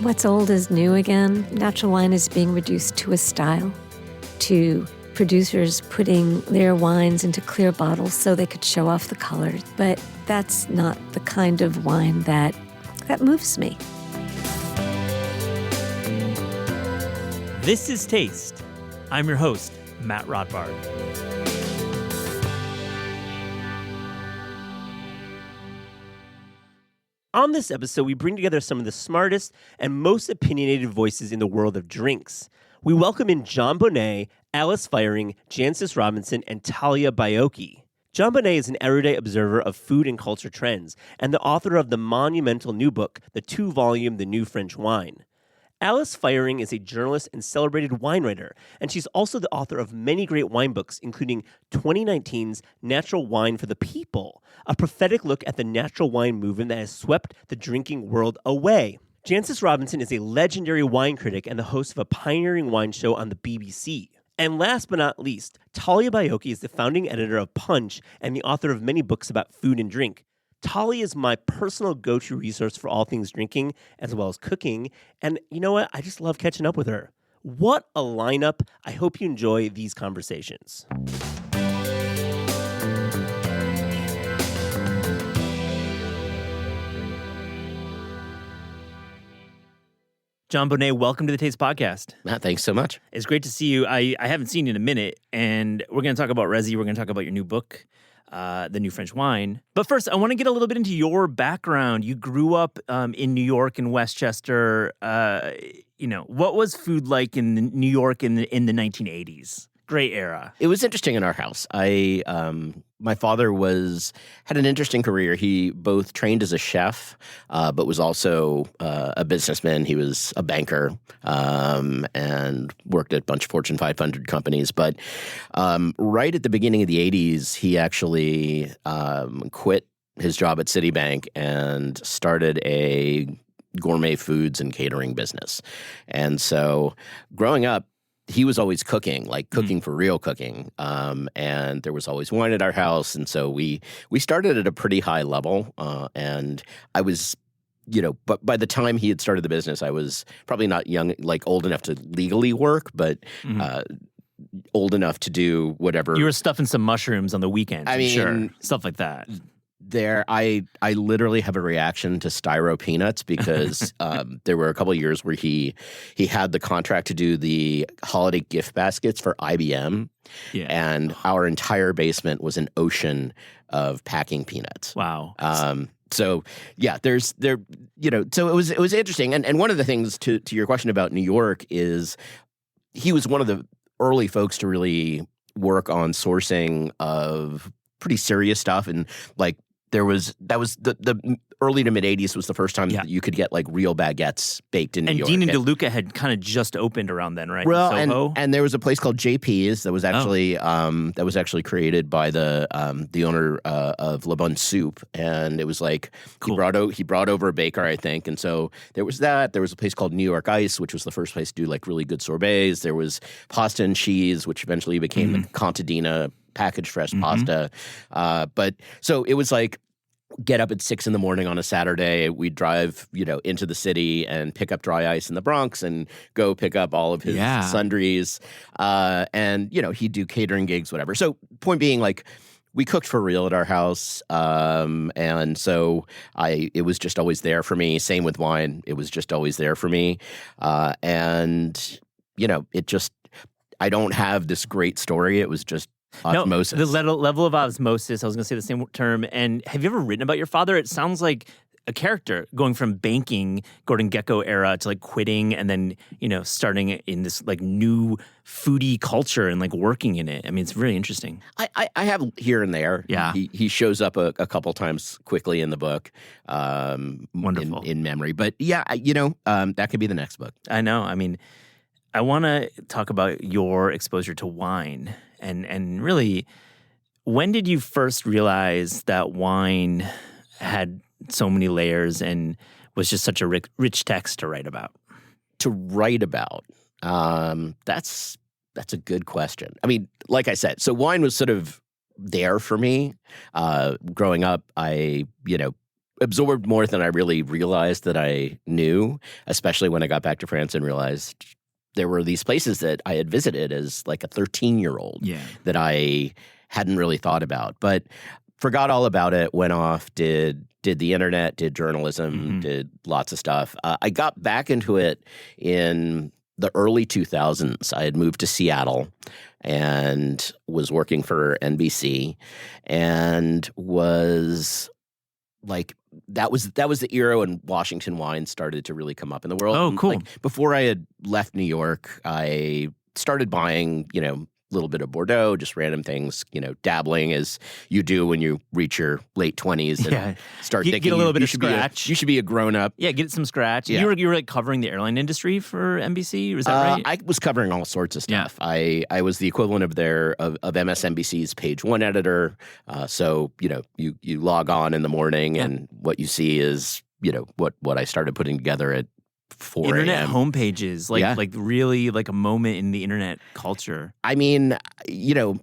What's old is new again. Natural wine is being reduced to a style, to producers putting their wines into clear bottles so they could show off the colors. But that's not the kind of wine that moves me. This is Taste. I'm your host, Matt Rodbard. On this episode, we bring together some of the smartest and most opinionated voices in the world of drinks. We welcome in John Bonné, Alice Feiring, Jancis Robinson, and Talia Baiocchi. John Bonné is an erudite observer of food and culture trends and the author of the monumental new book, the 2-volume The New French Wine. Alice Feiring is a journalist and celebrated wine writer, and she's also the author of many great wine books, including 2019's Natural Wine for the People, a prophetic look at the natural wine movement that has swept the drinking world away. Jancis Robinson is a legendary wine critic and the host of a pioneering wine show on the BBC. And last but not least, Talia Baiocchi is the founding editor of Punch and the author of many books about food and drink. Talia is my personal go-to resource for all things drinking, as well as cooking. And you know what? I just love catching up with her. What a lineup. I hope you enjoy these conversations. John Bonné, welcome to the Taste Podcast. Matt, thanks so much. It's great to see you. I haven't seen you in a minute, and we're going to talk about Resi. We're going to talk about your new book, The New French Wine. But first, I want to get a little bit into your background. You grew up in New York, in Westchester. What was food like in New York in the 1980s? Great era. It was interesting in our house. My father had an interesting career. He both trained as a chef, but was also a businessman. He was a banker and worked at a bunch of Fortune 500 companies. But right at the beginning of the 80s, he actually quit his job at Citibank and started a gourmet foods and catering business. And so growing up, he was always cooking, like cooking for real cooking. And there was always wine at our house. And so we started at a pretty high level. And I was, but by the time he had started the business, I was probably not old enough to legally work, but old enough to do whatever. You were stuffing some mushrooms on the weekends, sure. Stuff like that. I literally have a reaction to styro peanuts because there were a couple of years where he had the contract to do the holiday gift baskets for IBM, and our entire basement was an ocean of packing peanuts. Wow. So yeah, so it was interesting, and one of the things to your question about New York is he was one of the early folks to really work on sourcing of pretty serious stuff, and that was the early to mid 80s was the first time that you could get real baguettes baked in New York. And Dean and DeLuca had kind of just opened around then, right? Well, and there was a place called JP's that was actually created by the owner of Le Bon Soup, and it was cool. he brought over a baker, I think, and so there was that. There was a place called New York Ice, which was the first place to do really good sorbets. There was Pasta and Cheese, which eventually became the Contadina packaged fresh pasta. But so it was get up at 6 a.m. on a Saturday. We'd drive, into the city and pick up dry ice in the Bronx and go pick up all of his sundries. And, he'd do catering gigs, whatever. So point being, we cooked for real at our house. And so it was just always there for me. Same with wine. It was just always there for me. And, I don't have this great story. It was just osmosis. No, the level of osmosis, I was going to say the same term. And have you ever written about your father? It sounds like a character going from banking, Gordon Gekko era to quitting and then, starting in this new foodie culture and like working in it. I mean, it's really interesting. I have here and there. Yeah. He shows up a couple times quickly in the book. Wonderful. In memory. But yeah, that could be the next book. I know. I mean, I want to talk about your exposure to wine and really, when did you first realize that wine had so many layers and was just such a rich text to write about? To write about? That's a good question. I mean, like I said, so wine was sort of there for me. Growing up, I, absorbed more than I really realized that I knew, especially when I got back to France and realized there were these places that I had visited as like a 13-year-old that I hadn't really thought about. But forgot all about it, went off, did the internet, did journalism, did lots of stuff. I got back into it in the early 2000s. I had moved to Seattle and was working for NBC and was like, that was the era when Washington wine started to really come up in the world. Oh, cool. Like, before I had left New York, I started buying, a little bit of Bordeaux, just random things, dabbling as you do when you reach your late 20s and start thinking get a little bit of should scratch. You should be a grown up. Yeah, get some scratch. Yeah. You were like covering the airline industry for NBC, was that right? I was covering all sorts of stuff. I was the equivalent of MSNBC's page one editor. So you log on in the morning and what you see is what I started putting together at 4 Internet a.m. homepages, like really like a moment in the internet culture. I mean,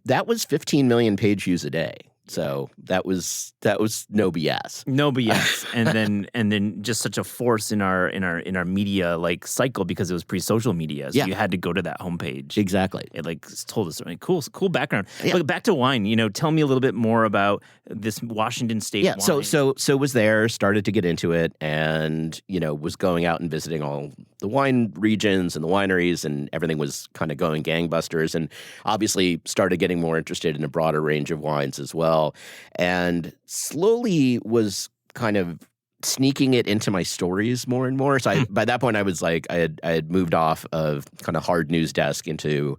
that was 15 million page views a day. So that was no BS. No BS. and then just such a force in our media like cycle because it was pre-social media. So you had to go to that homepage. Exactly. It like told us cool background. Yeah. But back to wine, tell me a little bit more about this Washington State wine. So was there, started to get into it and, was going out and visiting all the wine regions and the wineries and everything was kind of going gangbusters and obviously started getting more interested in a broader range of wines as well. And slowly was kind of sneaking it into my stories more and more. So by that point, I was like, I had moved off of kind of hard news desk into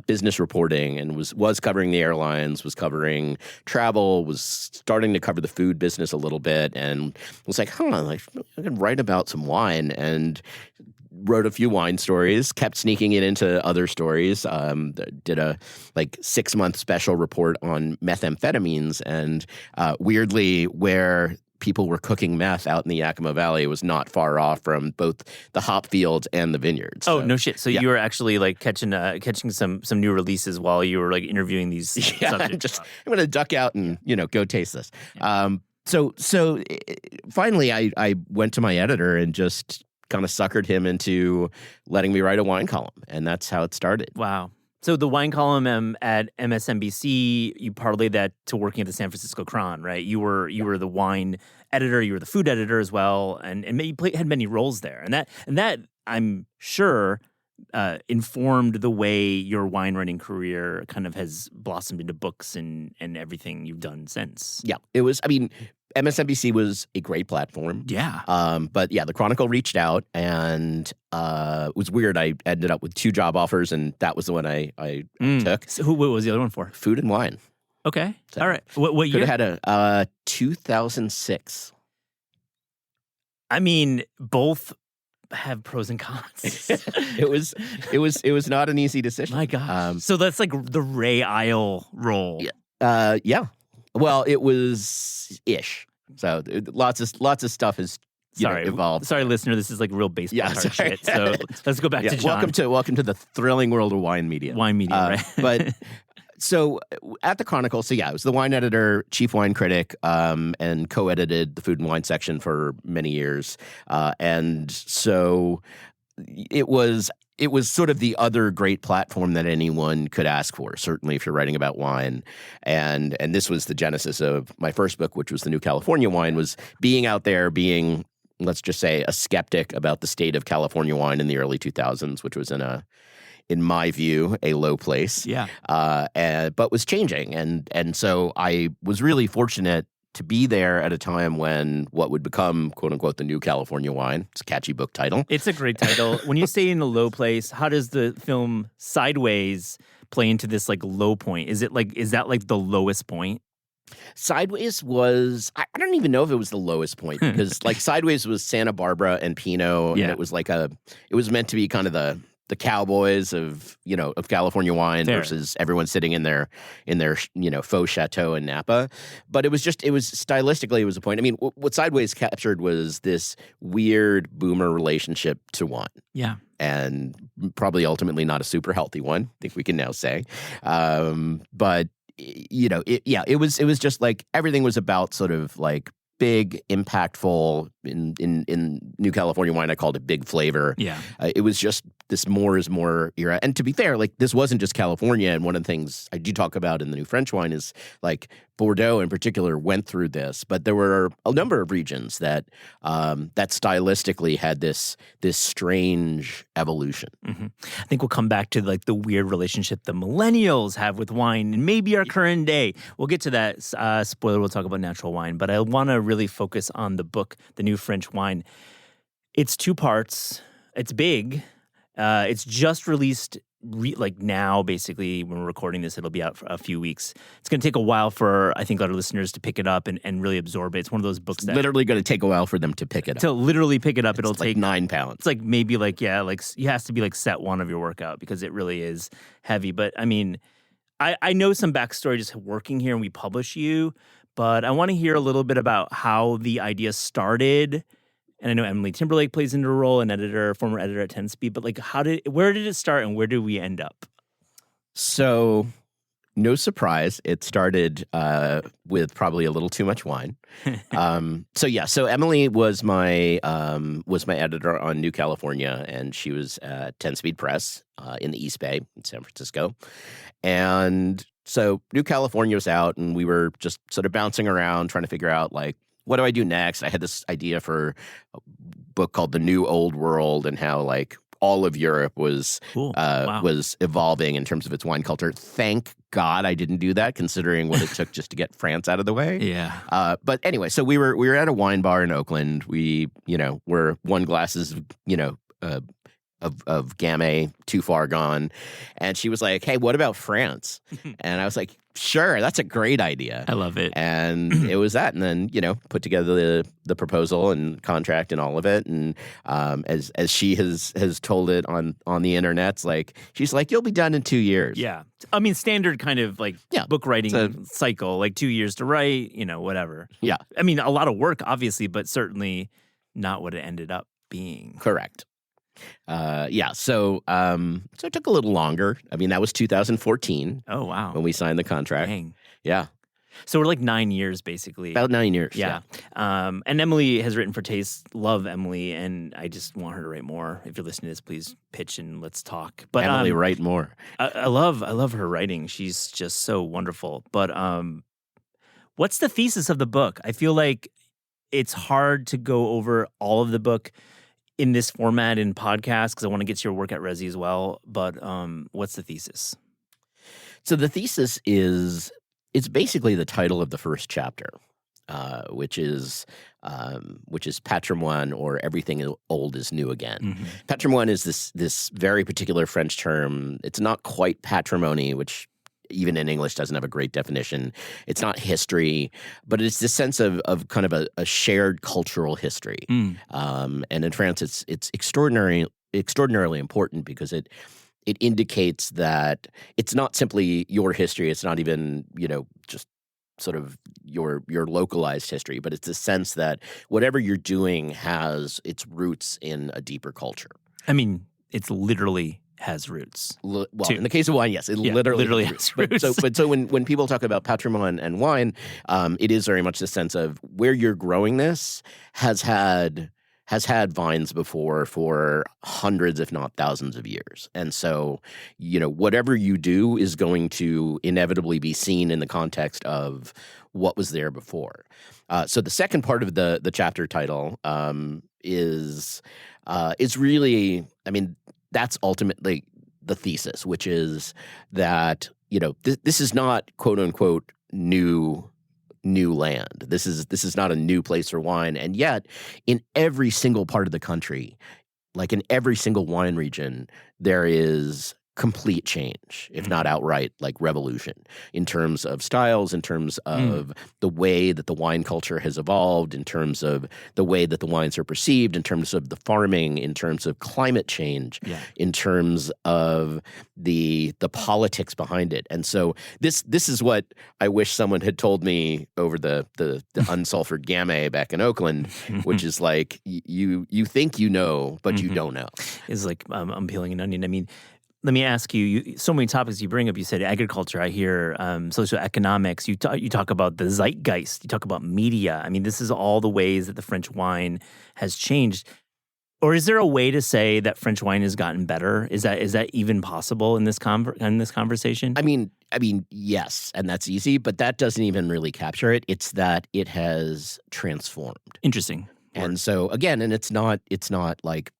business reporting and was covering the airlines, was covering travel, was starting to cover the food business a little bit, and was like, I can write about some wine and wrote a few wine stories, kept sneaking it into other stories, did a 6-month special report on methamphetamines and weirdly where people were cooking meth out in the Yakima Valley was not far off from both the hop fields and the vineyards. Oh, no shit. So you were actually like catching some new releases while you were like interviewing these subjects. I'm going to duck out and, go taste this. So finally I went to my editor and just kind of suckered him into letting me write a wine column. And that's how it started. Wow. So the wine column at MSNBC, you parlayed that to working at the San Francisco Cron, right? You were the wine editor, you were the food editor as well, and you had many roles there. And that I'm sure informed the way your wine writing career kind of has blossomed into books and everything you've done since. Yeah, it was. I mean, MSNBC was a great platform. Yeah. But the Chronicle reached out and it was weird. I ended up with 2 job offers and that was the one I took. So what was the other one for? Food and wine. Okay. So all right. What year? Could have had 2006. I mean, both have pros and cons. It was not an easy decision. My gosh. So that's like the Ray Isle role. Yeah. Well, it was ish. So lots of stuff has evolved. Sorry, listener. This is like real baseball card shit. So let's go back to John. Welcome to the thrilling world of wine media. Wine media, right? But so at the Chronicle, I was the wine editor, chief wine critic, and co-edited the food and wine section for many years. And so it was sort of the other great platform that anyone could ask for, certainly if you're writing about wine. And this was the genesis of my first book, which was The New California Wine, was being out there, being, let's just say, a skeptic about the state of California wine in the early 2000s, which was in my view, a low place. Yeah. But was changing. And so I was really fortunate to be there at a time when what would become, quote unquote, the new California wine. It's a catchy book title. It's a great title. When you say in a low place, how does the film Sideways play into this like low point? Is that like the lowest point? Sideways was, I don't even know if it was the lowest point because like Sideways was Santa Barbara and Pinot. And it was like it was meant to be kind of the cowboys of California wine versus everyone sitting in their faux chateau in Napa. But it was stylistically, it was a point. I mean, what Sideways captured was this weird boomer relationship to wine. Yeah. And probably ultimately not a super healthy one, I think we can now say. But it was just like everything was about sort of like big, impactful. In New California wine, I called it big flavor. Yeah. It was just this more is more era. And to be fair, like this wasn't just California. And one of the things I do talk about in the new French wine is like Bordeaux in particular went through this, but there were a number of regions that that stylistically had this strange evolution. Mm-hmm. I think we'll come back to like the weird relationship the millennials have with wine and maybe our current day. We'll get to that. Spoiler, we'll talk about natural wine, but I want to really focus on the book, The New French Wine. It's 2 parts. It's big. It's just released like now, basically, when we're recording this, it'll be out for a few weeks. It's going to take a while for, I think, our listeners to pick it up and really absorb it. It's one of those books that literally going to take a while for them to pick it up. To literally pick it up, it'll take 9 pounds. It's like maybe like, yeah, like it has to be like set 1 of your workout because it really is heavy. But I mean, I know some backstory just working here and we publish you, but I want to hear a little bit about how the idea started. And I know Emily Timberlake plays into a role, an editor, former editor at 10 Speed, but like where did it start and where did we end up? So, no surprise, it started with probably a little too much wine. So Emily was my editor on New California, and she was at 10 Speed Press in the East Bay in San Francisco. And so New California was out, and we were just sort of bouncing around trying to figure out like, what do I do next? I had this idea for a book called The New Old World and how like all of Europe was was evolving in terms of its wine culture. Thank God I didn't do that, considering what it took just to get France out of the way. Yeah. But anyway, so we were at a wine bar in Oakland. We were 1 glasses of Gamay, Too Far Gone, and she was like, "Hey, what about France?" And I was like, "Sure, that's a great idea." I love it. And it was that, and then put together the proposal and contract and all of it. And as she has told it on the internets, like she's like, "You'll be done in 2 years." Yeah, I mean standard kind of like book writing cycle, like 2 years to write, whatever. Yeah, I mean a lot of work, obviously, but certainly not what it ended up being. Correct. So it took a little longer. I mean, that was 2014. Oh, wow. When we signed the contract. Dang. Yeah. So we're like 9 years, basically. About 9 years. Yeah. And Emily has written for Taste. Love Emily, and I just want her to write more. If you're listening to this, please pitch and let's talk. But Emily, write more. I love her writing. She's just so wonderful. But what's the thesis of the book? I feel like it's hard to go over all of the book in this format in podcast because I want to get to your work at Resi as well. But what's the thesis? So the thesis is it's basically the title of the first chapter, which is patrimoine, or everything old is new again. Mm-hmm. Patrimoine is this very particular French term. It's not quite patrimony, which even in English doesn't have a great definition. It's not history, but it's this sense of kind of a shared cultural history. And in France, it's extraordinarily important because it indicates that it's not simply your history. It's not even just sort of your localized history, but it's a sense that whatever you're doing has its roots in a deeper culture. I mean, it's literally has roots. Well, in the case of wine, yes, it literally has roots. So when people talk about patrimoine and wine, it is very much the sense of where you're growing this has had vines before for hundreds, if not thousands of years. And so, whatever you do is going to inevitably be seen in the context of what was there before. So the second part of the chapter title is really, I mean, that's ultimately the thesis, which is that, this is not quote unquote new land. This is not a new place for wine. And yet in every single part of the country, like in every single wine region, there is complete change, if not outright like revolution, in terms of styles, in terms of the way that the wine culture has evolved, in terms of the way that the wines are perceived, in terms of the farming, in terms of climate change, in terms of the politics behind it. And so this is what I wish someone had told me over the unsulfured Gamay back in Oakland, which is like you think but you don't know. It's like I'm peeling an onion. I mean, let me ask you, so many topics you bring up. You said agriculture. I hear socioeconomics. You talk about the zeitgeist. You talk about media. I mean, this is all the ways that the French wine has changed. Or is there a way to say that French wine has gotten better? Is that even possible in this conversation? I mean, yes, and that's easy, but that doesn't even really capture it. It's that it has transformed. Interesting. And so again, and it's not like,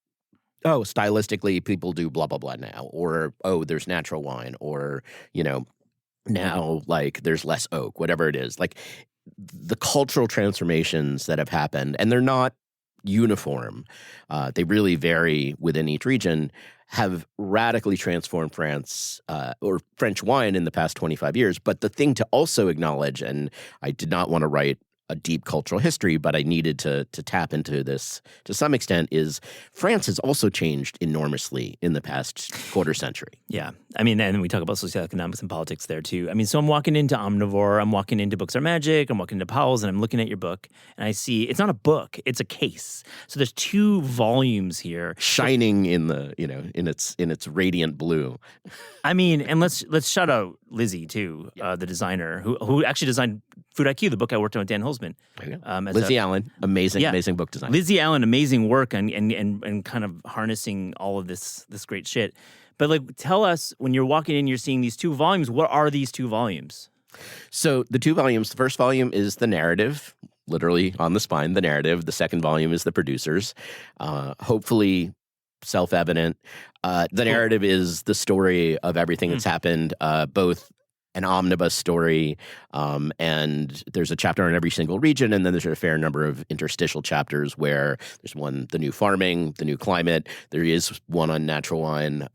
oh, stylistically people do blah blah blah now, or oh, there's natural wine, or now like there's less oak, whatever it is. Like the cultural transformations that have happened, and they're not uniform. They really vary within each region, have radically transformed France or French wine in the past 25 years. But the thing to also acknowledge, and I did not want to write a deep cultural history, but I needed to tap into this to some extent, is France has also changed enormously in the past quarter century. Yeah. I mean, and we talk about socioeconomics and politics there too. I mean, so I'm walking into Omnivore, I'm walking into Books Are Magic, I'm walking into Powell's, and I'm looking at your book, and I see it's not a book, it's a case. So there's 2 volumes here. Shining in the, in its radiant blue. I mean, and let's shout out Lizzie too, the designer who actually designed Food IQ, the book I worked on with Dan Holzman. Lizzie Allen, amazing book design. Lizzie Allen, amazing work and kind of harnessing all of this great shit. But like, tell us, when you're walking in, you're seeing these 2 volumes. What are these 2 volumes? So the 2 volumes, the first volume is the narrative, literally on the spine, the narrative. The second volume is the producers. Hopefully self-evident. The narrative is the story of everything that's happened, both an omnibus story, and there's a chapter on every single region, and then there's a fair number of interstitial chapters where there's one, the new farming, the new climate. There is one on natural wine.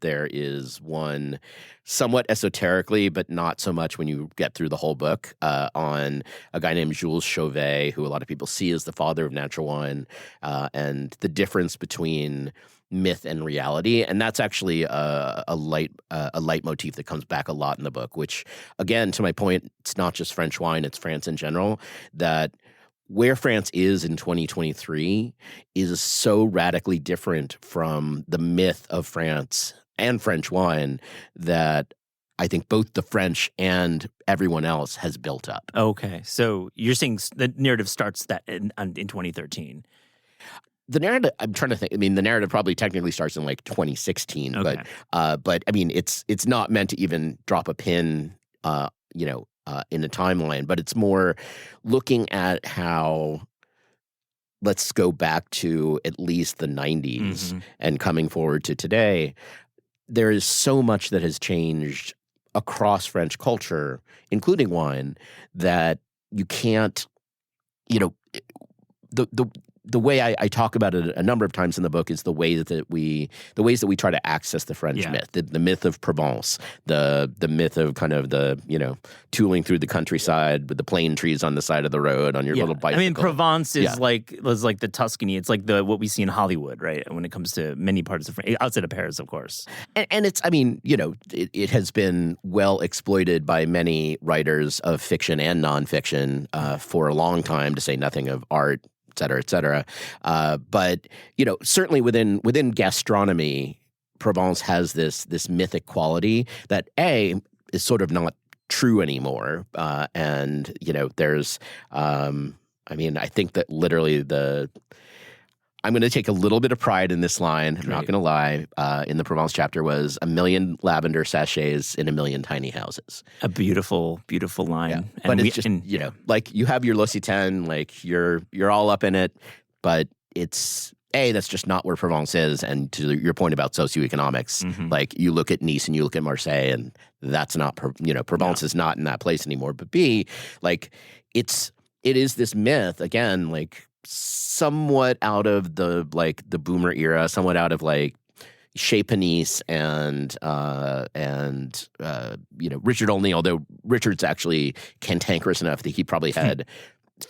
There is one somewhat esoterically, but not so much when you get through the whole book, on a guy named Jules Chauvet, who a lot of people see as the father of natural wine, and the difference between myth and reality. And that's actually a leitmotif that comes back a lot in the book, which, again, to my point, it's not just French wine, it's France in general, that where France is in 2023 is so radically different from the myth of France and French wine that I think both the French and everyone else has built up. Okay. So you're saying the narrative starts that in 2013. The narrative, I'm trying to think. I mean, the narrative probably technically starts in like 2016, okay. but I mean, it's not meant to even drop a pin, in the timeline. But it's more looking at how. Let's go back to at least the 90s and coming forward to today. There is so much that has changed across French culture, including wine, that you can't, the way I talk about it a number of times in the book is the ways that we try to access the French myth, the myth of Provence, the myth of kind of the, tooling through the countryside with the plane trees on the side of the road on your little bicycle. I mean, Provence is like the Tuscany. It's like what we see in Hollywood, right? When it comes to many parts of France, outside of Paris, of course. And it's, I mean, it has been well exploited by many writers of fiction and nonfiction for a long time, to say nothing of art, et cetera. But, certainly within gastronomy, Provence has this mythic quality that, A, is sort of not true anymore. And, there's, I think that literally I'm going to take a little bit of pride in this line. I'm not going to lie. In the Provence chapter was 1 million lavender sachets in 1 million tiny houses. A beautiful, beautiful line. Yeah. But it's just, like you have your L'Occitane, like you're all up in it, but it's, that's just not where Provence is. And to your point about socioeconomics, like you look at Nice and you look at Marseille, and that's not, Provence is not in that place anymore. But B, like it is this myth, again, like, somewhat out of the boomer era, somewhat out of like Chez Panisse and Richard Olney, although Richard's actually cantankerous enough that he probably had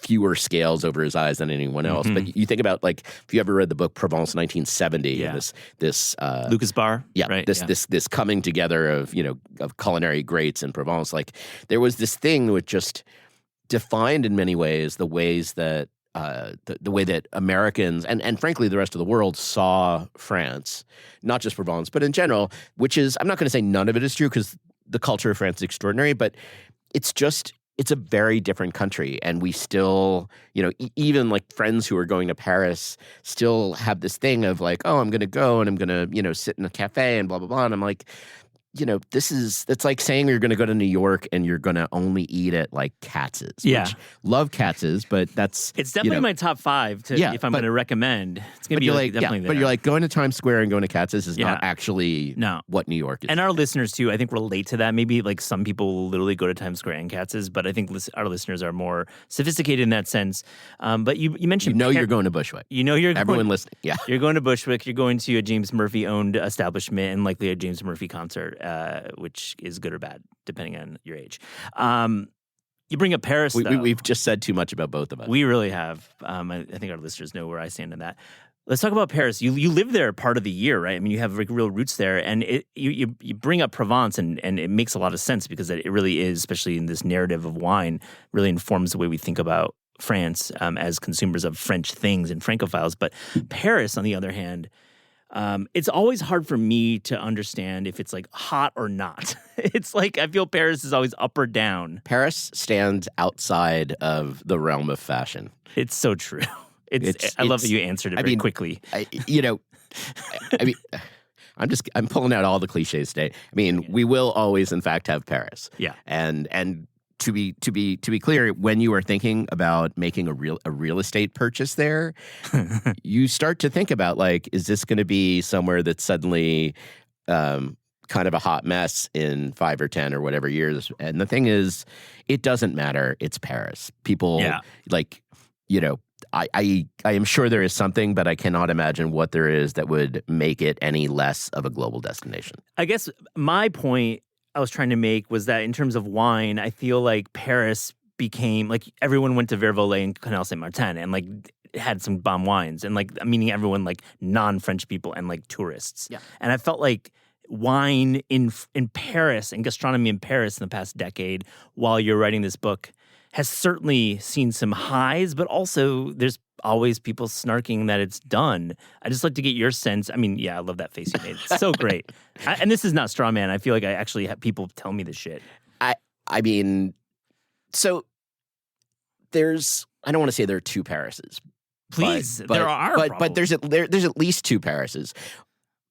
fewer scales over his eyes than anyone else. But you think about, like, if you ever read the book Provence 1970, and this Lucas Barr, right? This coming together of culinary greats in Provence, like there was this thing which just defined in many ways the ways that the way that Americans and frankly the rest of the world saw France, not just Provence, but in general, which is, I'm not going to say none of it is true because the culture of France is extraordinary, but it's a very different country. And we still, even like friends who are going to Paris still have this thing of like, oh, I'm going to go and I'm going to, sit in a cafe and blah, blah, blah. And I'm like, it's like saying you're going to go to New York and you're going to only eat at like Katz's. Yeah. Which, love Katz's, but that's... It's definitely my top 5 if I'm going to recommend. It's going to be definitely there. But you're like, going to Times Square and going to Katz's is not actually what New York is. And our listeners, too, I think relate to that. Maybe like some people will literally go to Times Square and Katz's, but I think our listeners are more sophisticated in that sense. But you mentioned... you're going to Bushwick. Everyone listening. Yeah. You're going to Bushwick. You're going to a James Murphy-owned establishment and likely a James Murphy concert, which is good or bad, depending on your age. You bring up Paris, though. We've just said too much about both of us. We really have. I think our listeners know where I stand in that. Let's talk about Paris. You live there part of the year, right? I mean, you have like real roots there, and you bring up Provence, and it makes a lot of sense because it really is, especially in this narrative of wine, really informs the way we think about France as consumers of French things and Francophiles. But Paris, on the other hand, it's always hard for me to understand if it's like hot or not. It's like I feel Paris is always up or down. Paris stands outside of the realm of fashion. It's so true. I love that you answered it very quickly. I'm pulling out all the cliches today. I mean, we will always, in fact, have Paris. Yeah, and to be clear, when you are thinking about making a real estate purchase there, you start to think about like, is this going to be somewhere that's suddenly kind of a hot mess in 5 or 10 or whatever years? And the thing is, it doesn't matter. It's Paris. People I am sure there is something, but I cannot imagine what there is that would make it any less of a global destination. I guess my point I was trying to make was that in terms of wine, I feel like Paris became like everyone went to Vervolais and Canal Saint Martin and like had some bomb wines and like meaning everyone like non-French people and like tourists. Yeah. And I felt like wine in Paris and gastronomy in Paris in the past decade while you're writing this book has certainly seen some highs, but also there's always people snarking that it's done. I just like to get your sense. I mean, yeah, I love that face you made. It's so great. And this is not straw man. I feel like I actually have people tell me this shit. I mean, so there's, I don't want to say there are 2 Parises. Please, but, there are. But there's at least 2 Parises.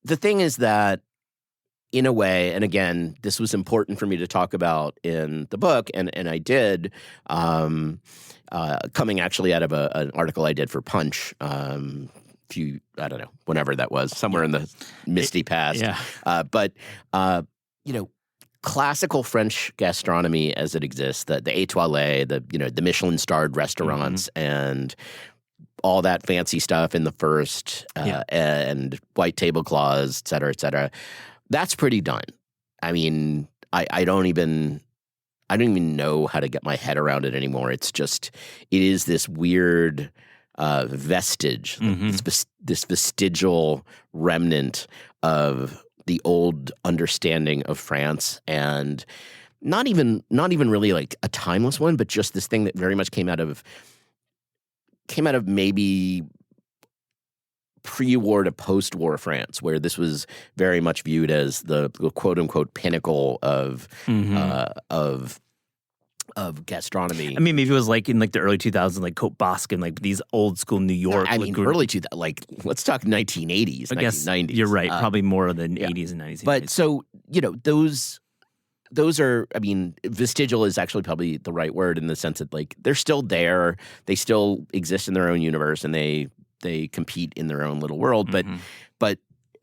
The thing is that, in a way, and again, this was important for me to talk about in the book, and I did, coming actually out of an article I did for Punch I don't know, whenever that was, somewhere in the misty past. Yeah. But classical French gastronomy as it exists, the étoilé, the Michelin-starred restaurants, and all that fancy stuff in the first, and white tablecloths, et cetera, that's pretty done. I mean, I don't even know how to get my head around it anymore. It's just, it is this weird vestige, this vestigial remnant of the old understanding of France, and not even really like a timeless one, but just this thing that very much came out of maybe pre-war to post-war France, where this was very much viewed as the quote-unquote pinnacle of gastronomy. I mean, maybe it was like in like the early 2000s, like Côte Basque and like these old school New York. I mean, early 2000s, like let's talk 1980s, I guess 1990s. You're right, probably more than 80s and 90s. But so, those are, I mean, vestigial is actually probably the right word in the sense that like they're still there, they still exist in their own universe, and they compete in their own little world. But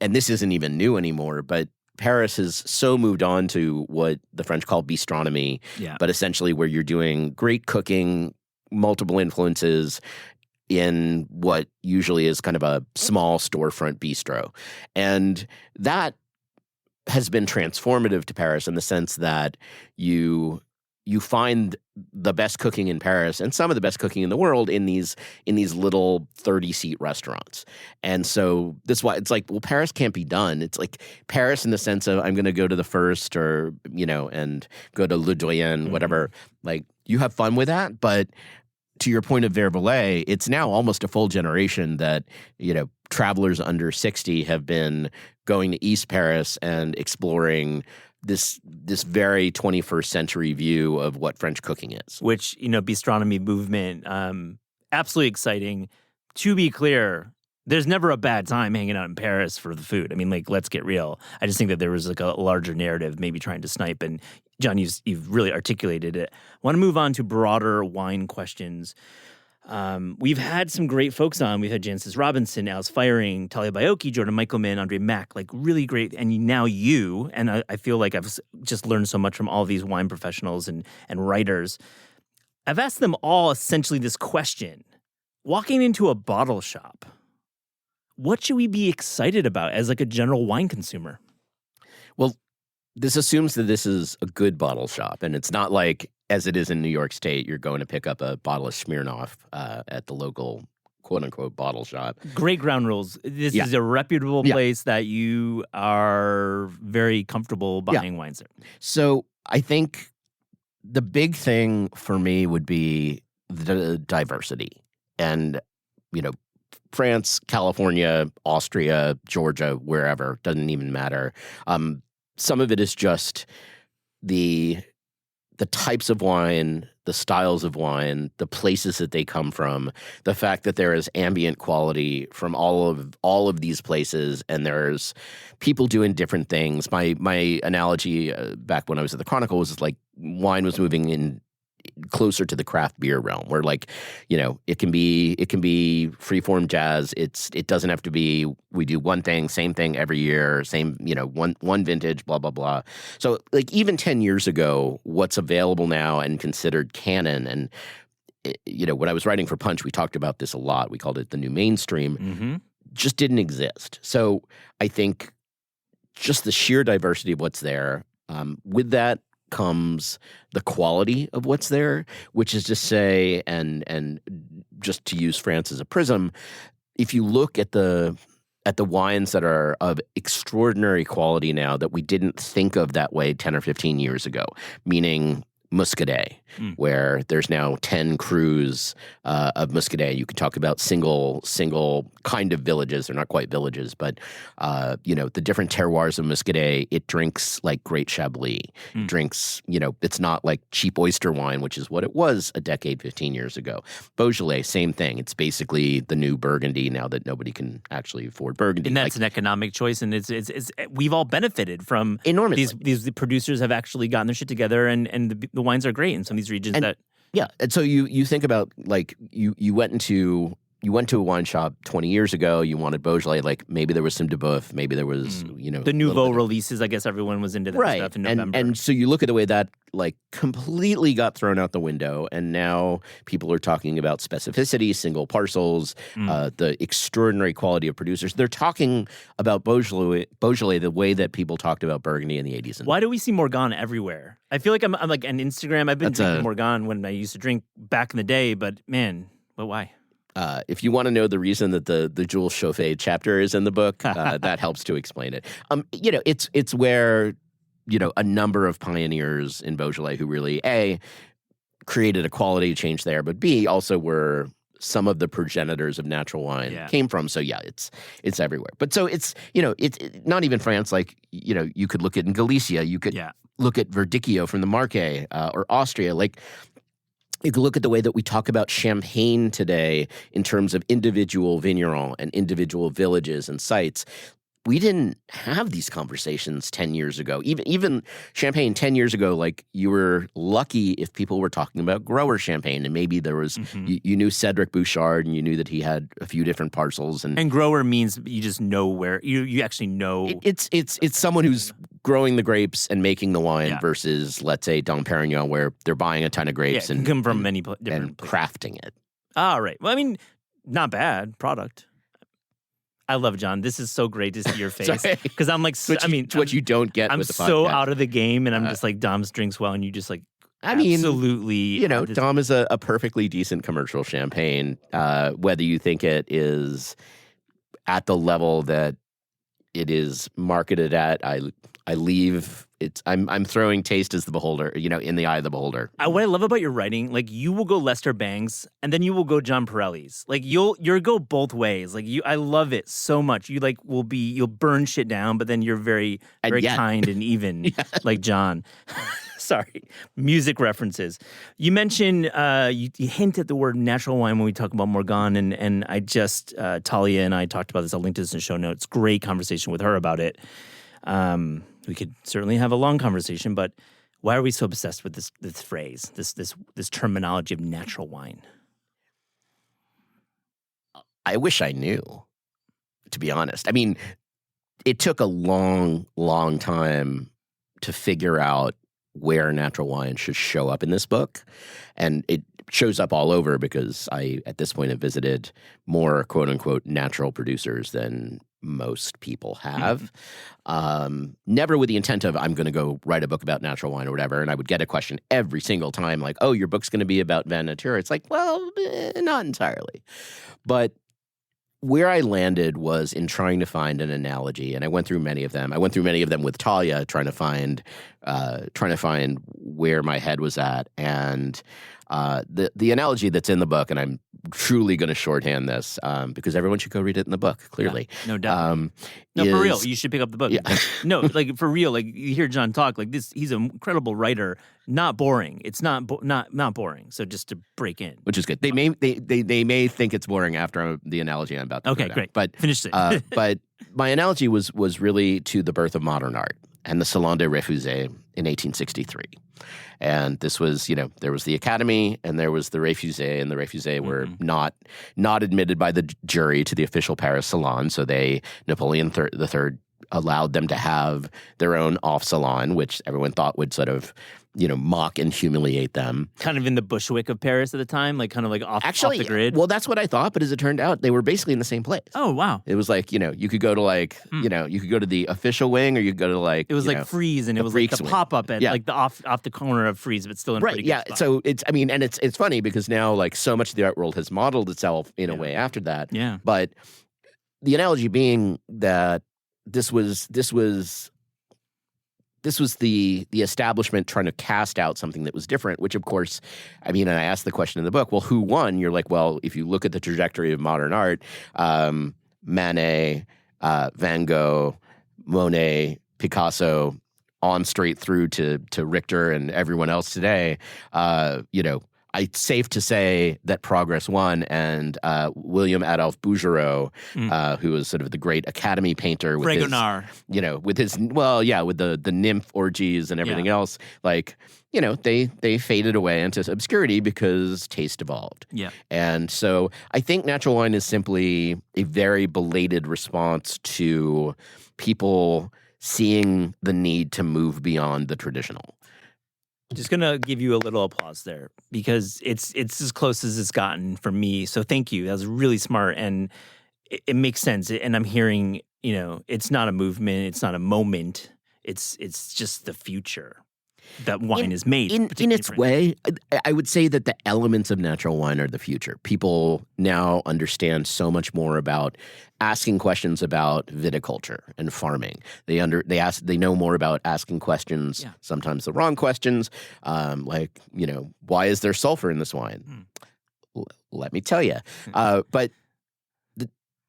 and this isn't even new anymore, but Paris has so moved on to what the French call bistronomy, but essentially where you're doing great cooking, multiple influences in what usually is kind of a small storefront bistro. And that has been transformative to Paris in the sense that you find the best cooking in Paris and some of the best cooking in the world in these little 30-seat restaurants. And so that's why it's like, well, Paris can't be done. It's like Paris in the sense of I'm going to go to the First or, and go to Le Doyen, whatever. Like, you have fun with that, but to your point of Vervalet, it's now almost a full generation that, travelers under 60 have been going to East Paris and exploring this very 21st century view of what French cooking is. Which, bistronomy movement, absolutely exciting. To be clear, there's never a bad time hanging out in Paris for the food. I mean, let's get real. I just think that there was a larger narrative maybe trying to snipe. And John, you've really articulated it. I want to move on to broader wine questions. We've had some great folks on. We've had Jancis Robinson, Alice Feiring, Talia Baiocchi, Jordan Michelman, Andre Mack, really great. And now you, and I feel like I've just learned so much from all these wine professionals and writers. I've asked them all essentially this question. Walking into a bottle shop, what should we be excited about as a general wine consumer? Well, this assumes that this is a good bottle shop, and it's not like, as it is in New York State, you're going to pick up a bottle of Smirnoff at the local quote-unquote bottle shop. Great ground rules. This is a reputable place that you are very comfortable buying wines there. So I think the big thing for me would be the diversity. And, France, California, Austria, Georgia, wherever, doesn't even matter. Some of it is just the types of wine, the styles of wine, the places that they come from, the fact that there is ambient quality from all of these places, and there's people doing different things. My analogy back when I was at the Chronicle was like wine was moving in closer to the craft beer realm, where it can be freeform jazz. It doesn't have to be we do one thing, same thing every year, same one vintage, blah blah blah. So even 10 years ago, what's available now and considered canon, and when I was writing for Punch, we talked about this a lot. We called it the new mainstream. Just didn't exist. So I think just the sheer diversity of what's there. With that comes the quality of what's there, which is to say, and just to use France as a prism, if you look at the wines that are of extraordinary quality now that we didn't think of that way 10 or 15 years ago, meaning Muscadet, where there's now 10 crus of Muscadet. You can talk about single kind of villages. They're not quite villages, but the different terroirs of Muscadet. It drinks like great Chablis. It drinks, it's not like cheap oyster wine, which is what it was a decade, 15 years ago. Beaujolais, same thing. It's basically the new Burgundy now that nobody can actually afford Burgundy. And that's an economic choice, and it's we've all benefited from enormously. These producers have actually gotten their shit together, and the wines are great in some of these regions. And so you think about you went to a wine shop 20 years ago. You wanted Beaujolais. Maybe there was some Duboeuf. Maybe there was the Nouveau releases. I guess everyone was into that stuff in November. And so you look at the way that completely got thrown out the window, and now people are talking about specificity, single parcels, the extraordinary quality of producers. They're talking about Beaujolais the way that people talked about Burgundy in the 80s. Why do we see Morgon everywhere? I feel like I'm like on Instagram. I've been drinking Morgon when I used to drink back in the day, but why? If you want to know the reason that the Jules Chauffet chapter is in the book, that helps to explain it. It's where a number of pioneers in Beaujolais who really A, created a quality change there, but B, also were some of the progenitors of natural wine came from. So it's everywhere. But so it's not even France. You could look at in Galicia. You could look at Verdicchio from the Marche or Austria. You can look at the way that we talk about Champagne today in terms of individual vigneron and individual villages and sites. We didn't have these conversations 10 years ago. Even Champagne 10 years ago, you were lucky if people were talking about grower Champagne, and maybe there was you knew Cedric Bouchard, and you knew that he had a few different parcels. And grower means you just know where you actually know. It's someone who's growing the grapes and making the wine versus, let's say, Dom Perignon, where they're buying a ton of grapes and come from many different places. Crafting it. Ah, right. Well, I mean, not bad product. I love John. This is so great to see your face because I'm like, what you don't get. I'm with the so podcast. out of the game, and I'm just like, Dom's drinks well, and you just absolutely. Dom is a perfectly decent commercial champagne. Whether you think it is at the level that it is marketed at, I leave I'm throwing taste as the beholder, in the eye of the beholder. What I love about your writing, like you will go Lester Bangs and then you will go John Pirelli's. Like you'll go both ways. Like I love it so much. You like you'll burn shit down, but then you're very kind and even, like John. Sorry, music references. You mentioned you hint at the word natural wine when we talk about Morgan, and I just Talia and I talked about this. I'll link to this in show notes. Great conversation with her about it. We could certainly have a long conversation, but why are we so obsessed with this phrase, this terminology of natural wine? I wish I knew, to be honest. I mean, it took a long, long time to figure out where natural wine should show up in this book. And it shows up all over because I, at this point, have visited more quote-unquote natural producers than most people have. Never with the intent of, I'm going to go write a book about natural wine or whatever. And I would get a question every single time like, oh, your book's going to be about Vin Natura. It's like, well, not entirely. But where I landed was in trying to find an analogy, and I went through many of them. I went through many of them with Talia, trying to find where my head was at. And the analogy that's in the book, and I'm truly going to shorthand this because everyone should go read it in the book. Clearly, no doubt. No, for real, you should pick up the book. Yeah. No, like for real, like you hear John talk like this. He's an incredible writer. Not boring. It's not boring. So just to break in, which is good. They may think it's boring after the analogy I'm about to. Okay, great. But finish it. But my analogy was really to the birth of modern art and the Salon des Refusés in 1863. And this was, there was the Academy and there was the Refusés, and the Refusés were not admitted by the jury to the official Paris Salon. So Napoleon III allowed them to have their own off salon, which everyone thought would sort of, mock and humiliate them. Kind of in the Bushwick of Paris at the time, like kind of like off the grid. Well, that's what I thought, but as it turned out, they were basically in the same place. Oh, wow. It was like, you could go to like, you could go to the official wing, or you could go to like, it was like Freeze, and it was like the pop-up at like the off the corner of Freeze, but still in a pretty good spot. So it's funny because now like so much of the art world has modeled itself in a way after that. Yeah. But the analogy being that this was the establishment trying to cast out something that was different, which of course, and I asked the question in the book, well, who won? You're like, well, if you look at the trajectory of modern art, Manet, Van Gogh, Monet, Picasso, on straight through to Richter and everyone else today, it's safe to say that progress won, and William Adolphe Bouguereau, who was sort of the great Academy painter with Fragonard. with the nymph orgies and everything else, like, they faded away into obscurity because taste evolved. Yeah. And so I think natural wine is simply a very belated response to people seeing the need to move beyond the traditional. Just gonna give you a little applause there because it's as close as it's gotten for me. So thank you. That was really smart, and it makes sense. And I'm hearing, it's not a movement, it's not a moment. It's just the future that wine is made. In its way, I would say that the elements of natural wine are the future. People now understand so much more about asking questions about viticulture and farming. They know more about asking questions, sometimes the wrong questions, like, why is there sulfur in this wine? Let me tell you. But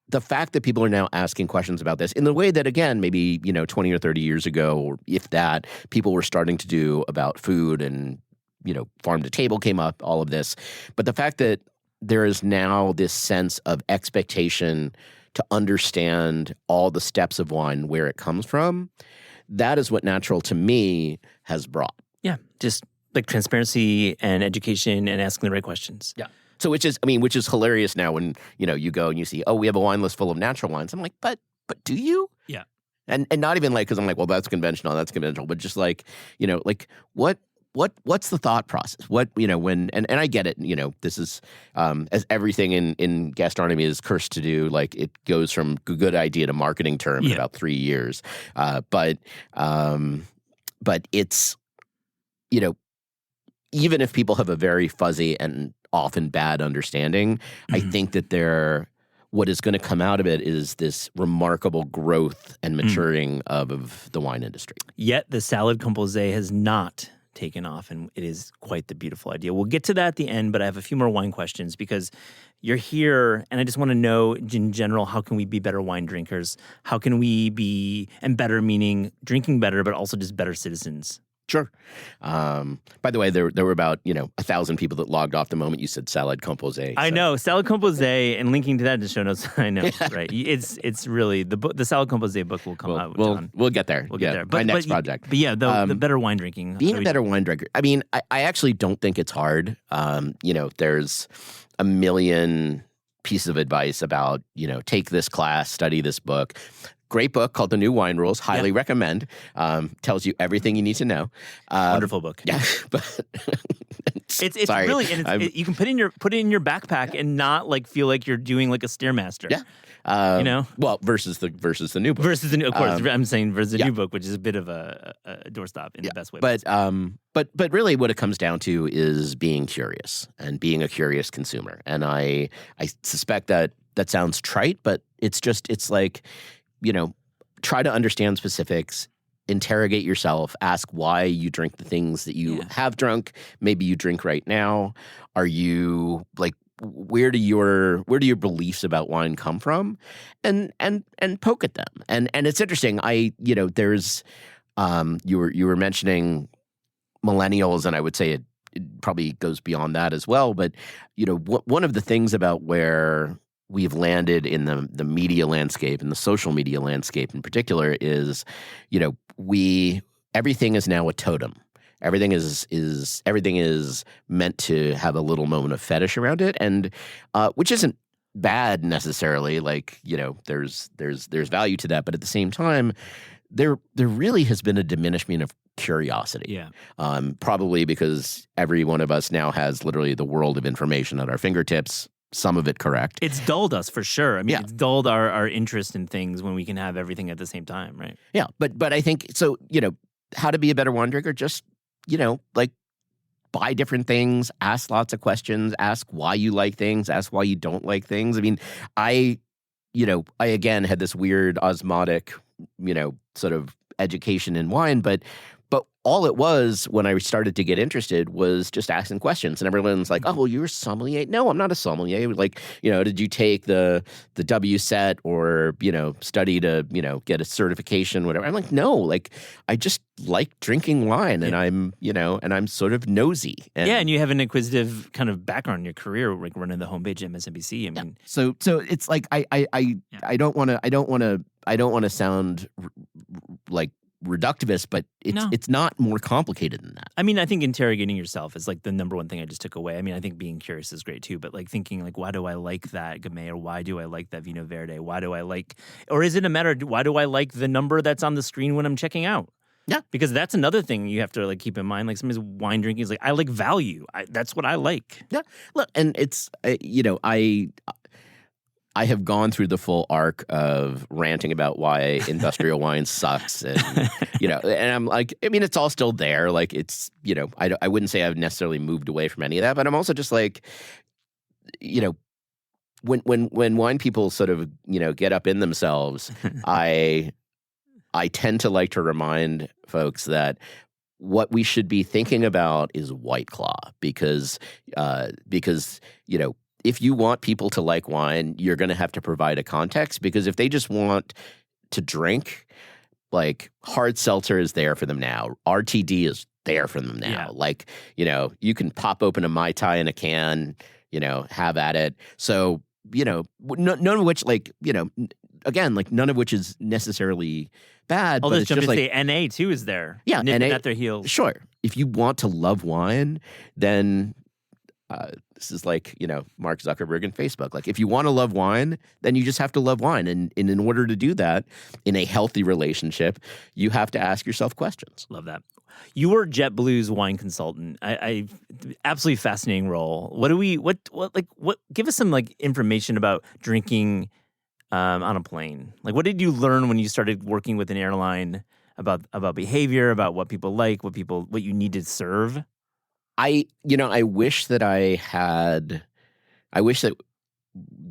the fact that people are now asking questions about this in the way that, again, maybe, 20 or 30 years ago, or if that, people were starting to do about food and, farm to table came up, all of this. But the fact that there is now this sense of expectation to understand all the steps of wine, where it comes from, that is what natural, to me, has brought. Yeah, just like transparency and education and asking the right questions. Yeah. So which is hilarious now when, you go and you see, oh, we have a wine list full of natural wines. I'm like, but do you? Yeah. And not even like, because I'm like, well, that's conventional, but just like, like what's the thought process? What, when, and I get it, this is, as everything in gastronomy is cursed to do, like it goes from good idea to marketing term in about 3 years. But it's, even if people have a very fuzzy and often bad understanding, I think that what is going to come out of it is this remarkable growth and maturing of the wine industry. Yet the salad composé has not taken off, and it is quite the beautiful idea. We'll get to that at the end, but I have a few more wine questions because you're here, and I just want to know, in general, how can we be better wine drinkers? How can we be, and better meaning drinking better, but also just better citizens? Sure. By the way, there were about 1,000 people that logged off the moment you said salad composé. I know salad composé, and linking to that in the show notes. I know, right? It's really the salad composé book will come out. We'll get there. We'll get there. My next project. But yeah, the better wine drinking. Being a better wine drinker. I mean, I actually don't think it's hard. There's a million pieces of advice about take this class, study this book. Great book called The New Wine Rules. Highly recommend. Tells you everything you need to know. Wonderful book. Yeah, but it's really you can put it in your backpack and not feel like you're doing a Stairmaster. Yeah. Well, versus the new book. Versus the new, of course. I'm saying versus the new book, which is a bit of a doorstop in the best way. But really, what it comes down to is being curious and being a curious consumer. And I suspect that sounds trite, but it's like, try to understand specifics, interrogate yourself, ask why you drink the things that you have drunk. Maybe you drink right now. Are you where do your beliefs about wine come from? And poke at them. And it's interesting. There's you were mentioning millennials, and I would say it probably goes beyond that as well. But one of the things about where we've landed in the media landscape and the social media landscape in particular is, everything is now a totem. Everything is meant to have a little moment of fetish around it, and which isn't bad necessarily. There's value to that, but at the same time, there really has been a diminishment of curiosity. Yeah. Probably because every one of us now has literally the world of information at our fingertips. Some of it correct. It's dulled us for sure. I mean, it's dulled our interest in things when we can have everything at the same time, right? Yeah, but I think so. How to be a better wine drinker? Just buy different things, ask lots of questions, ask why you like things, ask why you don't like things. I mean, I again had this weird osmotic, sort of education in wine, but all it was when I started to get interested was just asking questions. And everyone's like, oh, well, you're a sommelier. No, I'm not a sommelier. Did you take the WSET or, study to, get a certification, whatever? I'm like, no, I just like drinking wine and I'm sort of nosy. And you have an inquisitive kind of background in your career, running the homepage at MSNBC. I mean, so it's like, I don't want to sound like reductivist, but it's not more complicated than that. I mean, I think interrogating yourself is the number one thing I just took away. I mean, I think being curious is great too, but thinking why do I like that Gamay, or why do I like that Vino Verde? Why do I like, or is it a matter of why do I like the number that's on the screen when I'm checking out? Yeah. Because that's another thing you have to keep in mind. Somebody's wine drinking is I like value. That's what I like. Yeah. Look, and it's, I have gone through the full arc of ranting about why industrial wine sucks, and and I'm like, I mean, it's all still there. It's I wouldn't say I've necessarily moved away from any of that, but I'm also just when wine people sort of get up in themselves, I tend to like to remind folks that what we should be thinking about is White Claw, because if you want people to like wine, you're going to have to provide a context, because if they just want to drink, hard seltzer is there for them now. RTD is there for them now. Yeah. You can pop open a Mai Tai in a can, have at it. So, none of which, again, none of which is necessarily bad. I'll but just it's jump just in and say NA too is there. Yeah, nipping NA at their heels. Sure. If you want to love wine, then this is Mark Zuckerberg and Facebook. If you want to love wine, then you just have to love wine. And in order to do that, in a healthy relationship, you have to ask yourself questions. Love that. You were JetBlue's wine consultant. I absolutely fascinating role. What give us some information about drinking on a plane. What did you learn when you started working with an airline about behavior, about what people like, what you need to serve? I wish that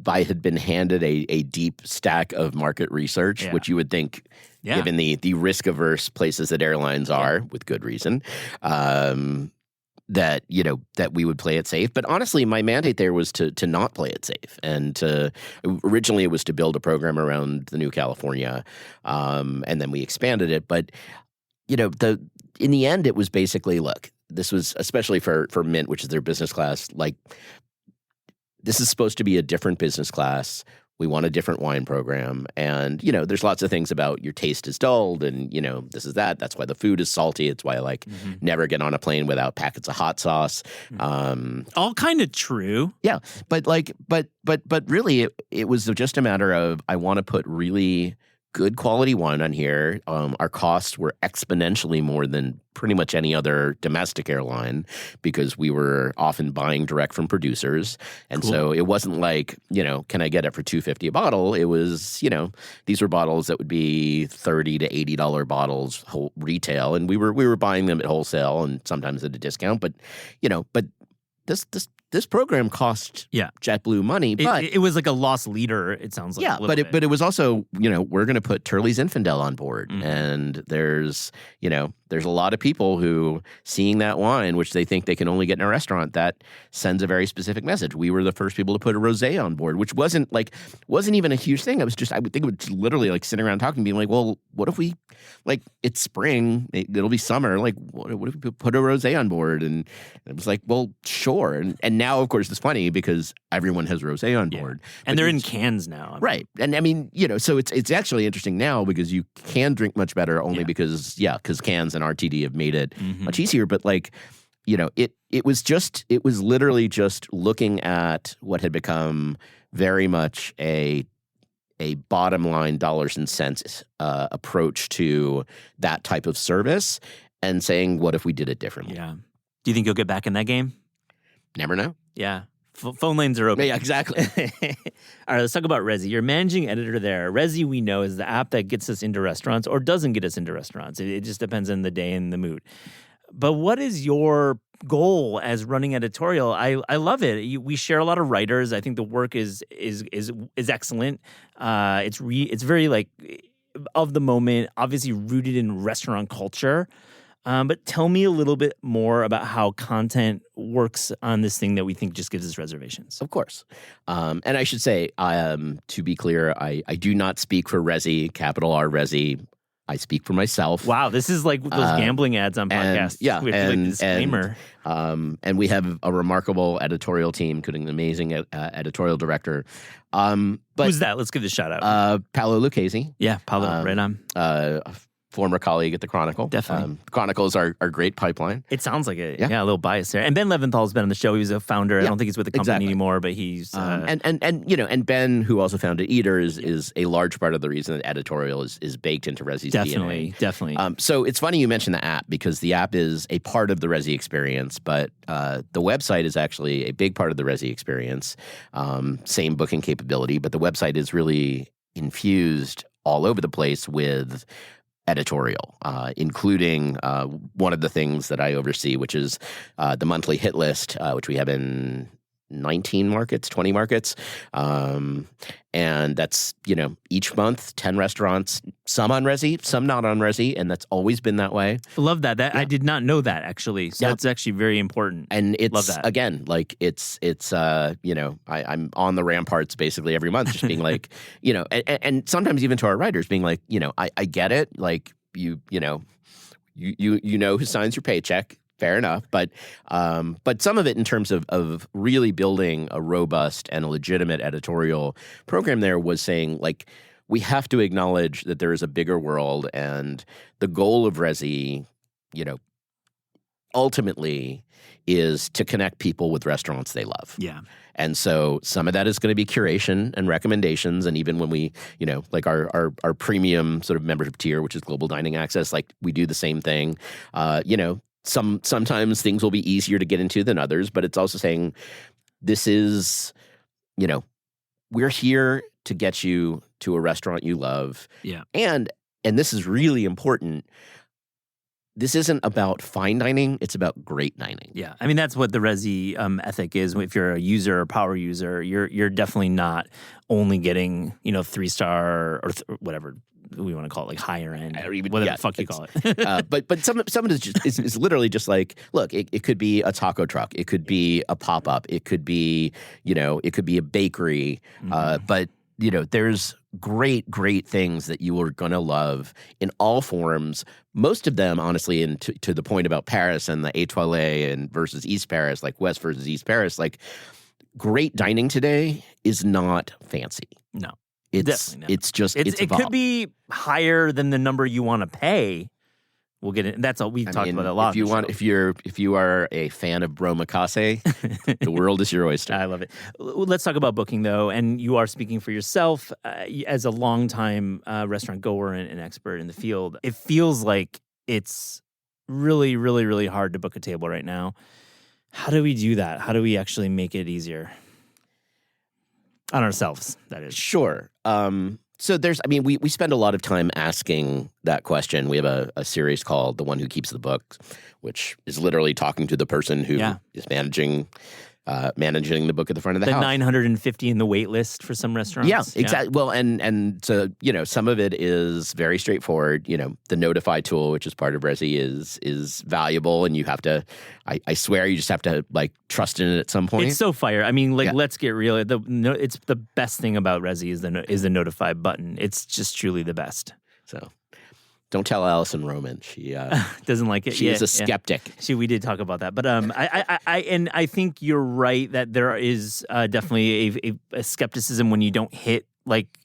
I had been handed a deep stack of market research, which you would think, given the risk-averse places that airlines are, with good reason, that we would play it safe. But honestly, my mandate there was to not play it safe, and originally it was to build a program around the new California, and then we expanded it. But in the end, it was basically, look, this was especially for Mint, which is their business class, like, this is supposed to be a different business class. We want a different wine program. And, there's lots of things about your taste is dulled and, this is that. That's why the food is salty. It's why I never get on a plane without packets of hot sauce. All kind of true. Yeah. But really it was just a matter of, I want to put really good quality wine on here. Our costs were exponentially more than pretty much any other domestic airline because we were often buying direct from producers. And so it wasn't like, can I get it for $2.50 a bottle? It was, these were bottles that would be $30 to $80 bottles whole retail. And we were buying them at wholesale and sometimes at a discount. But, this program cost JetBlue money, but it was like a loss leader. It sounds like but it was also we're going to put Turley's Infidel on board, and there's a lot of people who seeing that wine, which they think they can only get in a restaurant, that sends a very specific message. We were the first people to put a rosé on board, which wasn't even a huge thing. It was just I would think it was literally like sitting around talking, being like, well, what if we it's spring, it'll be summer, what if we put a rosé on board? And it was like, well, sure, and now, of course, it's funny because everyone has rosé on board. And they're in cans now. Right. And I mean, so it's actually interesting now because you can drink much better only because cans and RTD have made it much easier. But it was literally just looking at what had become very much a bottom line dollars and cents approach to that type of service and saying, what if we did it differently? Yeah. Do you think you'll get back in that game? Never know. Yeah. Phone lanes are open. Yeah, exactly. All right, let's talk about Resy. You're managing editor there. Resy, we know, is the app that gets us into restaurants or doesn't get us into restaurants. It just depends on the day and the mood. But what is your goal as running editorial? I love it. We share a lot of writers. I think the work is excellent. It's very of the moment, obviously rooted in restaurant culture. But tell me a little bit more about how content works on this thing that we think just gives us reservations. Of course. And I should say, to be clear, I do not speak for Resy, capital R Resy. I speak for myself. Wow, this is like those gambling ads on podcasts. We have a disclaimer. And we have a remarkable editorial team, including an amazing editorial director. But who's that? Let's give this a shout out. Paolo Lucchese. Yeah, Paolo, right on. Former colleague at the Chronicle. Definitely. Chronicle is our great pipeline. It sounds like it. Yeah, a little bias there. And Ben Leventhal's been on the show. He was a founder. I don't think he's with the company anymore, but he's and Ben, who also founded Eater, is a large part of the reason that editorial is baked into Resy's DNA. Definitely. So it's funny you mentioned the app because the app is a part of the Resy experience, but the website is actually a big part of the Resy experience. Same booking capability, but the website is really infused all over the place with editorial, including one of the things that I oversee, which is the monthly hit list, which we have in 19 markets, 20 markets. And that's, each month, 10 restaurants, some on Resy, some not on Resy. And that's always been that way. I love that. I did not know that, actually. So that's actually very important. And it's, love that. Again, I'm on the ramparts basically every month, just being like, and sometimes even to our writers being like, I get it. Like, you know who signs your paycheck. Fair enough, but some of it in terms of really building a robust and a legitimate editorial program there was saying, like, we have to acknowledge that there is a bigger world, and the goal of Resy, ultimately is to connect people with restaurants they love. Yeah. And so some of that is going to be curation and recommendations. And even when we, like our premium sort of membership tier, which is global dining access, like we do the same thing, Sometimes things will be easier to get into than others, but it's also saying this is, we're here to get you to a restaurant you love. Yeah. And this is really important. this isn't about fine dining, it's about great dining. Yeah, I mean that's what the Resi ethic is. If you're a user or power user, you're definitely not only getting 3-star or whatever we want to call it, like higher end, or even whatever the fuck you call it. But some of it is just is literally just like, look, it could be a taco truck, it could be a pop up, it could be it could be a bakery, but there's great things that you are going to love in all forms. Most of them, honestly, and to the point about Paris and the Étoilé and versus East Paris, like West versus East Paris, like great dining today is not fancy. No, it's just it could be higher than the number you want to pay. We'll get it. That's all we've talked about a lot. If you are a fan of Bromakase, the world is your oyster. I love it. Let's talk about booking though, and you are speaking for yourself as a longtime restaurant goer and expert in the field. It feels like it's really, really, really hard to book a table right now. How do we do that? How do we actually make it easier on ourselves? That is sure. So we spend a lot of time asking that question. We have a series called The One Who Keeps the Books, which is literally talking to the person who is managing the book at the front of the house. 950 in the wait list for some restaurants. Yeah, exactly. Well, and so, some of it is very straightforward. The Notify tool, which is part of Resi, is valuable, and you have to, I swear, you just have to trust in it at some point. It's so fire. I mean, let's get real. It's the best thing about Resi is the Notify button. It's just truly the best. So don't tell Allison Roman. She doesn't like it. She is a skeptic. We did talk about that, but I think you're right that there is definitely a skepticism when you don't hit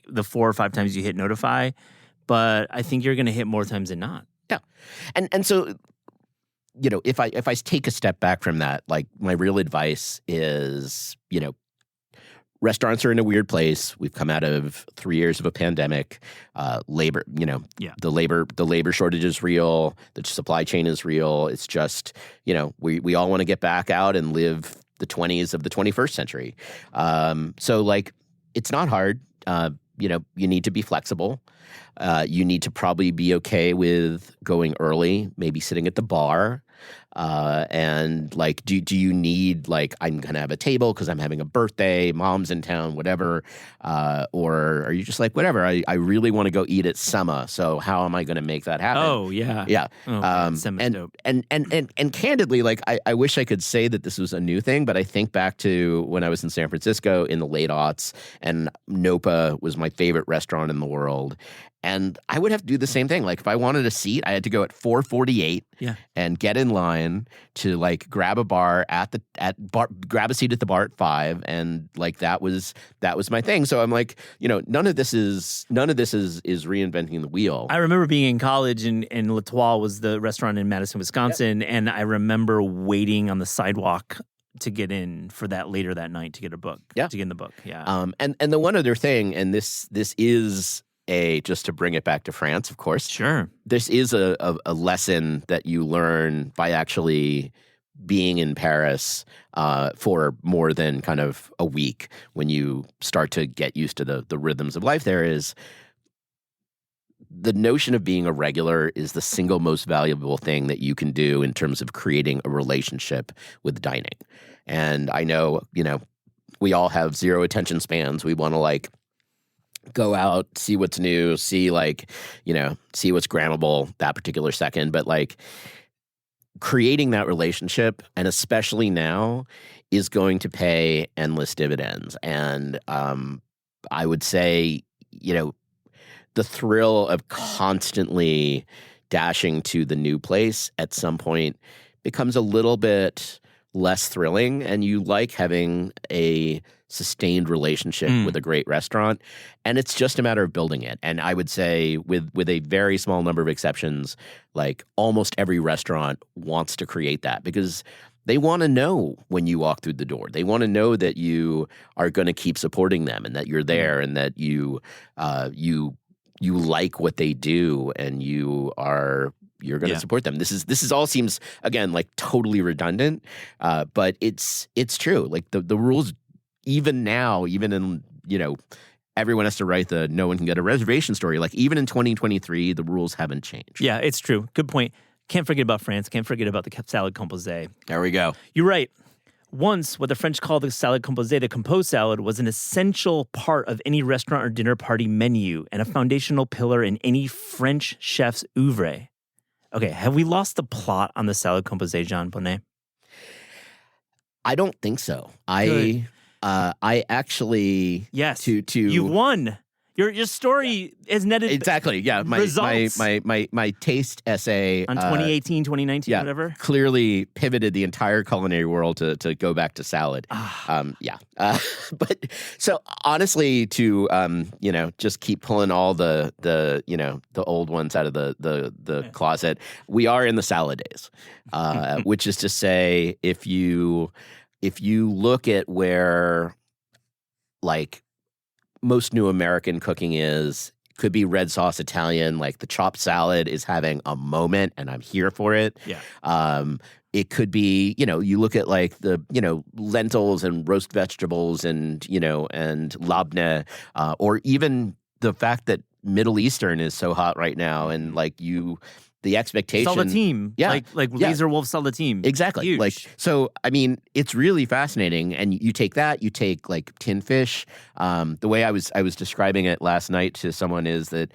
the 4 or 5 times you hit Notify, but I think you're going to hit more times than not. Yeah, and so if I take a step back from that, my real advice is restaurants are in a weird place. We've come out of 3 years of a pandemic. Labor, the labor shortage is real. The supply chain is real. It's just, we all want to get back out and live the 20s of the 21st century. So it's not hard. You need to be flexible. You need to probably be okay with going early, maybe sitting at the bar. And do you need I'm gonna have a table because I'm having a birthday, mom's in town, whatever, or are you just whatever? I really want to go eat at Sema, so how am I going to make that happen? Oh yeah, yeah. Sema's dope. And candidly, I wish I could say that this was a new thing, but I think back to when I was in San Francisco in the late aughts, and Nopa was my favorite restaurant in the world. And I would have to do the same thing. If I wanted a seat, I had to go at 4:48 and get in line to grab a grab a seat at the bar at 5, and that was my thing. So I'm none of this is reinventing the wheel. I remember being in college, and L'Etoile was the restaurant in Madison, Wisconsin, and I remember waiting on the sidewalk to get in for that later that night to get a book. Yeah, to get in the book. Yeah. And the one other thing, and this is just to bring it back to France, of course. Sure. This is a lesson that you learn by actually being in Paris for more than kind of a week. When you start to get used to the rhythms of life there, is the notion of being a regular is the single most valuable thing that you can do in terms of creating a relationship with dining. And I know, we all have zero attention spans. We want to go out, see what's new, see see what's grammable that particular second. But creating that relationship, and especially now, is going to pay endless dividends. And I would say, the thrill of constantly dashing to the new place at some point becomes a little bit less thrilling, and you like having a sustained relationship with a great restaurant, and it's just a matter of building it. And I would say with a very small number of exceptions, almost every restaurant wants to create that, because they want to know when you walk through the door. They want to know that you are going to keep supporting them, and that you're there, and that you like what they do, and you're going to support them. This is all seems, again, totally redundant, but it's true. The rules, even now, even in, everyone has to write no one can get a reservation story. Even in 2023, the rules haven't changed. Yeah, it's true. Good point. Can't forget about France. Can't forget about the salad composé. There we go. You're right. Once, what the French call the salad composé, the composed salad, was an essential part of any restaurant or dinner party menu and a foundational pillar in any French chef's oeuvre. Okay, have we lost the plot on the salad composé, Jean Bonnet? I don't think so. Good. I actually Yes. to You won. Your story is netted exactly. Yeah, results. my taste essay On 2018, 2019, whatever. clearly pivoted the entire culinary world to go back to salad. But so honestly, to just keep pulling all the old ones out of the closet. We are in the salad days, which is to say, if you look at where like most new American cooking could be red sauce Italian, like the chopped salad is having a moment and I'm here for it. Yeah. It could be, you look at like the, lentils and roast vegetables and labneh, or even the fact that Middle Eastern is so hot right now and like the expectation. Saldatim. Yeah. Like Laser Wolf Saldatim. Exactly. Huge. Like, so, I mean, it's really fascinating. And you take that, you take like tin fish. The way I was describing it last night to someone is that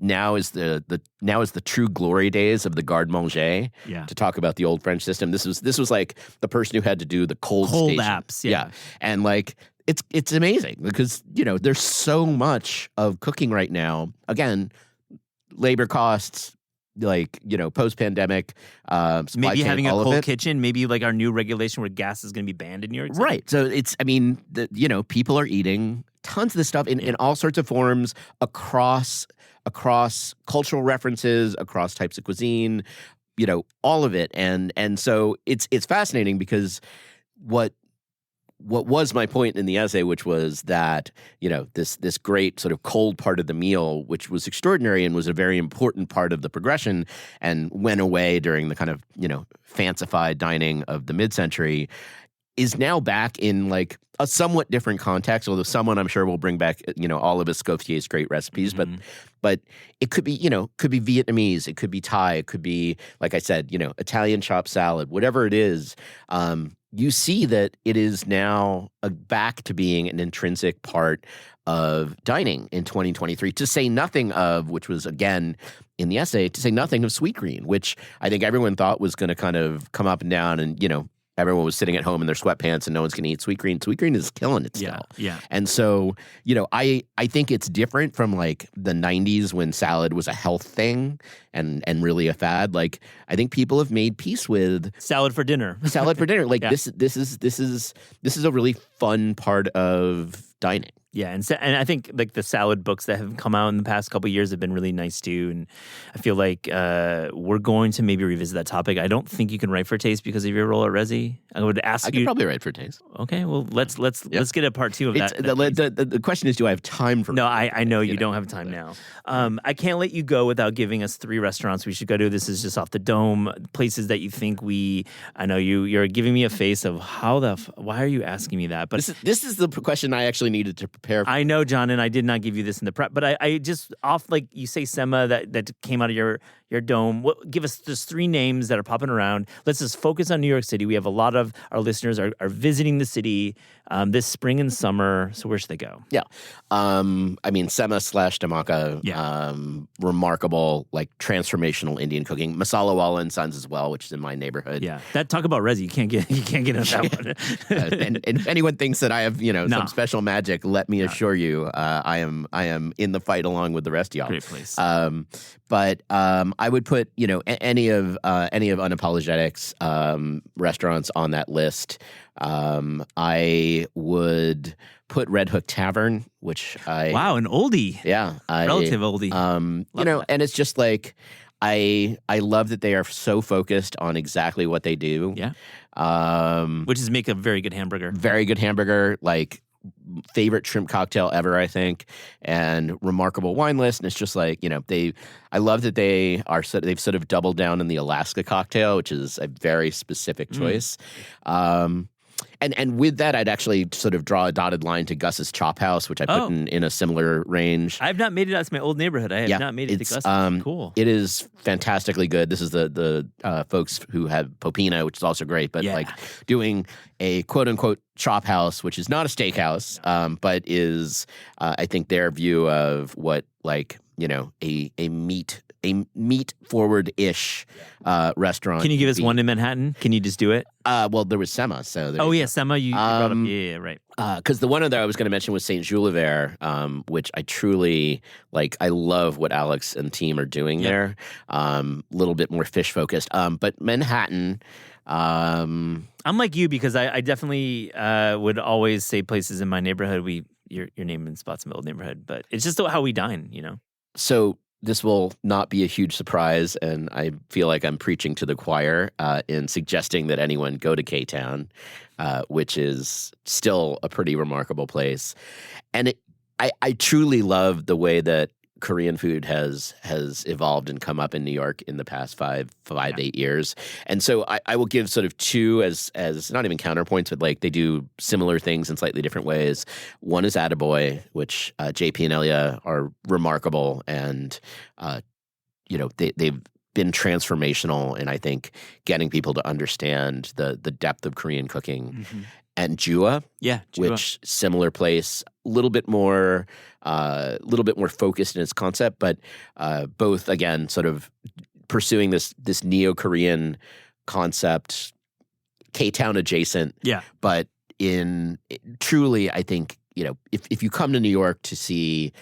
now is the true glory days of the garde manger. Yeah. To talk about the old French system. This was like the person who had to do the cold station. apps. Yeah. And like, it's amazing because, there's so much of cooking right now. Again, labor costs, like, post-pandemic, supply maybe chain, having a all of cold it. kitchen, maybe like our new regulation where gas is going to be banned in New York City. Right. So people are eating tons of this stuff in all sorts of forms across cultural references, across types of cuisine, all of it. And so it's fascinating because what was my point in the essay, which was that, this great sort of cold part of the meal, which was extraordinary and was a very important part of the progression and went away during the kind of, fancified dining of the mid-century, is now back in like a somewhat different context, although someone I'm sure will bring back, all of Escoffier's great recipes, but it could be, Vietnamese, it could be Thai, it could be, like I said, Italian chopped salad, whatever it is. You see that it is now back to being an intrinsic part of dining in 2023, to say nothing of, which was again in the essay, to say nothing of Sweetgreen, which I think everyone thought was going to kind of come up and down and, everyone was sitting at home in their sweatpants and no one's going to eat Sweetgreen. Sweetgreen is killing it still. Yeah. And so, I think it's different from like the 90s when salad was a health thing and really a fad. Like, I think people have made peace with salad for dinner. Like Yeah. this is a really fun part of dining. Yeah, and I think like the salad books that have come out in the past couple of years have been really nice too, and I feel like we're going to maybe revisit that topic. I don't think you can write for taste because of your role at Resi. I would ask you. I could probably write for taste. Okay, well let's get a part two of that. The question is, do I have time for? No, I know you don't have time now. I can't let you go without giving us 3 restaurants we should go to. This is just off the dome. Places that you think I know you're giving me a face of why are you asking me that? But this is the question I actually needed to prepare for. I know, John, and I did not give you this in the prep, but I just off like you say Sema that came out of your dome. Give us just 3 names that are popping around. Let's just focus on New York City. We have a lot of our listeners are visiting the city this spring and summer. So where should they go? Yeah. I mean, Sema / Dhamaka, remarkable, like transformational Indian cooking. Masala Wala and Sons as well, which is in my neighborhood. Yeah. That talk about Resi. You can't get into that one. And if anyone thinks that I have, some special magic, let me assure you, I am in the fight along with the rest of y'all. Great place. But I would put, any of Unapologetic's restaurants on that list. I would put Red Hook Tavern, which wow, an oldie. Yeah, relative oldie. And it's just like I love that they are so focused on exactly what they do. Yeah. Which is make a very good hamburger. Very good hamburger, like favorite shrimp cocktail ever, I think, and remarkable wine list. And it's just like, I love that they've sort of doubled down in the Alaska cocktail, which is a very specific choice. And with that, I'd actually sort of draw a dotted line to Gus's Chop House, which I put in a similar range. I've not made it out to my old neighborhood. I have not made it to Gus's. Cool. It is fantastically good. This is the folks who have Popina, which is also great, but like doing a quote unquote chop house, which is not a steakhouse, but is I think their view of what like, you know, a meat forward-ish restaurant. Can you give us one in Manhattan? Can you just do it? Well, there was Sema. So Sema. You brought up. Yeah, right. Because the one other I was going to mention was Saint Juliver, which I truly like. I love what Alex and team are doing there. A little bit more fish focused, but Manhattan. I'm like you because I definitely would always say places in my neighborhood. You're naming spots in my old neighborhood, but it's just how we dine, you know. So this will not be a huge surprise, and I feel like I'm preaching to the choir in suggesting that anyone go to K-Town, which is still a pretty remarkable place. And I truly love the way that Korean food has evolved and come up in New York in the past 8 years. And so I will give sort of two as not even counterpoints, but like they do similar things in slightly different ways. One is Attaboy, which JP and Elia are remarkable, and you know they've been transformational in, I think, getting people to understand the depth of Korean cooking. Mm-hmm. And Jua, which similar place, a little bit more focused in its concept, but both again sort of pursuing this neo-Korean concept, K-Town adjacent. Yeah, but truly, I think, you know, if you come to New York to see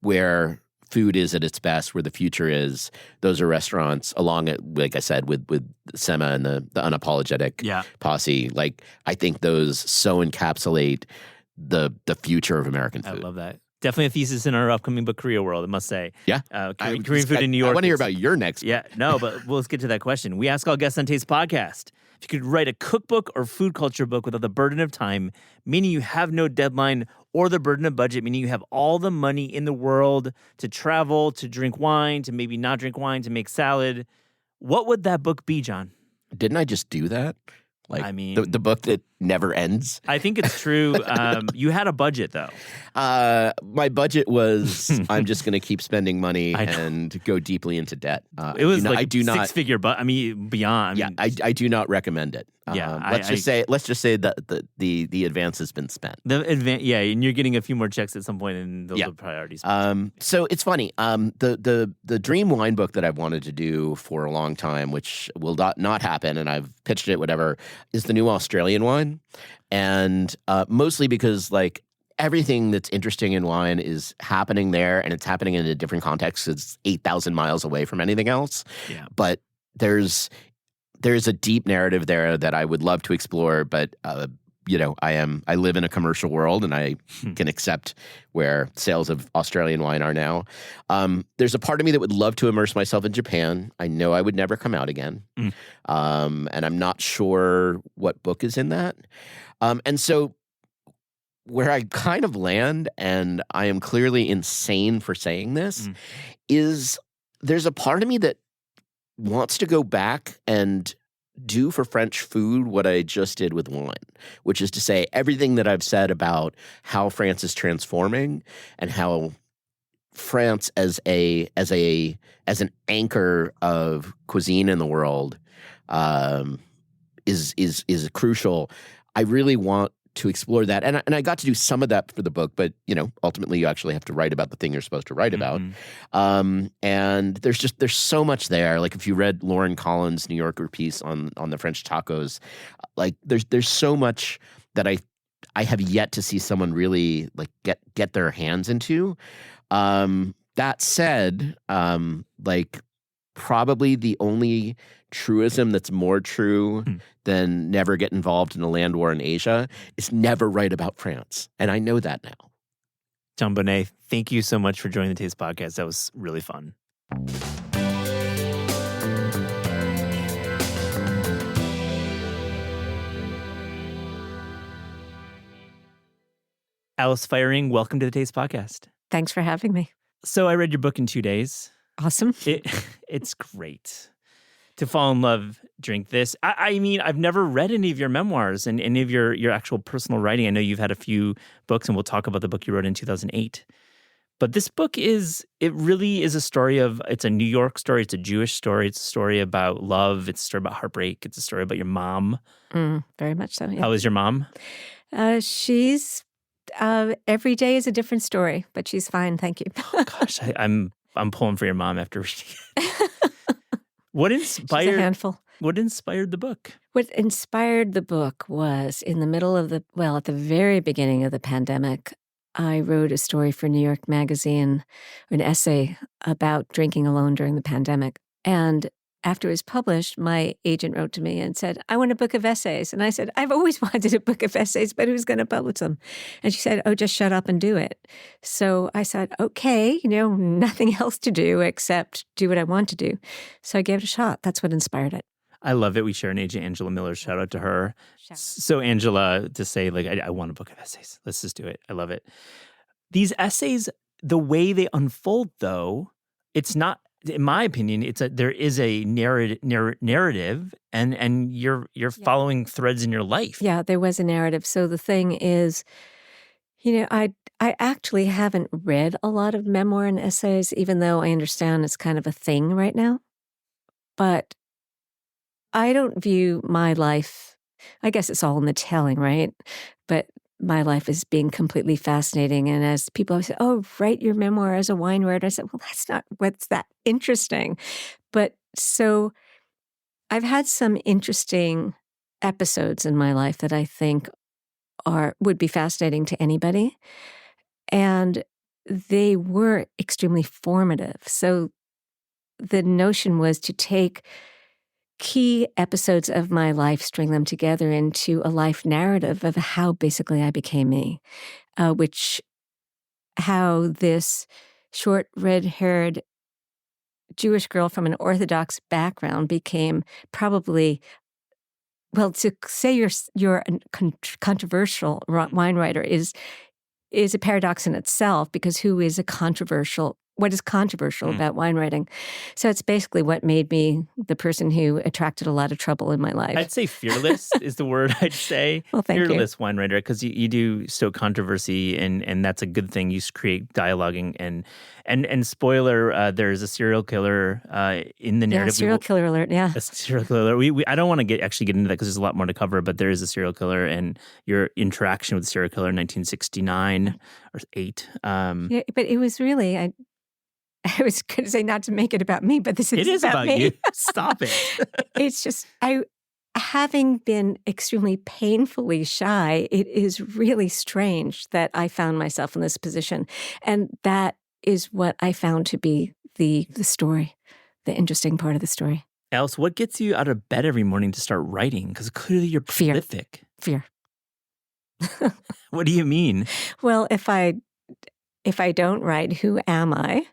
where food is at its best, where the future is, those are restaurants along it, like I said, with Sema and the unapologetic posse. Like, I think those so encapsulate the future of American food. I love that. Definitely a thesis in our upcoming book, Korea World, I must say. Yeah. Korean food in New York. I want to hear about your next book. Yeah, no, but let's get to that question. We ask all guests on Taste Podcast if you could write a cookbook or food culture book without the burden of time, meaning you have no deadline, or the burden of budget, meaning you have all the money in the world to travel, to drink wine, to maybe not drink wine, to make salad, what would that book be, John? Didn't I just do that? Like, I mean, the book that never ends. I think it's true. You had a budget, though. My budget was I'm just going to keep spending money and go deeply into debt. It was six-figure, but I mean beyond. I do not recommend it. Let's just say that the advance has been spent. And you're getting a few more checks at some point, and those are priorities. So it's funny. The dream wine book that I've wanted to do for a long time, which will not happen, and I've pitched it, whatever, is the new Australian wine, and mostly because like everything that's interesting in wine is happening there, and it's happening in a different context. It's 8,000 miles away from anything else. Yeah. But there's a deep narrative there that I would love to explore, but you know, I live in a commercial world, and I can accept where sales of Australian wine are now. There's a part of me that would love to immerse myself in Japan. I know I would never come out again, and I'm not sure what book is in that. And so where I kind of land, and I am clearly insane for saying this, is there's a part of me that wants to go back and do for French food what I just did with wine, which is to say everything that I've said about how France is transforming and how France as an anchor of cuisine in the world is crucial. I really want to explore that, and I got to do some of that for the book, but you know, ultimately you actually have to write about the thing you're supposed to write about. And there's so much there. Like if you read Lauren Collins' New Yorker piece on the French tacos, like there's so much that I have yet to see someone really like get their hands into. That said, like probably the only truism that's more true than never get involved in a land war in Asia is never write about France. And I know that now. John Bonné, thank you so much for joining the Taste Podcast. That was really fun. Alice Feiring, welcome to the Taste Podcast. Thanks for having me. So I read your book in 2 days. Awesome. It's great. to fall in love, drink this. I mean, I've never read any of your memoirs and any of your actual personal writing. I know you've had a few books, and we'll talk about the book you wrote in 2008. But this book it really is a story it's a New York story. It's a Jewish story. It's a story about love. It's a story about heartbreak. It's a story about your mom. Very much so, yeah. How is your mom? She's, every day is a different story, but she's fine, thank you. Oh, gosh, I'm pulling for your mom after reading it. She's a handful. What inspired the book? What inspired the book was in the middle of at the very beginning of the pandemic, I wrote a story for New York Magazine, an essay about drinking alone during the pandemic. And after it was published, my agent wrote to me and said, I want a book of essays. And I said, I've always wanted a book of essays, but who's going to publish them? And she said, oh, just shut up and do it. So I said, okay, nothing else to do except do what I want to do. So I gave it a shot. That's what inspired it. I love it. We share an agent, Angela Miller. Shout out to her. So Angela, to say I want a book of essays. Let's just do it. I love it. These essays, the way they unfold, though, it's not, in my opinion, there is a narrative, and you're following threads in your life. Yeah, there was a narrative. So the thing is, I actually haven't read a lot of memoir and essays, even though I understand it's kind of a thing right now. But I don't view my life, I guess it's all in the telling, right? But my life is being completely fascinating. And as people always say, oh, write your memoir as a wine writer. I said, well, that's not what's that interesting. But so I've had some interesting episodes in my life that I think would be fascinating to anybody. And they were extremely formative. So the notion was to take key episodes of my life, string them together into a life narrative of how basically I became me, how this short, red-haired Jewish girl from an Orthodox background became probably, well, to say you're a controversial wine writer is a paradox in itself, because what is controversial about wine writing? So it's basically what made me the person who attracted a lot of trouble in my life. I'd say fearless is the word I'd say. Well, thank you. Fearless wine writer, because you do stoke controversy, and that's a good thing. You create dialoguing and spoiler, there's a serial killer in the narrative. Yeah, serial killer alert, yeah. A serial killer. I don't want to get into that because there's a lot more to cover, but there is a serial killer, and your interaction with the serial killer in 1969 or 8. Yeah, but it was really, I was going to say not to make it about me, but this is about me. You. Stop it. It's just, having been extremely painfully shy, it is really strange that I found myself in this position. And that is what I found to be the story, the interesting part of the story. Alice, what gets you out of bed every morning to start writing? Because clearly you're prolific. Fear. What do you mean? Well, if I don't write, who am I?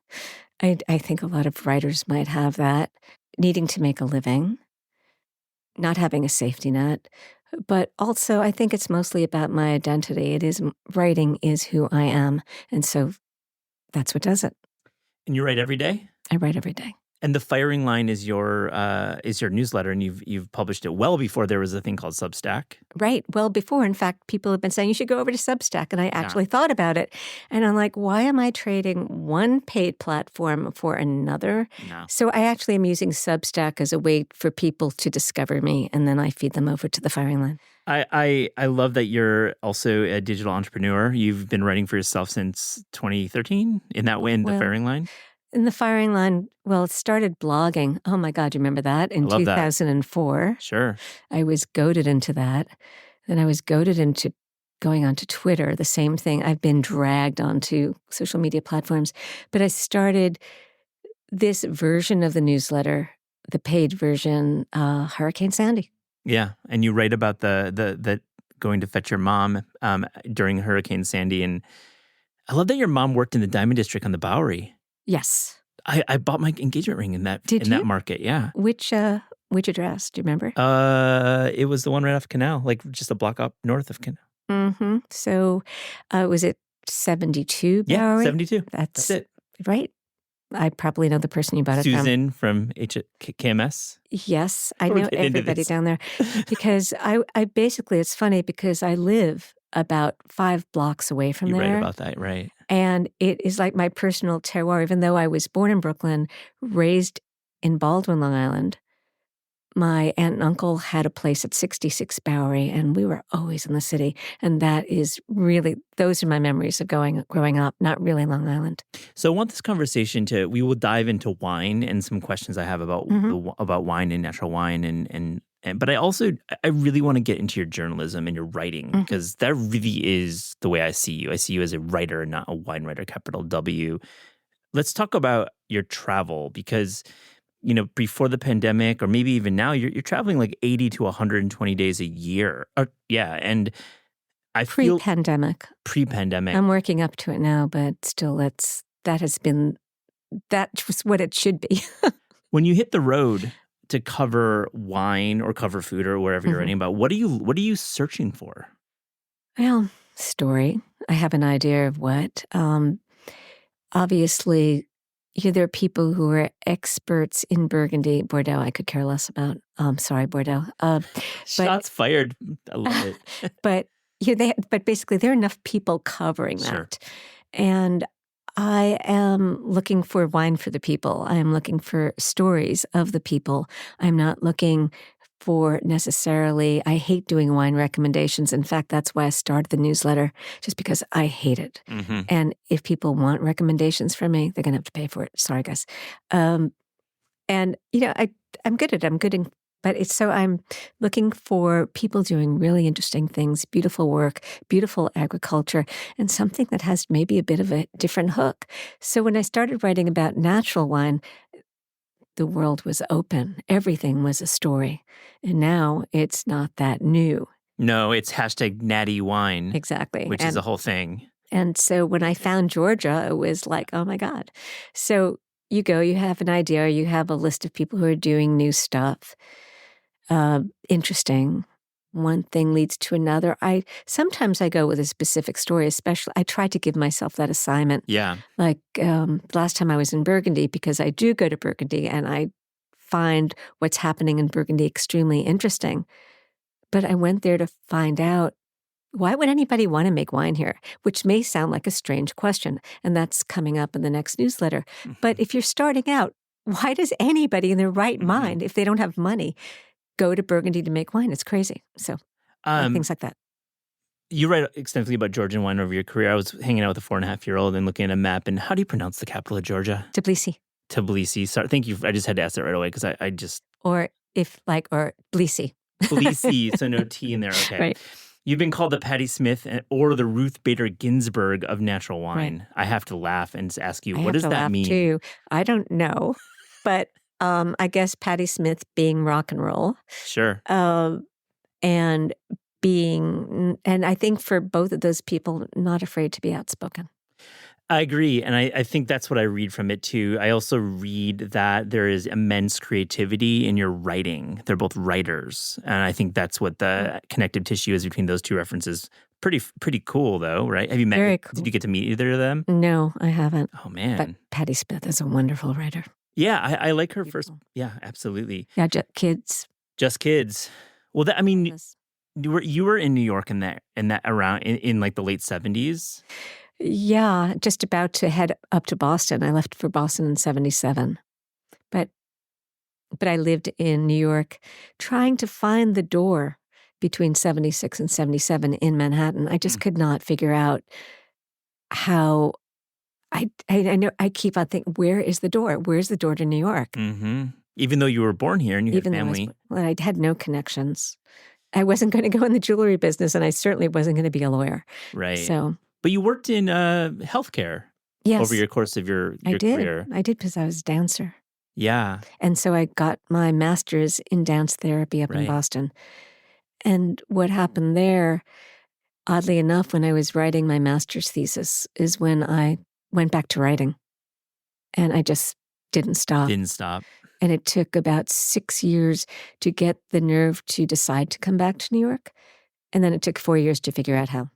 I think a lot of writers might have that, needing to make a living, not having a safety net. But also, I think it's mostly about my identity. Writing is who I am. And so that's what does it. And you write every day? I write every day. And the Feiring line is your newsletter, and you've published it well before there was a thing called Substack. Right. Well before. In fact, people have been saying you should go over to Substack, and I actually thought about it. And I'm like, why am I trading one paid platform for another? No. So I actually am using Substack as a way for people to discover me, and then I feed them over to the Feiring line. I love that you're also a digital entrepreneur. You've been writing for yourself since 2013 in that way, in the Feiring line. In the Feiring line, it started blogging. Oh my God, you remember that? In 2004. That. Sure. I was goaded into that. Then I was goaded into going onto Twitter, the same thing. I've been dragged onto social media platforms. But I started this version of the newsletter, the paid version, Hurricane Sandy. Yeah, and you write about the going to fetch your mom during Hurricane Sandy. And I love that your mom worked in the Diamond District on the Bowery. Yes. I bought my engagement ring in that that market, yeah. Which address? Do you remember? It was the one right off Canal, like just a block up north of Canal. Mm-hmm. So was it 72 Bowery? Yeah, 72. That's it. Right. I probably know the person you bought it from. Susan from KMS? Yes, I We're know getting into everybody this. down there because I basically, it's funny because I live about 5 blocks away from You there. write about that, right? And it is like my personal terroir, even though I was born in Brooklyn, raised in Baldwin, Long Island. My aunt and uncle had a place at 66 Bowery, and we were always in the city. And that is really, those are my memories of growing up, not really Long Island. So I want this conversation we will dive into wine and some questions I have about about wine and natural wine but I really want to get into your journalism and your writing because that really is the way I see you. I see you as a writer, not a wine writer, capital W. Let's talk about your travel because before the pandemic, or maybe even now, you're traveling like 80 to 120 days a year. And I feel pre-pandemic. I'm working up to it now, but still, that's what it should be. When you hit the road to cover wine or cover food or wherever you're writing about, what are you searching for? Well, story. I have an idea of what. Obviously, there are people who are experts in Burgundy. Bordeaux, I could care less about. Sorry, Bordeaux. Shots fired. I love it. But basically, there are enough people covering that. And I am looking for wine for the people. I am looking for stories of the people. I'm not looking for necessarily, I hate doing wine recommendations. In fact, that's why I started the newsletter, just because I hate it. And if people want recommendations from me, they're going to have to pay for it. Sorry, guys. I'm good at it. But I'm looking for people doing really interesting things, beautiful work, beautiful agriculture, and something that has maybe a bit of a different hook. So when I started writing about natural wine, the world was open. Everything was a story. And now it's not that new. No, it's #natty-wine. Exactly. Which is a whole thing. And so when I found Georgia, it was like, oh my God. So you have an idea, you have a list of people who are doing new stuff. Interesting. One thing leads to another. Sometimes I go with a specific story, especially I try to give myself that assignment. Yeah. Like last time I was in Burgundy, because I do go to Burgundy and I find what's happening in Burgundy extremely interesting. But I went there to find out, why would anybody want to make wine here? Which may sound like a strange question. And that's coming up in the next newsletter. But if you're starting out, why does anybody in their right mind, if they don't have money, go to Burgundy to make wine? It's crazy. So things like that. You write extensively about Georgian wine over your career. I was hanging out with a 4.5-year-old and looking at a map. And how do you pronounce the capital of Georgia? Tbilisi. Tbilisi. Sorry, thank you. I just had to ask that right away because I just... Or Tbilisi. Tbilisi, so no T in there. Okay. Right. You've been called the Patti Smith or the Ruth Bader Ginsburg of natural wine. Right. I have to laugh and ask you, what does that mean? Too. I don't know. But I guess Patti Smith being rock and roll. Sure. And I think for both of those people, not afraid to be outspoken. I agree. And I think that's what I read from it too. I also read that there is immense creativity in your writing. They're both writers. And I think that's what the connective tissue is between those two references. Pretty cool though, right? Have you met? Very cool. Did you get to meet either of them? No, I haven't. Oh man. But Patti Smith is a wonderful writer. Yeah, I like her first. Beautiful. Yeah, absolutely. Yeah, Kids. Just Kids. Well, you were in New York in like the late 70s. Yeah, just about to head up to Boston. I left for Boston in 77. But I lived in New York trying to find the door between 76 and 77 in Manhattan. I just could not figure out how. I know I keep on thinking, where is the door? Where's the door to New York? Mm-hmm. Even though you were born here and you had family. I had no connections. I wasn't going to go in the jewelry business, and I certainly wasn't going to be a lawyer. Right. So, but you worked in healthcare over your course of your career. I did because I was a dancer. Yeah. And so I got my master's in dance therapy up in Boston. And what happened there, oddly enough, when I was writing my master's thesis, is when I went back to writing. And I just didn't stop. And it took about 6 years to get the nerve to decide to come back to New York. And then it took 4 years to figure out how.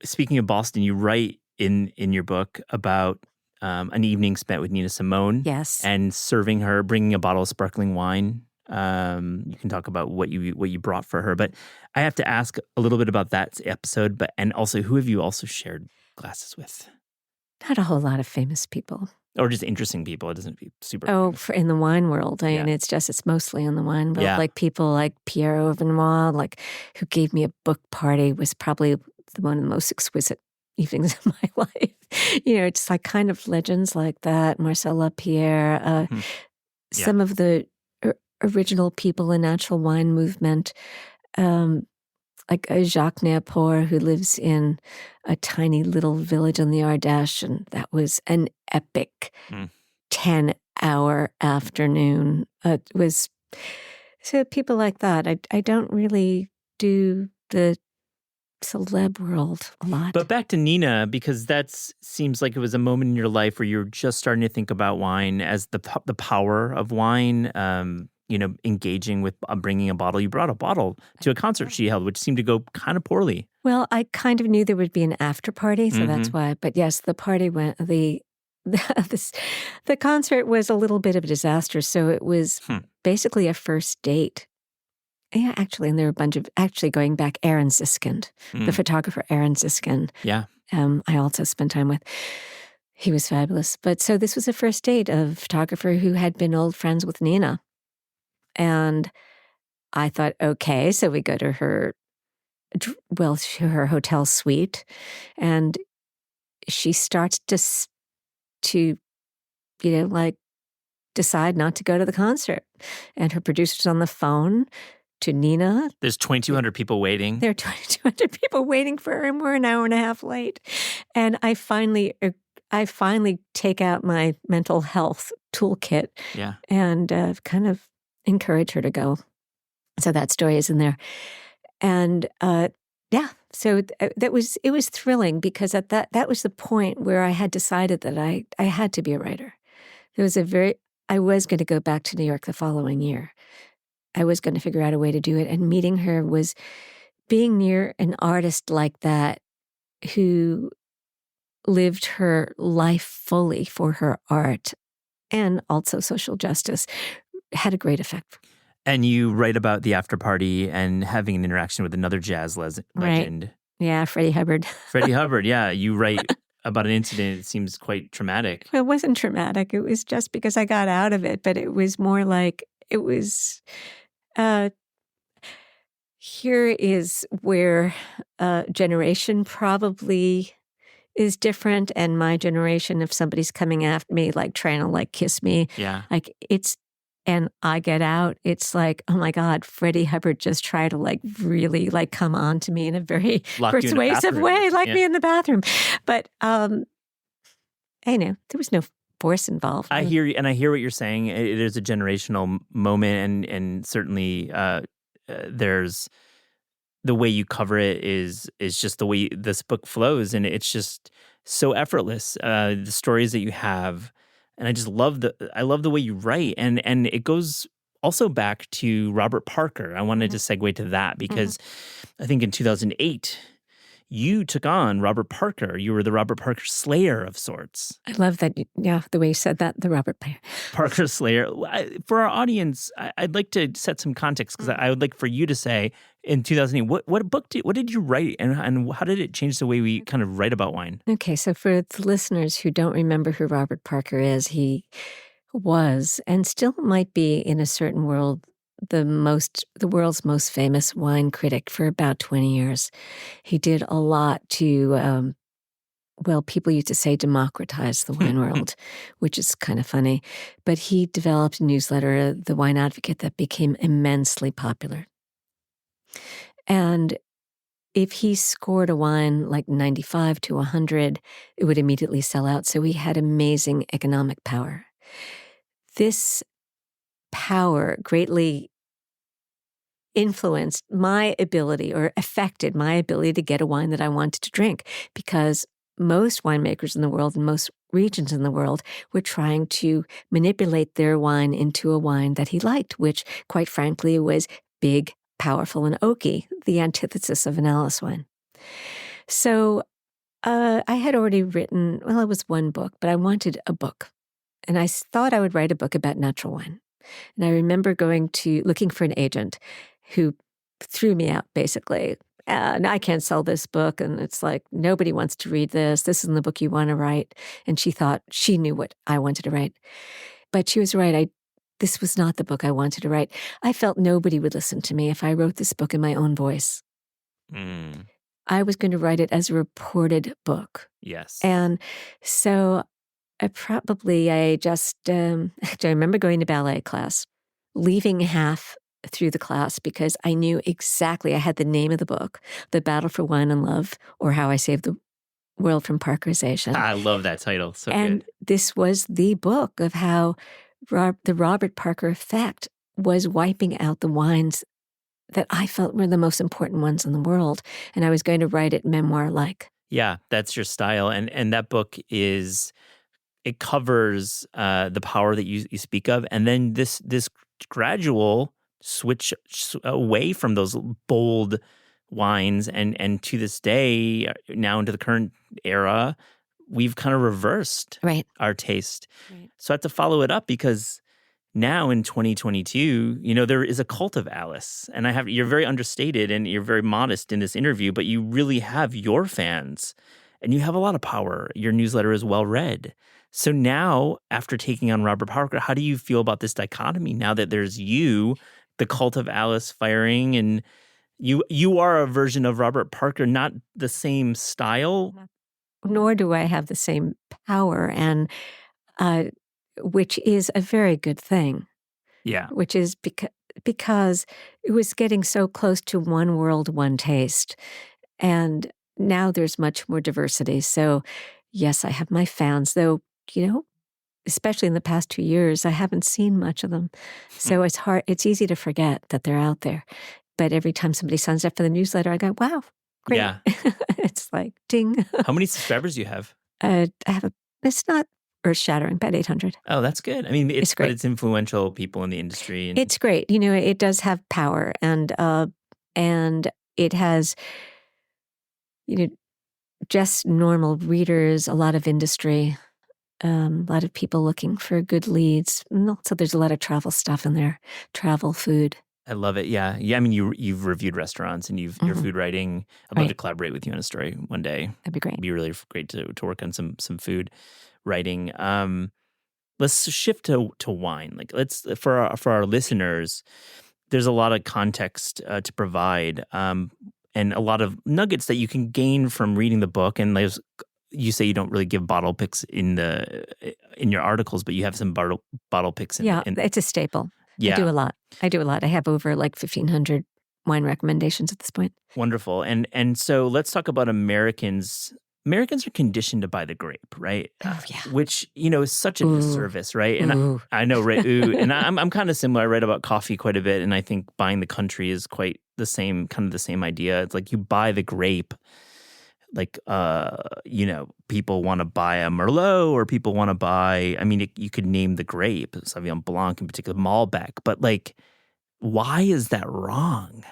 Speaking of Boston, you write in your book about an evening spent with Nina Simone. Yes. And serving her, bringing a bottle of sparkling wine. You can talk about what you brought for her, but I have to ask a little bit about that episode. And also, who have you also shared glasses with? Not a whole lot of famous people. Or just interesting people. It doesn't be super. Oh, in the wine world. I mean, Yeah. it's mostly in the wine world. Yeah. Like people like Pierre Auvernois, like who gave me a book party, was probably one of the most exquisite evenings of my life. It's like kind of legends like that. Marcel Lapierre, some of the original people in natural wine movement, like Jacques Néaport, who lives in a tiny little village on the Ardèche, and that was an epic 10-hour afternoon. It was so people like that. I don't really do the celeb world a lot. But back to Nina, because that seems like it was a moment in your life where you're just starting to think about wine as the power of wine. Engaging with bringing a bottle. You brought a bottle to a concert she held, which seemed to go kind of poorly. Well, I kind of knew there would be an after party, so that's why. But yes, the party went. The concert was a little bit of a disaster. So it was basically a first date. Yeah, actually, and there were a bunch of going back. Aaron Ziskind, the photographer Aaron Ziskind. Yeah, I also spent time with. He was fabulous. But so this was a first date of a photographer who had been old friends with Nina. And I thought, okay, so we go to her hotel suite, and she starts to decide not to go to the concert. And her producer's on the phone to Nina. There's 2,200 people waiting. There are 2,200 people waiting for her, and we're an hour and a half late. And I finally take out my mental health toolkit and kind of encourage her to go. So that story is in there. And so it was thrilling because at that was the point where I had decided that I had to be a writer. I was going to go back to New York the following year. I was going to figure out a way to do it. And meeting her was being near an artist like that who lived her life fully for her art and also social justice had a great effect. And you write about the after party and having an interaction with another jazz legend. Right. Yeah, Freddie Hubbard. Freddie Hubbard, yeah. You write about an incident that seems quite traumatic. Well, it wasn't traumatic. It was just because I got out of it. But it was more like, here is where generation probably is different. And my generation, if somebody's coming after me, like trying to kiss me, and I get out, it's like, oh my God, Freddie Hubbard just tried to really come on to me in a very persuasive way, me in the bathroom. But I know there was no force involved. I hear you, and I hear what you're saying. It is a generational moment, and certainly there's the way you cover it is just the way this book flows, and it's just so effortless. The stories that you have. And I just love the way you write. And it goes also back to Robert Parker. I wanted to segue to that because I think in 2008, you took on Robert Parker. You were the Robert Parker Slayer of sorts. I love that. Yeah, the way you said that, the Robert Parker Slayer. For our audience, I'd like to set some context because I would like for you to say in 2008, what did you write and how did it change the way we kind of write about wine? Okay, so for the listeners who don't remember who Robert Parker is, he was and still might be in a certain world the world's most famous wine critic for about 20 years. He did a lot to, people used to say democratize the wine world, which is kind of funny. But he developed a newsletter, The Wine Advocate, that became immensely popular. And if he scored a wine like 95 to 100, it would immediately sell out. So he had amazing economic power. This power greatly influenced my ability or affected my ability to get a wine that I wanted to drink because most winemakers in the world and most regions in the world were trying to manipulate their wine into a wine that he liked, which quite frankly was big, powerful, and oaky, the antithesis of an Alice wine. So I had already written, well, it was one book, but I wanted a book. And I thought I would write a book about natural wine. And I remember looking for an agent who threw me out, basically. And I can't sell this book. And it's like, nobody wants to read this. This isn't the book you want to write. And she thought she knew what I wanted to write. But she was right. This was not the book I wanted to write. I felt nobody would listen to me if I wrote this book in my own voice. Mm. I was going to write it as a reported book. Yes. And so I just, actually, I remember going to ballet class, leaving half through the class because I knew exactly, I had the name of the book, The Battle for Wine and Love, or How I Saved the World from Parkerization. I love that title. So and good. This was the book of how the Robert Parker effect was wiping out the wines that I felt were the most important ones in the world. And I was going to write it memoir-like. Yeah, that's your style. And that book it covers the power that you speak of. And then this gradual switch away from those bold wines and to this day, now into the current era, we've kind of reversed our taste. Right. So I have to follow it up because now in 2022, there is a cult of Alice. And you're very understated and you're very modest in this interview, but you really have your fans and you have a lot of power. Your newsletter is well read. So now, after taking on Robert Parker, how do you feel about this dichotomy now that there's you, the cult of Alice Feiring, and you are a version of Robert Parker, not the same style? Nor do I have the same power, and which is a very good thing. Yeah. Which is because it was getting so close to one world, one taste. And now there's much more diversity. So, yes, I have my fans, though, especially in the past 2 years, I haven't seen much of them. So it's easy to forget that they're out there. But every time somebody signs up for the newsletter, I go, wow, great. Yeah. It's like, ding. How many subscribers do you have? It's not earth-shattering, about 800. Oh, that's good. I mean, it's great. But it's influential people in the industry. It's great. It does have power, and it has, just normal readers, a lot of industry, a lot of people looking for good leads. And also, there's a lot of travel stuff in there, travel, food. I love it. Yeah. I mean, you've reviewed restaurants and your food writing. I'd love to collaborate with you on a story one day. That'd be great. It'd be really great to work on some food writing. Let's shift to wine. Like, for our listeners, there's a lot of context to provide, and a lot of nuggets that you can gain from reading the book. And you say you don't really give bottle picks in your articles, but you have some bottle picks. It's a staple. Yeah. I do a lot. I have over 1,500 wine recommendations at this point. Wonderful. And so let's talk about Americans. Americans are conditioned to buy the grape, right? Oh, yeah. Which, is such a disservice, right? And I know, right? Ooh. And I'm kind of similar. I write about coffee quite a bit, and I think buying the country is quite the same, kind of the same idea. It's like you buy the grape. Like, people want to buy a Merlot, or people want to buy, you could name the grape, Sauvignon Blanc in particular, Malbec, but why is that wrong?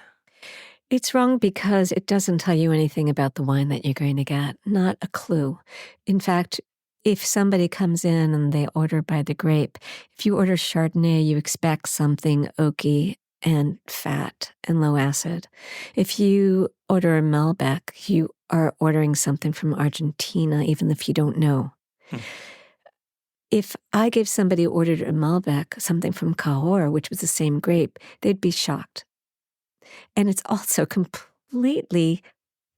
It's wrong because it doesn't tell you anything about the wine that you're going to get, not a clue. In fact, if somebody comes in and they order by the grape, if you order Chardonnay, you expect something oaky and fat and low acid. If you order a Malbec, you are ordering something from Argentina, even if you don't know. If I gave somebody who ordered a Malbec something from Cahors, which was the same grape, they'd be shocked. And it's also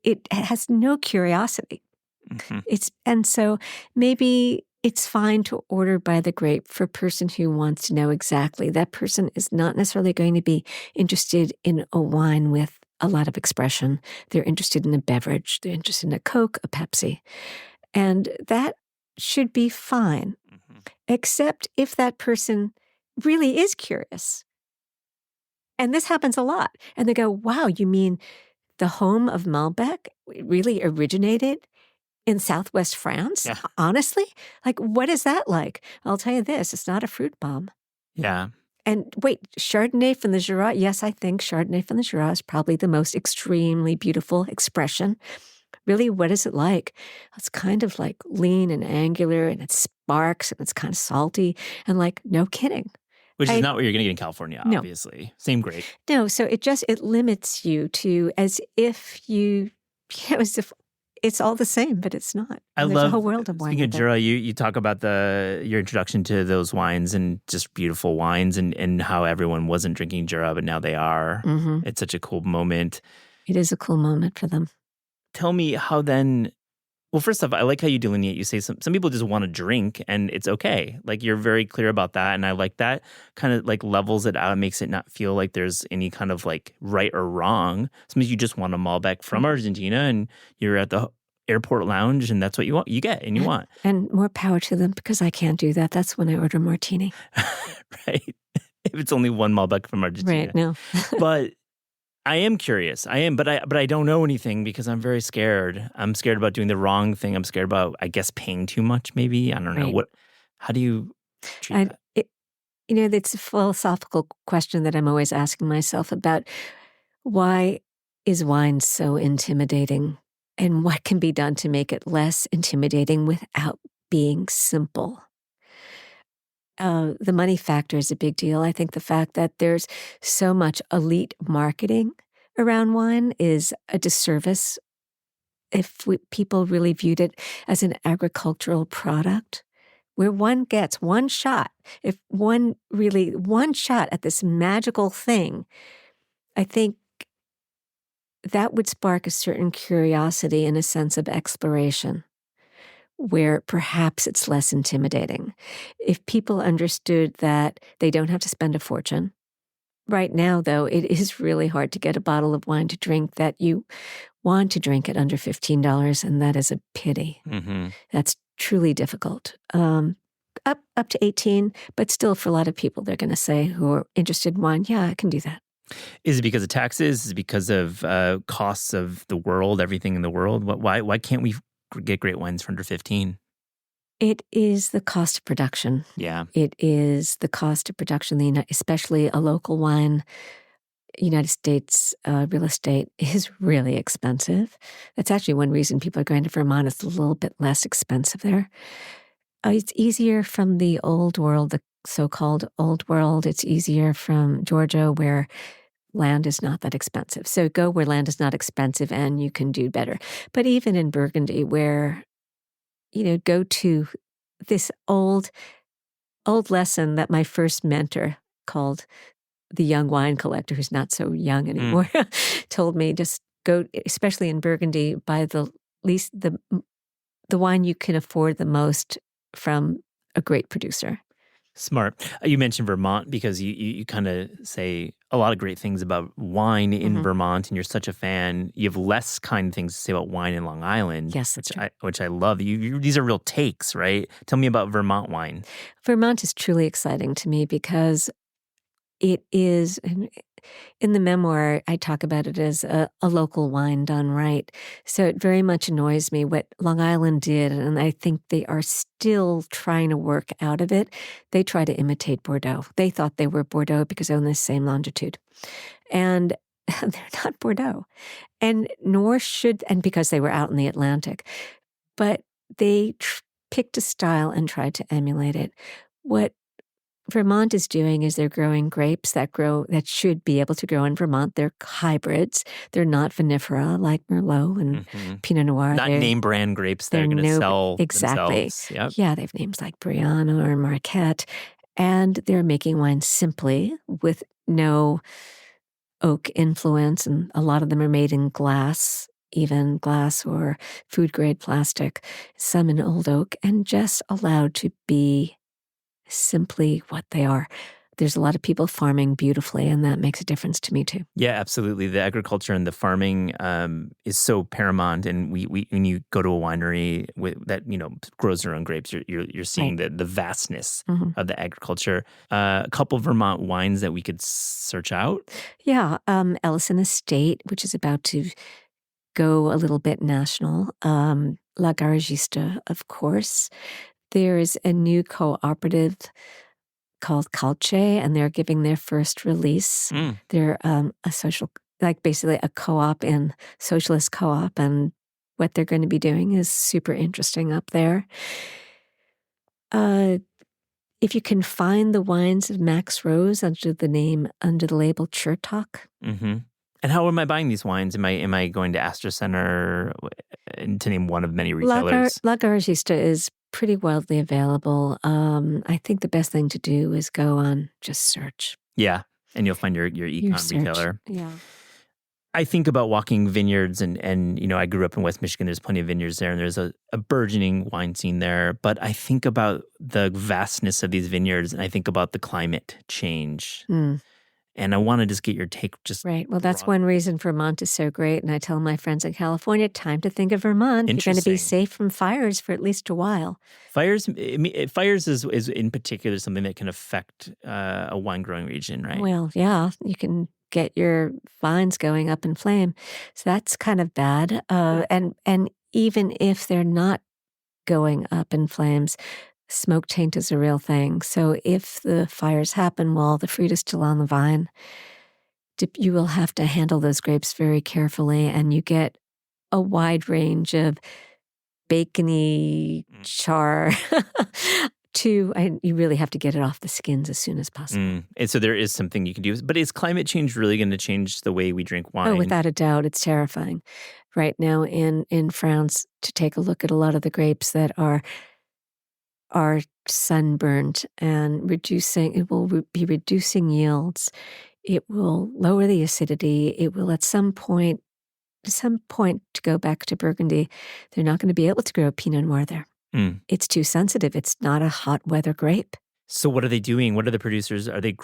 it has no curiosity. And so maybe it's fine to order by the grape for a person who wants to know exactly. That person is not necessarily going to be interested in a wine with a lot of expression. They're interested in a beverage. They're interested in a Coke, a Pepsi. And that should be fine, except if that person really is curious. And this happens a lot. And they go, wow, you mean the home of Malbec really originated in Southwest France? Yeah. Honestly? What is that like? I'll tell you this, it's not a fruit bomb. Yeah. And wait, Chardonnay from the Jura? Yes, I think Chardonnay from the Jura is probably the most extremely beautiful expression. really, what is it like? It's kind of like lean and angular, and it sparks, and it's kind of salty, and like, no kidding. Which is not what you're going to get in California, No. obviously. Same grape. No, so it limits you to as if as if it's all the same, but it's not. There's a whole world of wine. Speaking of Jura, you talk about your introduction to those wines and just beautiful wines and how everyone wasn't drinking Jura, but now they are. Mm-hmm. It's such a cool moment. It is a cool moment for them. Tell me how then. Well, first off, I like how you delineate. You say some people just want to drink and it's okay. Like you're very clear about that. And I like that kind of like levels it out and makes it not feel like there's any kind of like right or wrong. Sometimes you just want a Malbec from Argentina and you're at the airport lounge and that's what you want. You get and you want. And more power to them because I can't do that. That's when I order martini. Right. If it's only one Malbec from Argentina. Right, no. But I am curious. But I don't know anything because I'm very scared. I'm scared about doing the wrong thing. I'm scared about, I guess, paying too much maybe. I don't know. Right. How do you treat that? It's a philosophical question that I'm always asking myself about why is wine so intimidating and what can be done to make it less intimidating without being simple. The money factor is a big deal. I think the fact that there's so much elite marketing around wine is a disservice if people really viewed it as an agricultural product where one gets one shot. If one shot at this magical thing, I think that would spark a certain curiosity and a sense of exploration, where perhaps it's less intimidating. If people understood that they don't have to spend a fortune. Right now, though, it is really hard to get a bottle of wine to drink that you want to drink at under $15, and that is a pity. Mm-hmm. That's truly difficult. Up to 18, but still for a lot of people, they're going to say who are interested in wine, yeah, I can do that. Is it because of taxes? Is it because of costs of the world, everything in the world? Why can't we get great wines for under 15? It is the cost of production. Yeah. It is the cost of production, especially a local wine. United States real estate is really expensive. That's actually one reason people are going to Vermont. It's a little bit less expensive there. It's easier from the old world, the so-called old world. It's easier from Georgia where land is not that expensive. So go where land is not expensive and you can do better. But even in Burgundy where, go to this old lesson that my first mentor called the young wine collector, who's not so young anymore, told me just go, especially in Burgundy, buy the wine you can afford the most from a great producer. Smart. You mentioned Vermont because you kind of say a lot of great things about wine in Vermont, and you're such a fan. You have less kind things to say about wine in Long Island. Yes, that's true. Which I love. These are real takes, right? Tell me about Vermont wine. Vermont is truly exciting to me because it is, in the memoir, I talk about it as a local wine done right. So it very much annoys me what Long Island did, and I think they are still trying to work out of it. They try to imitate Bordeaux. They thought they were Bordeaux because they're on the same longitude. And they're not Bordeaux. And because they were out in the Atlantic. But they picked a style and tried to emulate it. What Vermont is doing is they're growing grapes that should be able to grow in Vermont. They're hybrids. They're not vinifera like Merlot and Pinot Noir. Not name brand grapes that are going to sell themselves. Yep. Yeah, they have names like Brianna or Marquette. And they're making wine simply with no oak influence. And a lot of them are made in glass, even glass or food-grade plastic, some in old oak, and just allowed to be simply what they are. There's a lot of people farming beautifully, and that makes a difference to me too. Yeah, absolutely. The agriculture and the farming is so paramount. And we when you go to a winery that grows their own grapes, you're seeing the vastness of the agriculture. A couple of Vermont wines that we could search out. Yeah, Ellison Estate, which is about to go a little bit national. La Garagista, of course. There's a new cooperative called Calce, and they're giving their first release. They're a social, basically a co-op and socialist co-op, and what they're going to be doing is super interesting up there. If you can find the wines of Max Rose under the label Chertok. Mm-hmm. And how am I buying these wines? Am I going to Astor Center, to name one of many retailers? La Garagista is pretty widely available. I think the best thing to do is go on, just search. Yeah, and you'll find your e-com retailer. Yeah. I think about walking vineyards and I grew up in West Michigan. There's plenty of vineyards there, and there's a burgeoning wine scene there. But I think about the vastness of these vineyards, and I think about the climate change. And I want to just get your take. Right. Well, that's one reason Vermont is so great. And I tell my friends in California, time to think of Vermont. You're going to be safe from fires for at least a while. Fires is in particular something that can affect a wine growing region, right? Well, yeah, you can get your vines going up in flame. So that's kind of bad. And even if they're not going up in flames, smoke taint is a real thing. So if the fires happen while the fruit is still on the vine, you will have to handle those grapes very carefully, and you get a wide range of bacony char you really have to get it off the skins as soon as possible. And so there is something you can do. But is climate change really going to change the way we drink wine? Oh, without a doubt. It's terrifying. Right now in France, to take a look at a lot of the grapes that are sunburned and it will be reducing yields. It will lower the acidity. It will at some point to go back to Burgundy, they're not going to be able to grow Pinot Noir there. It's too sensitive. It's not a hot weather grape. So what are they doing? What are the producers? Are they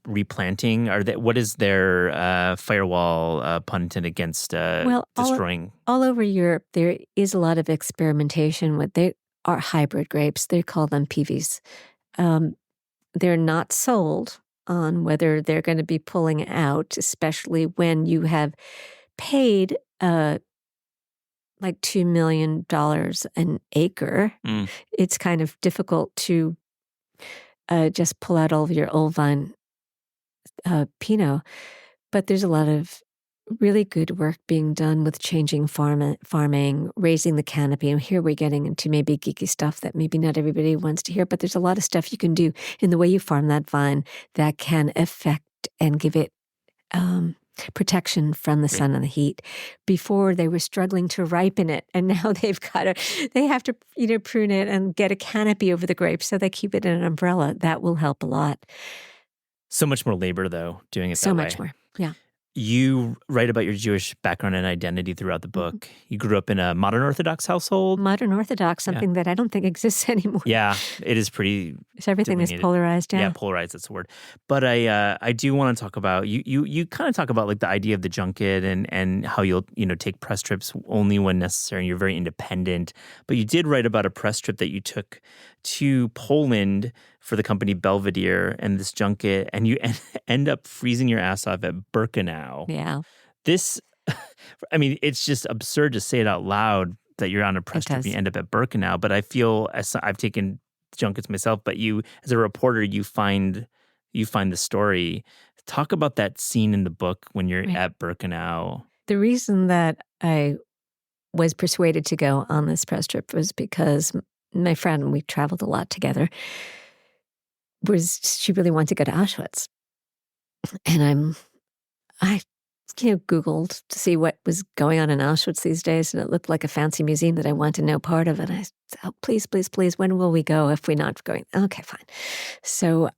replanting? What is their firewall, pun intended, against destroying? All over Europe, there is a lot of experimentation with are hybrid grapes. They call them PVs. They're not sold on whether they're going to be pulling out, especially when you have paid like $2 million an acre. It's kind of difficult to just pull out all of your old vine Pinot. But there's a lot of really good work being done with changing farming, raising the canopy. And here we're getting into maybe geeky stuff that maybe not everybody wants to hear, but there's a lot of stuff you can do in the way you farm that vine that can affect and give it protection from the sun and the heat. Before they were struggling to ripen it, and now they have to prune it and get a canopy over the grapes so they keep it in an umbrella. That will help a lot. So much more labor, though, doing it that way. So much more, yeah. You write about your Jewish background and identity throughout the book. You grew up in a modern Orthodox household. Modern Orthodox, something that I don't think exists anymore. Yeah, it is pretty. It's everything is polarized. Yeah, polarized. That's the word. But I do want to talk about you kind of talk about like the idea of the junket and how you'll take press trips only when necessary. And you're very independent. But you did write about a press trip that you took to Poland for the company Belvedere and this junket, and you end up freezing your ass off at Birkenau. Yeah. This, I mean, it's just absurd to say it out loud that you're on a press trip and you end up at Birkenau. But I feel, as I've taken junkets myself, but you, as a reporter, you find the story. Talk about that scene in the book when you're at Birkenau. The reason that I was persuaded to go on this press trip was because my friend, we traveled a lot together, she really wanted to go to Auschwitz. And I Googled to see what was going on in Auschwitz these days, and it looked like a fancy museum that I wanted to know part of. And I said, oh, please, please, please, when will we go if we're not going? Okay, fine. So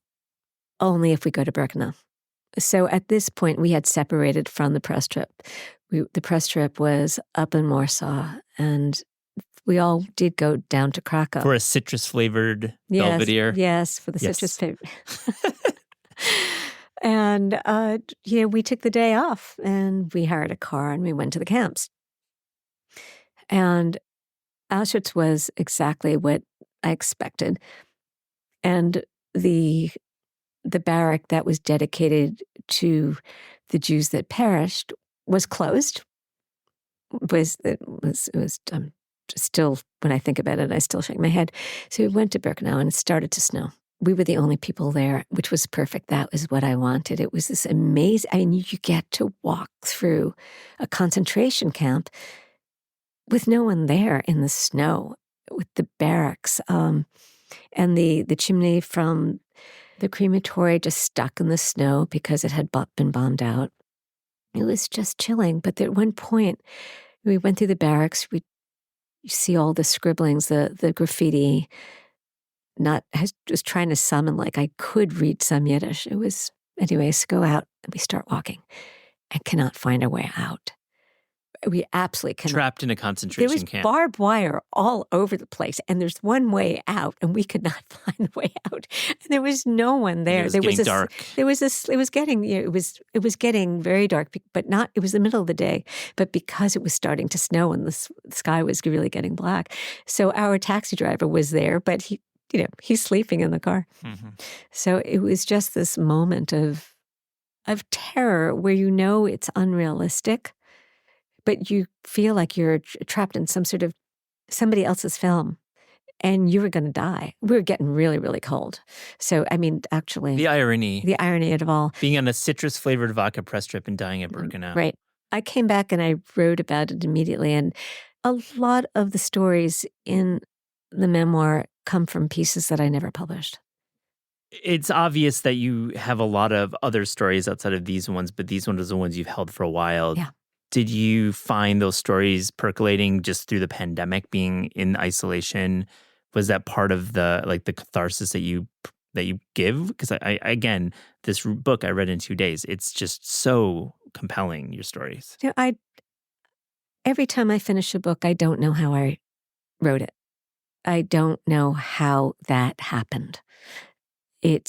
only if we go to Birkenau. So at this point, we had separated from the press trip. The press trip was up in Warsaw, and we all did go down to Krakow. For a citrus-flavored Belvedere? Yes, for the citrus flavor. And, we took the day off, and we hired a car, and we went to the camps. And Auschwitz was exactly what I expected. And the barrack that was dedicated to the Jews that perished was closed. It was still, when I think about it, I still shake my head. So we went to Birkenau, and it started to snow. We were the only people there, which was perfect. That was what I wanted. It was this amazing, you get to walk through a concentration camp with no one there in the snow, with the barracks, and the chimney from the crematory just stuck in the snow because it had been bombed out. It was just chilling. But at one point, we went through the barracks. You see all the scribblings, the graffiti. I was trying to summon, like I could read some Yiddish. It was, anyways, go out and we start walking and cannot find a way out. We absolutely cannot. Trapped in a concentration There was camp. barbed wire all over the place, and there's one way out, and we could not find the way out. And there was no one there. It was getting dark. It was getting, it was getting very dark, but not. It was the middle of the day, but because it was starting to snow and the sky was really getting black, so our taxi driver was there, but he's sleeping in the car. Mm-hmm. So it was just this moment of terror where it's unrealistic, but you feel like you're trapped in some sort of somebody else's film and you were going to die. We were getting really, really cold. So, I mean, actually. The irony of it all. Being on a citrus-flavored vodka press trip and dying at Birkenau. Right. I came back and I wrote about it immediately. And a lot of the stories in the memoir come from pieces that I never published. It's obvious that you have a lot of other stories outside of these ones, but these ones are the ones you've held for a while. Yeah. Did you find those stories percolating just through the pandemic, being in isolation? Was that part of the catharsis that you give? Because again, this book I read in 2 days. It's just so compelling, your stories. Every time I finish a book, I don't know how I wrote it. I don't know how that happened. I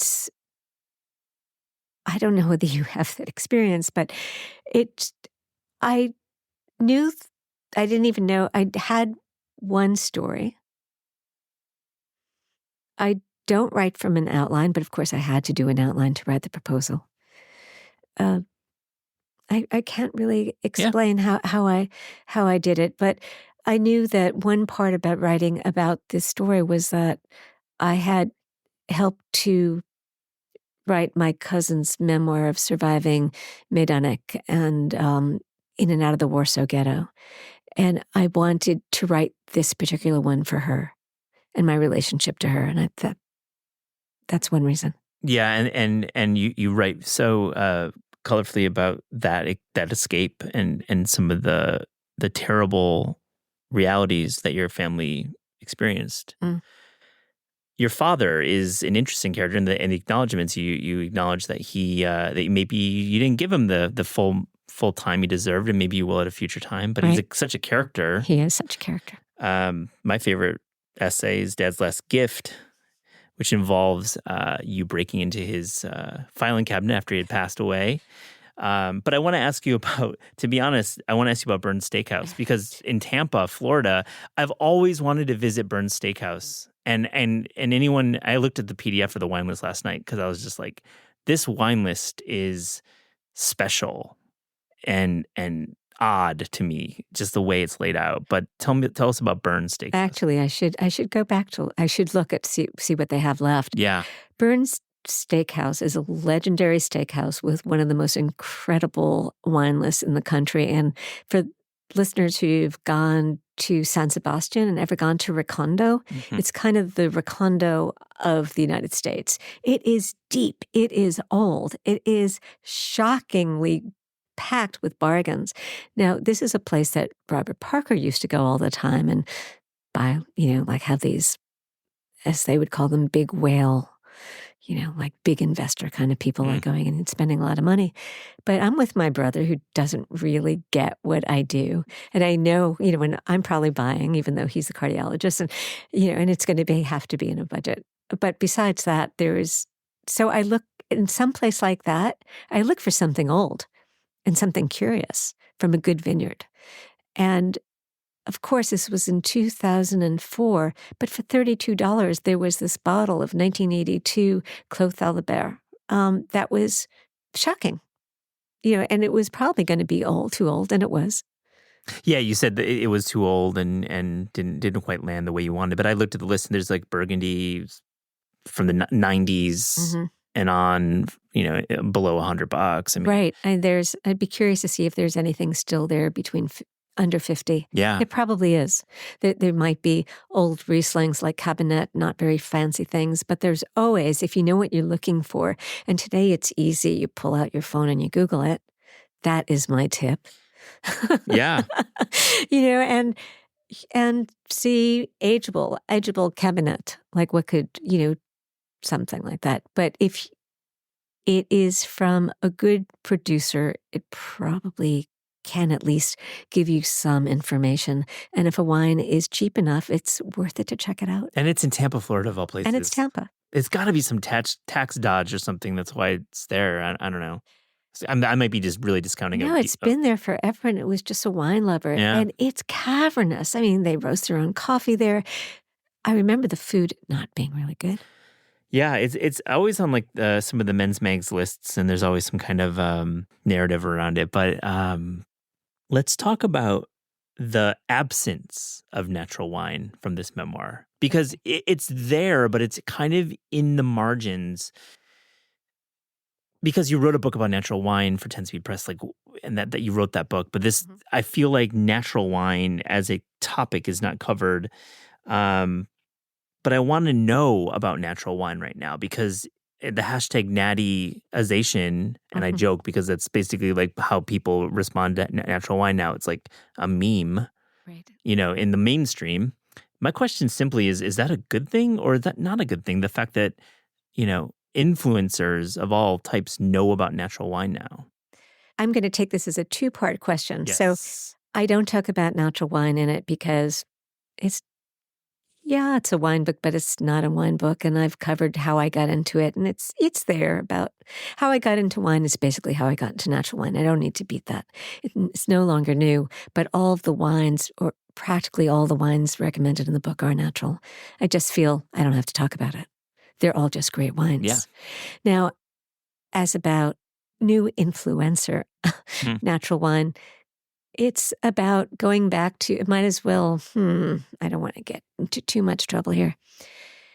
don't know whether you have that experience, but I knew, I didn't even know, I had one story. I don't write from an outline, but of course I had to do an outline to write the proposal. I can't really explain how I did it, but I knew that one part about writing about this story was that I had helped to write my cousin's memoir of surviving Majdanek and in and out of the Warsaw Ghetto. And I wanted to write this particular one for her and my relationship to her. And that's one reason. Yeah, and you write so colorfully about that escape and some of the terrible realities that your family experienced. Mm. Your father is an interesting character. In the acknowledgments, you acknowledge that that maybe you didn't give him the full time he deserved, and maybe you will at a future time. But right. He's such a character. He is such a character. My favorite essay is Dad's Last Gift, which involves you breaking into his filing cabinet after he had passed away. But I want to ask you about, to be honest, Bern's Steakhouse, because in Tampa, Florida, I've always wanted to visit Bern's Steakhouse. And anyone, I looked at the PDF for the wine list last night because I was just like, this wine list is special and odd to me, just the way it's laid out. But tell us about Bern's Steakhouse. Actually, I should go back to, I should look at see what they have left. Yeah. Bern's Steakhouse is a legendary steakhouse with one of the most incredible wine lists in the country. And for listeners who've gone to San Sebastian and ever gone to Recondo, it's kind of the Recondo of the United States. It is deep. It is old. It is shockingly packed with bargains. Now, this is a place that Robert Parker used to go all the time and buy, have these, as they would call them, big whale, like big investor kind of people like going in and spending a lot of money. But I'm with my brother who doesn't really get what I do. And I know, when I'm probably buying, even though he's a cardiologist, and it's going to have to be in a budget. But besides that, so I look in some place like that, I look for something old and something curious from a good vineyard. And of course, this was in 2004, but for $32, there was this bottle of 1982 Clos Albert. That was shocking, and it was probably going to be too old, and it was. Yeah, you said that it was too old and didn't quite land the way you wanted. But I looked at the list, and there's like Burgundy from the 90s and on, below $100. I mean, right. And I'd be curious to see if there's anything still there between under 50. Yeah. It probably is. There might be old Rieslings like Cabernet, not very fancy things, but there's always, if you know what you're looking for, and today it's easy, you pull out your phone and you Google it. That is my tip. Yeah. And see ageable Cabernet, like what could, something like that. But if it is from a good producer, it probably can at least give you some information. And if a wine is cheap enough, it's worth it to check it out. And it's in Tampa, Florida, of all places. And it's Tampa. It's got to be some tax dodge or something. That's why it's there. I don't know. I might be just really discounting it. No, it's been there forever, and it was just a wine lover. Yeah. And it's cavernous. I mean, they roast their own coffee there. I remember the food not being really good. Yeah, it's always on like some of the men's mags lists, and there's always some kind of narrative around it. But let's talk about the absence of natural wine from this memoir, because it's there, but it's kind of in the margins. Because you wrote a book about natural wine for 10 Speed Press, and that you wrote that book. But this, I feel like natural wine as a topic is not covered. But I want to know about natural wine right now, because the hashtag nattyization, and I joke because that's basically like how people respond to natural wine now. It's like a meme, right? In the mainstream. My question simply is that a good thing or is that not a good thing? The fact that, influencers of all types know about natural wine now. I'm going to take this as a two-part question. Yes. So I don't talk about natural wine in it because it's a wine book, but it's not a wine book. And I've covered how I got into it. And it's there about how I got into wine is basically how I got into natural wine. I don't need to beat that. It's no longer new, but all of the wines, or practically all the wines recommended in the book, are natural. I just feel I don't have to talk about it. They're all just great wines. Yeah. Now, as about new influencer natural wine, it's about going back to, it might as well, I don't want to get into too much trouble here.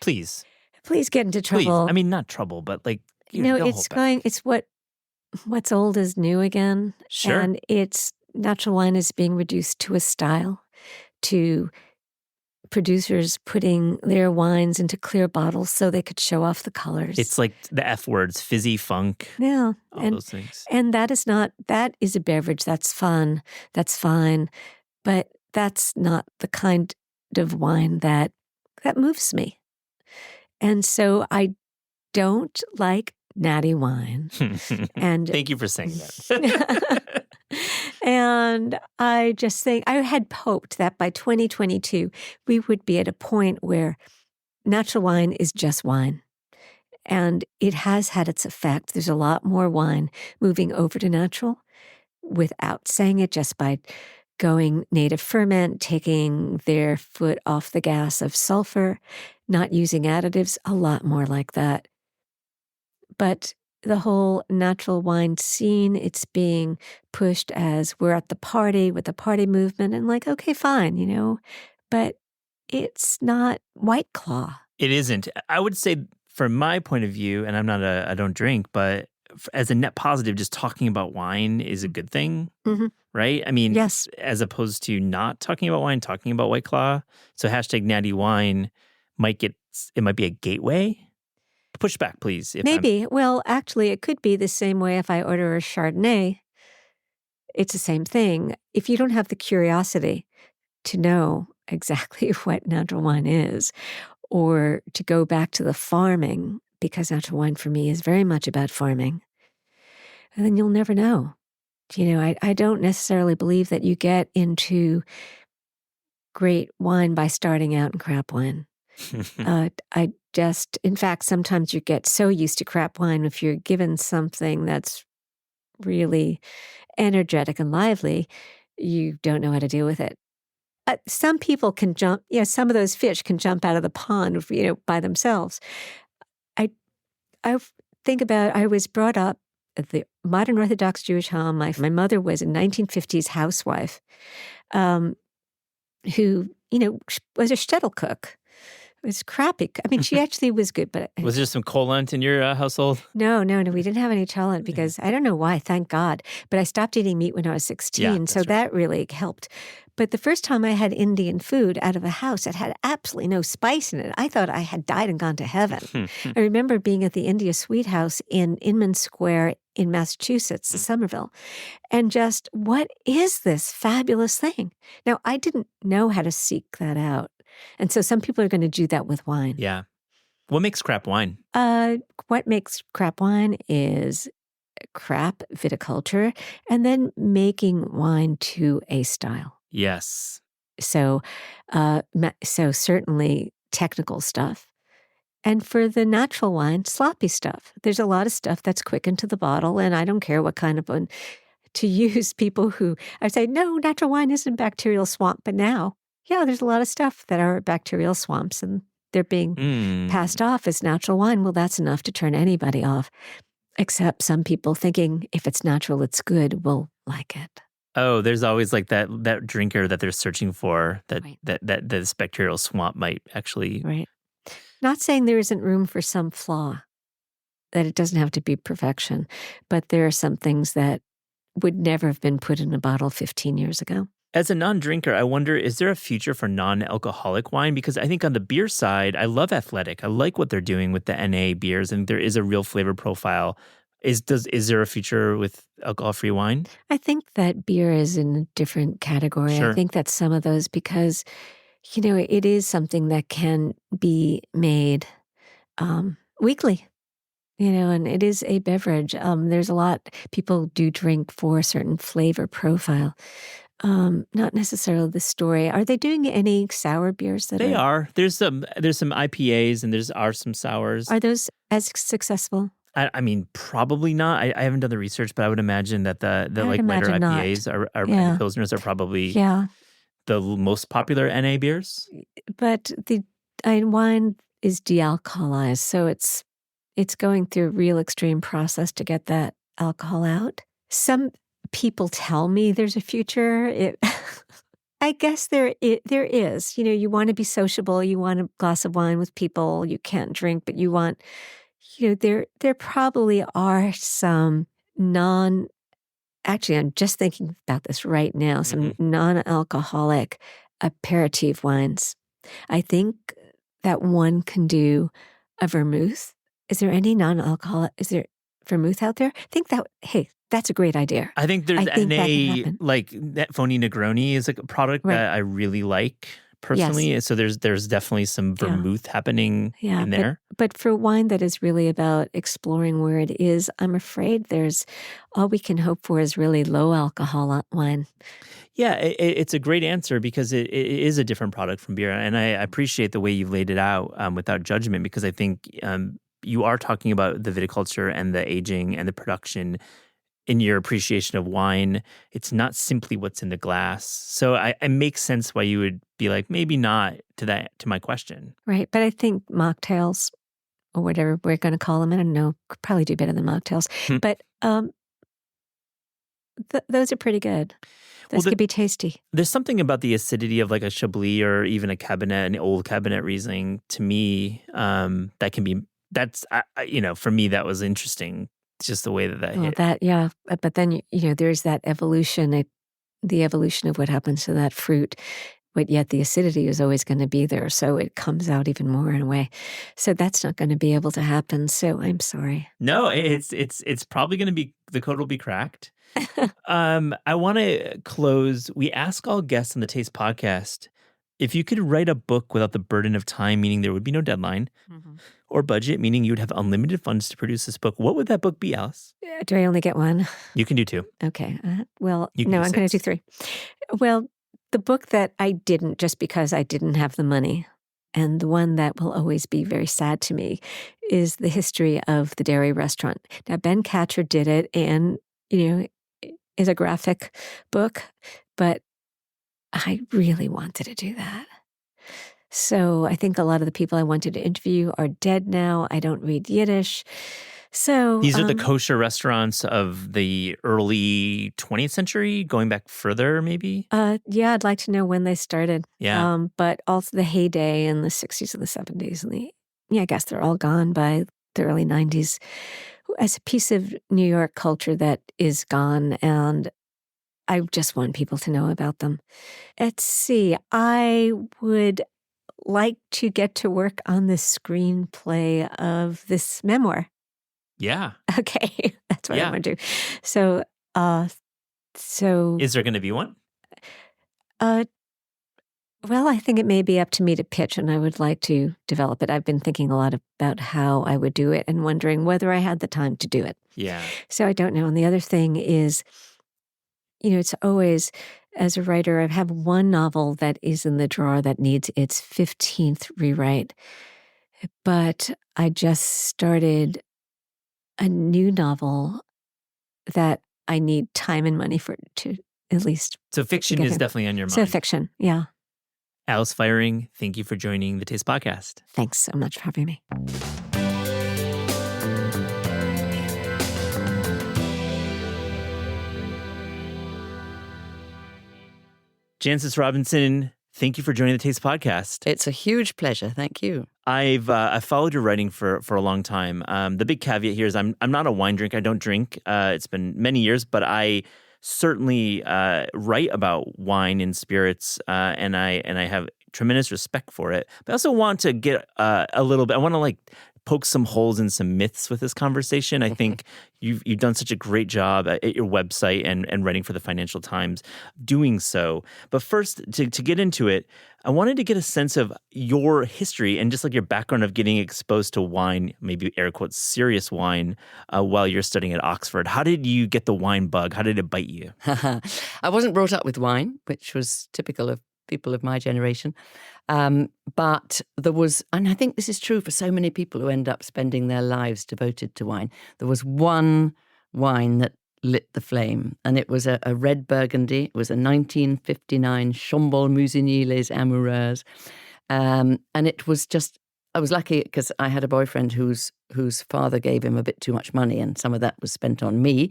Please get into trouble. Please. I mean, not trouble, but like, it's what's old is new again. Sure. And natural wine is being reduced to a style, to producers putting their wines into clear bottles so they could show off the colors. It's like the F words, fizzy, funk, all those things. And that is a beverage. That's fun. That's fine. But that's not the kind of wine that moves me. And so I don't like natty wine. And thank you for saying that. And I just think I had hoped that by 2022, we would be at a point where natural wine is just wine. And it has had its effect. There's a lot more wine moving over to natural without saying it, just by going native ferment, taking their foot off the gas of sulfur, not using additives, a lot more like that. But the whole natural wine scene, it's being pushed as we're at the party with the party movement, and like, okay, fine, but it's not White Claw. It isn't. I would say, from my point of view, and I don't drink, but as a net positive, just talking about wine is a good thing, right? I mean, yes. As opposed to not talking about wine, talking about White Claw. So hashtag natty wine might be a gateway. Push back, please. Maybe. Well, actually, it could be the same way if I order a Chardonnay. It's the same thing. If you don't have the curiosity to know exactly what natural wine is, or to go back to the farming, because natural wine for me is very much about farming, and then you'll never know. I don't necessarily believe that you get into great wine by starting out in crap wine. In fact, sometimes you get so used to crap wine, if you're given something that's really energetic and lively, you don't know how to deal with it. Some people can jump, some of those fish can jump out of the pond, by themselves. I think about, I was brought up at the modern Orthodox Jewish home. My mother was a 1950s housewife who, was a shtetl cook. It was crappy. I mean, she actually was good, but Was there some coolant in your household? no, we didn't have any cholent because I don't know why, thank God. But I stopped eating meat when I was 16, so that's right. that really helped. But the first time I had Indian food out of a house that had absolutely no spice in it, I thought I had died and gone to heaven. I remember being at the India Sweet House in Inman Square in Massachusetts, Somerville, and just, what is this fabulous thing? Now, I didn't know how to seek that out. And so some people are going to do that with wine. Yeah. What makes crap wine? What makes crap wine is crap viticulture and then making wine to a style. Yes. So certainly technical stuff. And for the natural wine, sloppy stuff. There's a lot of stuff that's quick into the bottle, and I don't care what kind of one to use. People who I say, no, natural wine isn't bacterial swamp, but now, yeah, there's a lot of stuff that are bacterial swamps, and they're being passed off as natural wine. Well, that's enough to turn anybody off, except some people thinking if it's natural, it's good, will like it. Oh, there's always like that drinker that they're searching for that Right. that this bacterial swamp might actually. Right. Not saying there isn't room for some flaw, that it doesn't have to be perfection, but there are some things that would never have been put in a bottle 15 years ago. As a non-drinker, I wonder, is there a future for non-alcoholic wine? Because I think on the beer side, I love Athletic. I like what they're doing with the NA beers, and there is a real flavor profile. Is there a future with alcohol-free wine? I think that beer is in a different category. Sure. I think that some of those, because, it is something that can be made weekly. And it is a beverage. There's a lot people do drink for a certain flavor profile. Not necessarily the story. Are they doing any sour beers that They are. There's some IPAs and there's some sours. Are those as successful? I mean, probably not. I haven't done the research, but I would imagine that the like lighter imagine not. IPAs are Yeah. and Pilsners are probably Yeah, the most popular NA beers. but the wine is dealcoholized, so it's going through a real extreme process to get that alcohol out. Some people tell me there's a future. I guess there is. You want to be sociable. You want a glass of wine with people. You can't drink, but you want. There probably are some actually, I'm just thinking about this right now. Some non-alcoholic aperitif wines. I think that one can do a vermouth. Is there any non-alcoholic? Is there vermouth out there? I think that's a great idea. I think there's I think that can NA, happen. like that Phony Negroni is like a product Right. that I really like personally. So there's definitely some vermouth happening in there. But for wine that is really about exploring where it is, I'm afraid all we can hope for is really low alcohol wine. Yeah, it's a great answer because it is a different product from beer. And I appreciate the way you've laid it out without judgment, because I think you are talking about the viticulture and the aging and the production in your appreciation of wine. It's not simply what's in the glass. So it makes sense why you would be like, maybe not to my question. Right. But I think mocktails, or whatever we're going to call them, I don't know, could probably do better than mocktails. But those are pretty good. Those could be tasty. There's something about the acidity of like a Chablis or even a Cabernet, an old Cabernet Riesling, to me, that can be, for me, that was interesting. It's just the way that hit. But then, there's that evolution, the evolution of what happens to that fruit, but yet the acidity is always going to be there. So it comes out even more in a way. So that's not going to be able to happen. So I'm sorry. No, it's probably going to be, the code will be cracked. I want to close. We ask all guests on the Taste Podcast, if you could write a book without the burden of time, meaning there would be no deadline, or budget, meaning you would have unlimited funds to produce this book, what would that book be, Alice? Do I only get one? You can do two. Okay. I'm do going to do 6. 3. Well, the book that I didn't, just because I didn't have the money, and the one that will always be very sad to me, is the history of the dairy restaurant. Now, Ben Catcher did it, and, is a graphic book, but I really wanted to do that. So I think a lot of the people I wanted to interview are dead now. I don't read Yiddish. So These are the kosher restaurants of the early 20th century, going back further, maybe? Yeah, I'd like to know when they started. Yeah. But also the heyday in the 60s and the 70s I guess they're all gone by the early 90s as a piece of New York culture that is gone, and I just want people to know about them. Let's see, I would like to get to work on the screenplay of this memoir. Yeah. Okay, that's what I Yeah. want to do. So, Is there going to be one? Well, I think it may be up to me to pitch, and I would like to develop it. I've been thinking a lot about how I would do it and wondering whether I had the time to do it. Yeah. So I don't know. And the other thing is, it's always, as a writer, I have one novel that is in the drawer that needs its 15th rewrite. But I just started a new novel that I need time and money for to at least. So fiction get is in. definitely on your mind. So fiction, yeah. Alice Feiring, thank you for joining the Taste Podcast. Thanks so much for having me. Jancis Robinson, thank you for joining the Taste Podcast. It's a huge pleasure. Thank you. I've followed your writing for a long time. The big caveat here is I'm not a wine drinker. I don't drink. It's been many years, but I certainly write about wine and spirits, and I have tremendous respect for it. But I also want to get a little bit. I want to poke some holes in some myths with this conversation. I think you've done such a great job at your website and writing for the Financial Times doing so. But first, to get into it, I wanted to get a sense of your history and just your background of getting exposed to wine, maybe air quotes, serious wine, while you're studying at Oxford. How did you get the wine bug? How did it bite you? I wasn't brought up with wine, which was typical of people of my generation. But there was, and I think this is true for so many people who end up spending their lives devoted to wine, there was one wine that lit the flame, and it was a red Burgundy. It was a 1959 Chambol Musigny Les Amoureuses. And it was just, I was lucky because I had a boyfriend whose father gave him a bit too much money, and some of that was spent on me.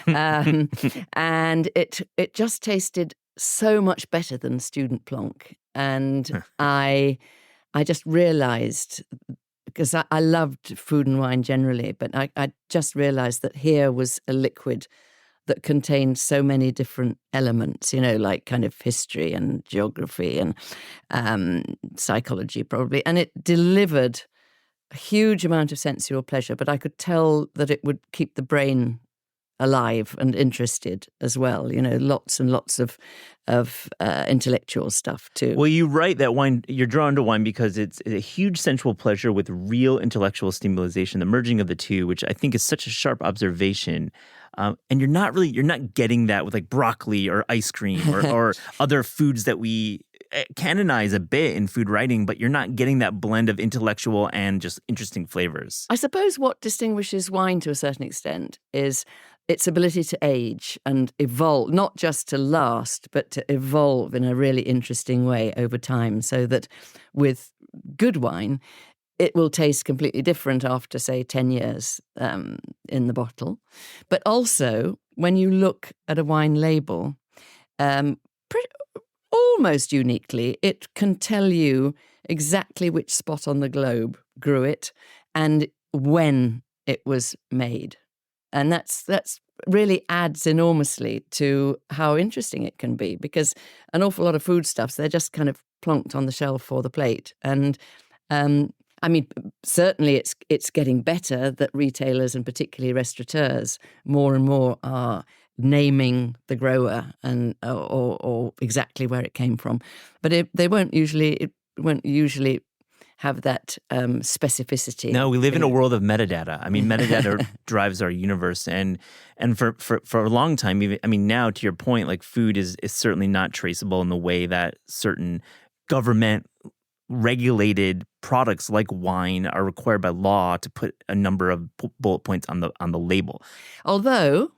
And it just tasted so much better than Student Plonk. And I just realized, because I loved food and wine generally, but I just realized that here was a liquid that contained so many different elements, like kind of history and geography and psychology probably. And it delivered a huge amount of sensual pleasure, but I could tell that it would keep the brain alive and interested as well. Lots and lots of intellectual stuff too. Well, you write that wine, you're drawn to wine because it's a huge sensual pleasure with real intellectual stimulation, the merging of the two, which I think is such a sharp observation. And you're not getting that with broccoli or ice cream or other foods that we canonize a bit in food writing, but you're not getting that blend of intellectual and just interesting flavors. I suppose what distinguishes wine to a certain extent is its ability to age and evolve, not just to last, but to evolve in a really interesting way over time, so that with good wine, it will taste completely different after, say, 10 years in the bottle. But also, when you look at a wine label, almost uniquely, it can tell you exactly which spot on the globe grew it and when it was made. And that's really adds enormously to how interesting it can be, because an awful lot of foodstuffs, they're just kind of plonked on the shelf or the plate. And certainly it's getting better that retailers and particularly restaurateurs more and more are naming the grower and or exactly where it came from. But it won't usually have that specificity. No, we live in a world of metadata. Metadata drives our universe, and for a long time, even now, to your point, food is certainly not traceable in the way that certain government regulated products like wine are required by law to put a number of bullet points on the label. Although,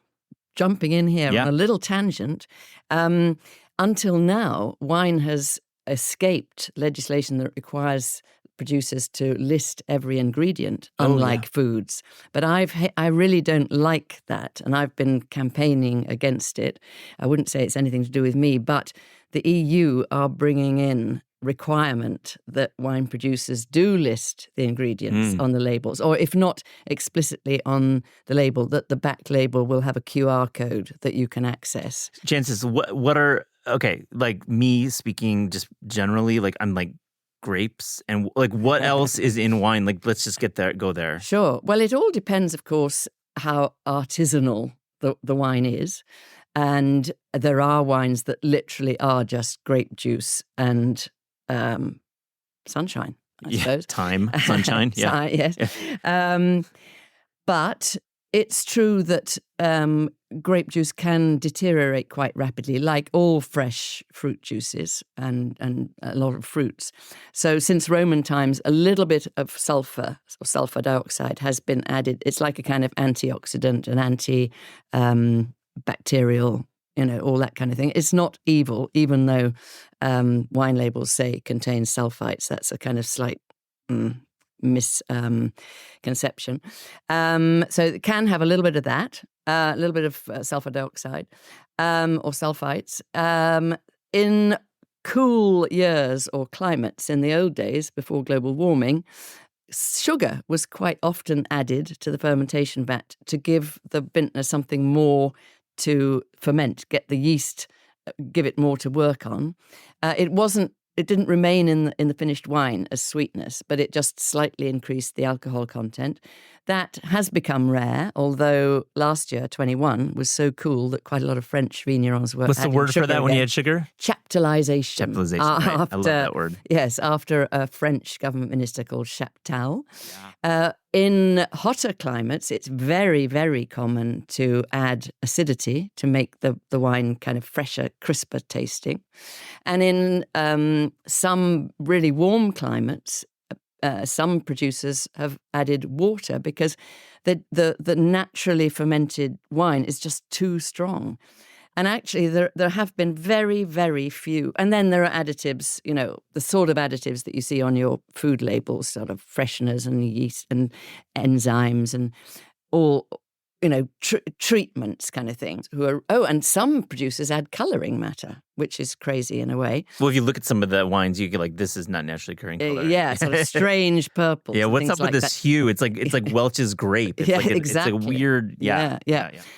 jumping in here on a little tangent, until now, wine has escaped legislation that requires producers to list every ingredient, unlike foods. But I really don't like that, and I've been campaigning against it. I wouldn't say it's anything to do with me, but the EU are bringing in requirement that wine producers do list the ingredients on the labels, or if not explicitly on the label, that the back label will have a QR code that you can access. Jancis, what are, okay, like me speaking just generally, like I'm like grapes, and like what else is in wine? Like let's just go there. Sure. Well, it all depends, of course, how artisanal the wine is. And there are wines that literally are just grape juice and sunshine, I suppose. Time, sunshine, yeah. Yes. But it's true that grape juice can deteriorate quite rapidly, like all fresh fruit juices and a lot of fruits. So since Roman times, a little bit of sulfur or sulfur dioxide has been added. It's like a kind of antioxidant, an anti-bacterial, all that kind of thing. It's not evil, even though wine labels say contains sulfites. That's a kind of slight misconception. So it can have a little bit of that, a little bit of sulfur dioxide or sulfites. In cool years or climates in the old days, before global warming, sugar was quite often added to the fermentation vat to give the vintner something more to ferment, get the yeast, give it more to work on. It didn't remain in the finished wine as sweetness, but it just slightly increased the alcohol content. That has become rare, although last year, 21, was so cool that quite a lot of French vignerons were What's the word for that when you had sugar? Chaptalization. Chaptalization, right. I love that word. Yes, after a French government minister called Chaptal. Yeah. In hotter climates, it's very, very common to add acidity to make the wine kind of fresher, crisper tasting. And in some really warm climates, some producers have added water because the naturally fermented wine is just too strong. And actually, there have been very, very few. And then there are additives, the sort of additives that you see on your food labels, sort of fresheners and yeast and enzymes and all, treatments kind of things. And some producers add colouring matter, which is crazy in a way. Well, if you look at some of the wines, you get like, this is not naturally occurring color. Yeah, sort of strange purples. Yeah, what's up with this hue? It's like Welch's grape. It's exactly. It's a weird, yeah.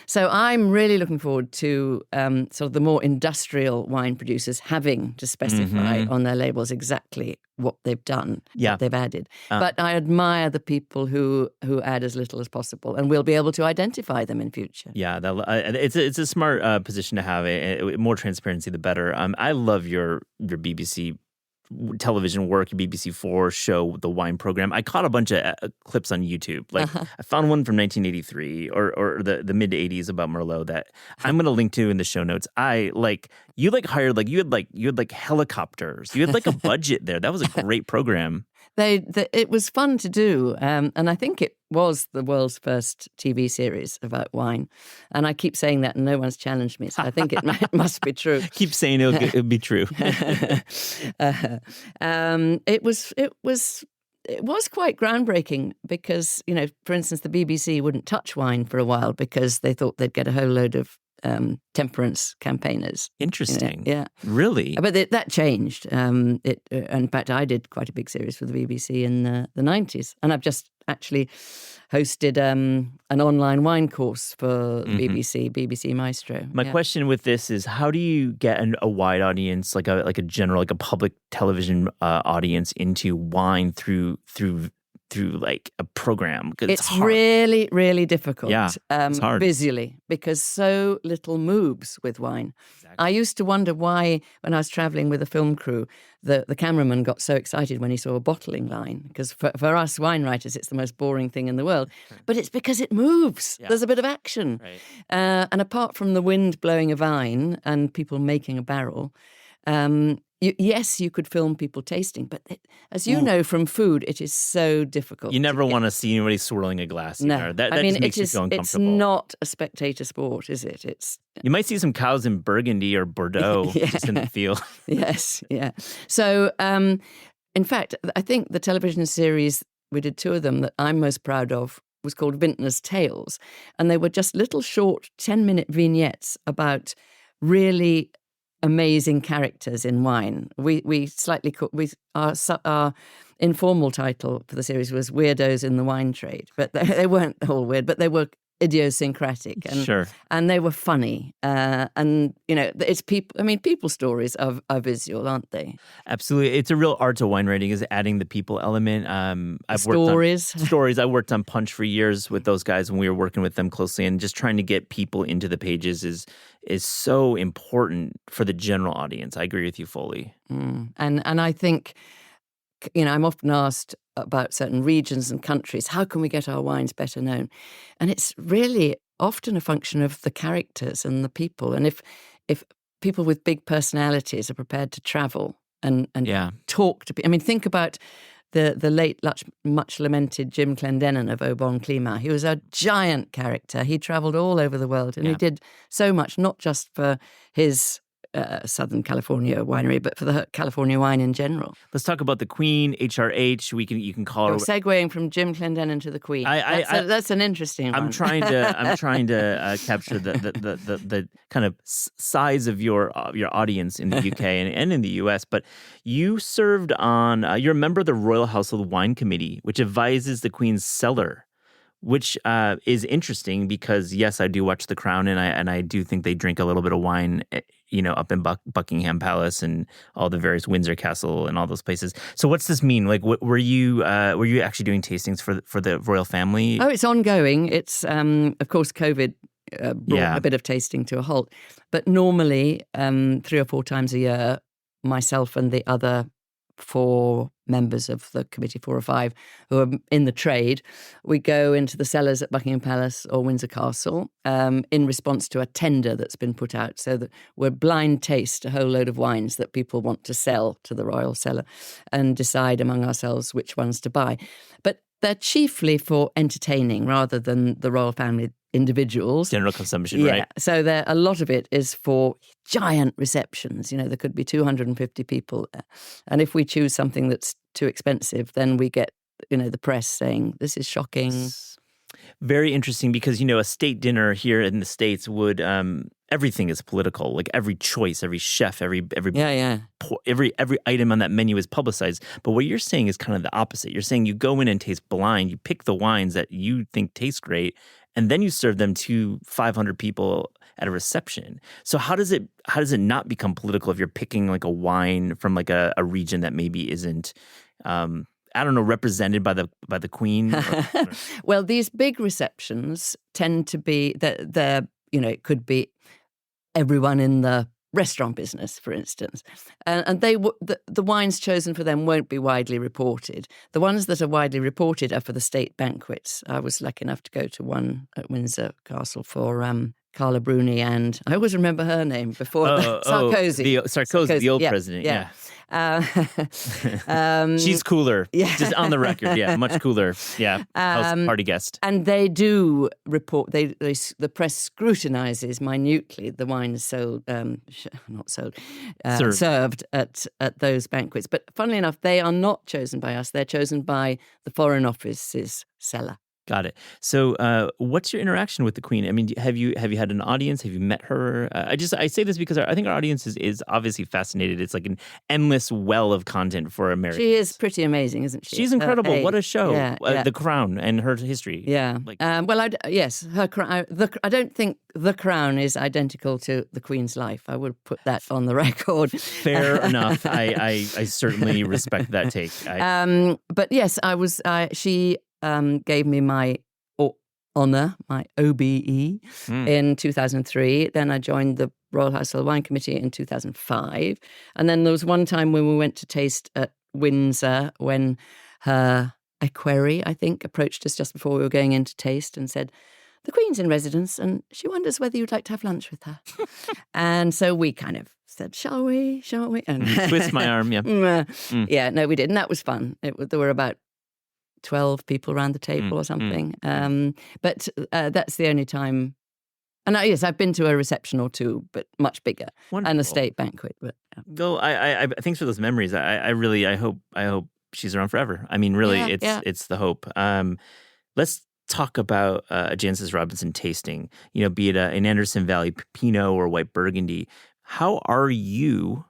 So I'm really looking forward to sort of the more industrial wine producers having to specify on their labels exactly what they've done, what they've added. But I admire the people who add as little as possible, and we'll be able to identify them in future. Yeah, it's a smart position to have. More transparency, the better. I love your BBC television work, BBC4 show, the wine program. I caught a bunch of clips on YouTube. Like I found one from 1983 or the mid 80s about Merlot that I'm going to link to in the show notes. You had helicopters. You had like a budget there. That was a great program. It was fun to do, and I think it was the world's first TV series about wine. And I keep saying that, and no one's challenged me, so I think it must be true. Keep saying it'll be true. It was quite groundbreaking because, for instance, the BBC wouldn't touch wine for a while because they thought they'd get a whole load of temperance campaigners. Interesting. Yeah. Really? But that changed. In fact, I did quite a big series for the BBC in the 90s. And I've just actually hosted an online wine course for BBC Maestro. My question with this is, how do you get a wide audience, like a general, like a public television audience into wine through like a program? It's really, really difficult. Yeah, it's hard. Visually, because so little moves with wine. Exactly. I used to wonder why, when I was traveling with a film crew, the cameraman got so excited when he saw a bottling line. Because for us wine writers, it's the most boring thing in the world. But it's because it moves. Yeah. There's a bit of action. Right. And apart from the wind blowing a vine and people making a barrel, yes, you could film people tasting, but as you know from food, it is so difficult. You never want to see anybody swirling a glass. No, that just makes you feel uncomfortable. It's not a spectator sport, is it? You might see some cows in Burgundy or Bordeaux just in the field. Yes, yeah. So In fact, I think the television series, we did 2 of them that I'm most proud of, was called Vintner's Tales. And they were just little short 10-minute vignettes about really amazing characters in wine. Our informal title for the series was Weirdos in the Wine Trade. But they weren't all weird, but they were idiosyncratic and they were funny. And, it's people, people stories are visual, aren't they? Absolutely. It's a real art to wine writing, is adding the people element. Stories. I worked on Punch for years with those guys when we were working with them closely, and just trying to get people into the pages is so important for the general audience. I agree with you fully. And I think, I'm often asked about certain regions and countries, how can we get our wines better known? And it's really often a function of the characters and the people. And if people with big personalities are prepared to travel and talk to people. Think about the late, much lamented Jim Clendenin of Au Bon Climat. He was a giant character. He travelled all over the world, and he did so much, not just for his Southern California winery, but for the California wine in general. Let's talk about the Queen, HRH. You can call her. Segueing from Jim Clendenin to the Queen. That's an interesting one. I'm trying to capture the kind of size of your audience in the UK and in the US. But you served on. You're a member of the Royal Household Wine Committee, which advises the Queen's cellar, which is interesting because, yes, I do watch The Crown, and I do think they drink a little bit of wine, up in Buckingham Palace and all the various Windsor Castle and all those places. So what's this mean? Like, were you actually doing tastings for the royal family? Oh, it's ongoing. It's, of course, COVID brought a bit of tasting to a halt. But normally, 3 or 4 times a year, myself and the other 4 members of the committee, 4 or 5, who are in the trade, we go into the cellars at Buckingham Palace or Windsor Castle in response to a tender that's been put out, so that we're blind taste a whole load of wines that people want to sell to the royal cellar and decide among ourselves which ones to buy. But they're chiefly for entertaining rather than the royal family individuals. General consumption, right? So a lot of it is for giant receptions. There could be 250 people. And if we choose something that's too expensive, then we get, the press saying, this is shocking. Very interesting because, a state dinner here in the States would, everything is political. Like every choice, every chef, every item on that menu is publicized. But what you're saying is kind of the opposite. You're saying you go in and taste blind, you pick the wines that you think taste great, and then you serve them to 500 people at a reception. So how does it not become political if you're picking like a wine from like a region that maybe isn't represented by the Queen? Well, these big receptions tend to be it could be everyone in the restaurant business, for instance, and the wines chosen for them won't be widely reported. The ones that are widely reported are for the state banquets. I was lucky enough to go to one at Windsor Castle for Carla Bruni, and I always remember her name before Sarkozy. Sarkozy, the old president. Yeah. She's cooler. Yeah. Just on the record. Yeah, much cooler. Yeah, house party guest. And they do report. The press scrutinizes minutely the wines served at those banquets. But funnily enough, they are not chosen by us. They're chosen by the Foreign Office's cellar. Got it. So, what's your interaction with the Queen? Have you had an audience? Have you met her? I say this because I think our audience is obviously fascinated. It's like an endless well of content for Americans. She is pretty amazing, isn't she? She's incredible. What a show! The Crown and her history. Yeah. Yes, her Crown. I don't think the Crown is identical to the Queen's life. I would put that on the record. Fair enough. I certainly respect that take. But yes, She gave me my honour, my OBE, in 2003. Then I joined the Royal Household Wine Committee in 2005. And then there was one time when we went to taste at Windsor when her equerry, I think, approached us just before we were going in to taste and said, the Queen's in residence and she wonders whether you'd like to have lunch with her. And so we kind of said, shall we? And twist my arm, yeah. Yeah, no, we didn't. That was fun. There were about 12 people around the table or something. But that's the only time And yes, I've been to a reception or two, but much bigger, and a Wonderful. state banquet. But yeah. Go. I thanks for those memories. I really I hope she's around forever. I mean, really, it's the hope. Let's talk about a Jancis Robinson tasting. Be it an Anderson Valley Pinot or White Burgundy. How are you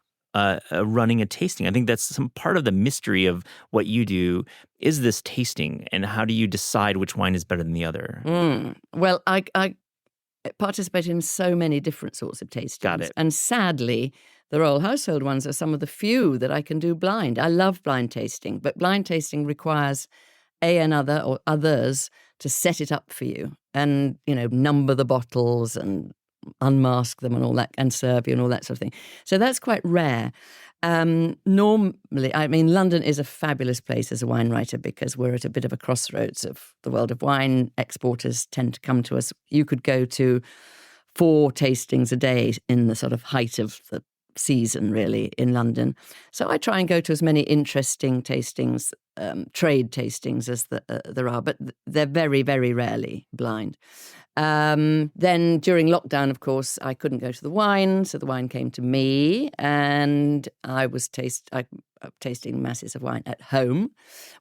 running a tasting? I think that's some part of the mystery of what you do is this tasting, and how do you decide which wine is better than the other? Well, I participate in so many different sorts of tastings. Got it. And sadly, the Royal Household ones are some of the few that I can do blind. I love blind tasting, but blind tasting requires another or others to set it up for you and, number the bottles and unmask them and all that, and serve you and all that sort of thing. So that's quite rare. Normally, I mean, London is a fabulous place as a wine writer because we're at a bit of a crossroads of the world of wine. Exporters tend to come to us. You could go to 4 tastings a day in the sort of height of the season, really, in London. So I try and go to as many interesting tastings, trade tastings as there are, but they're very, very rarely blind. Then during lockdown, of course, I couldn't go to the wine, so the wine came to me, and I was tasting masses of wine at home,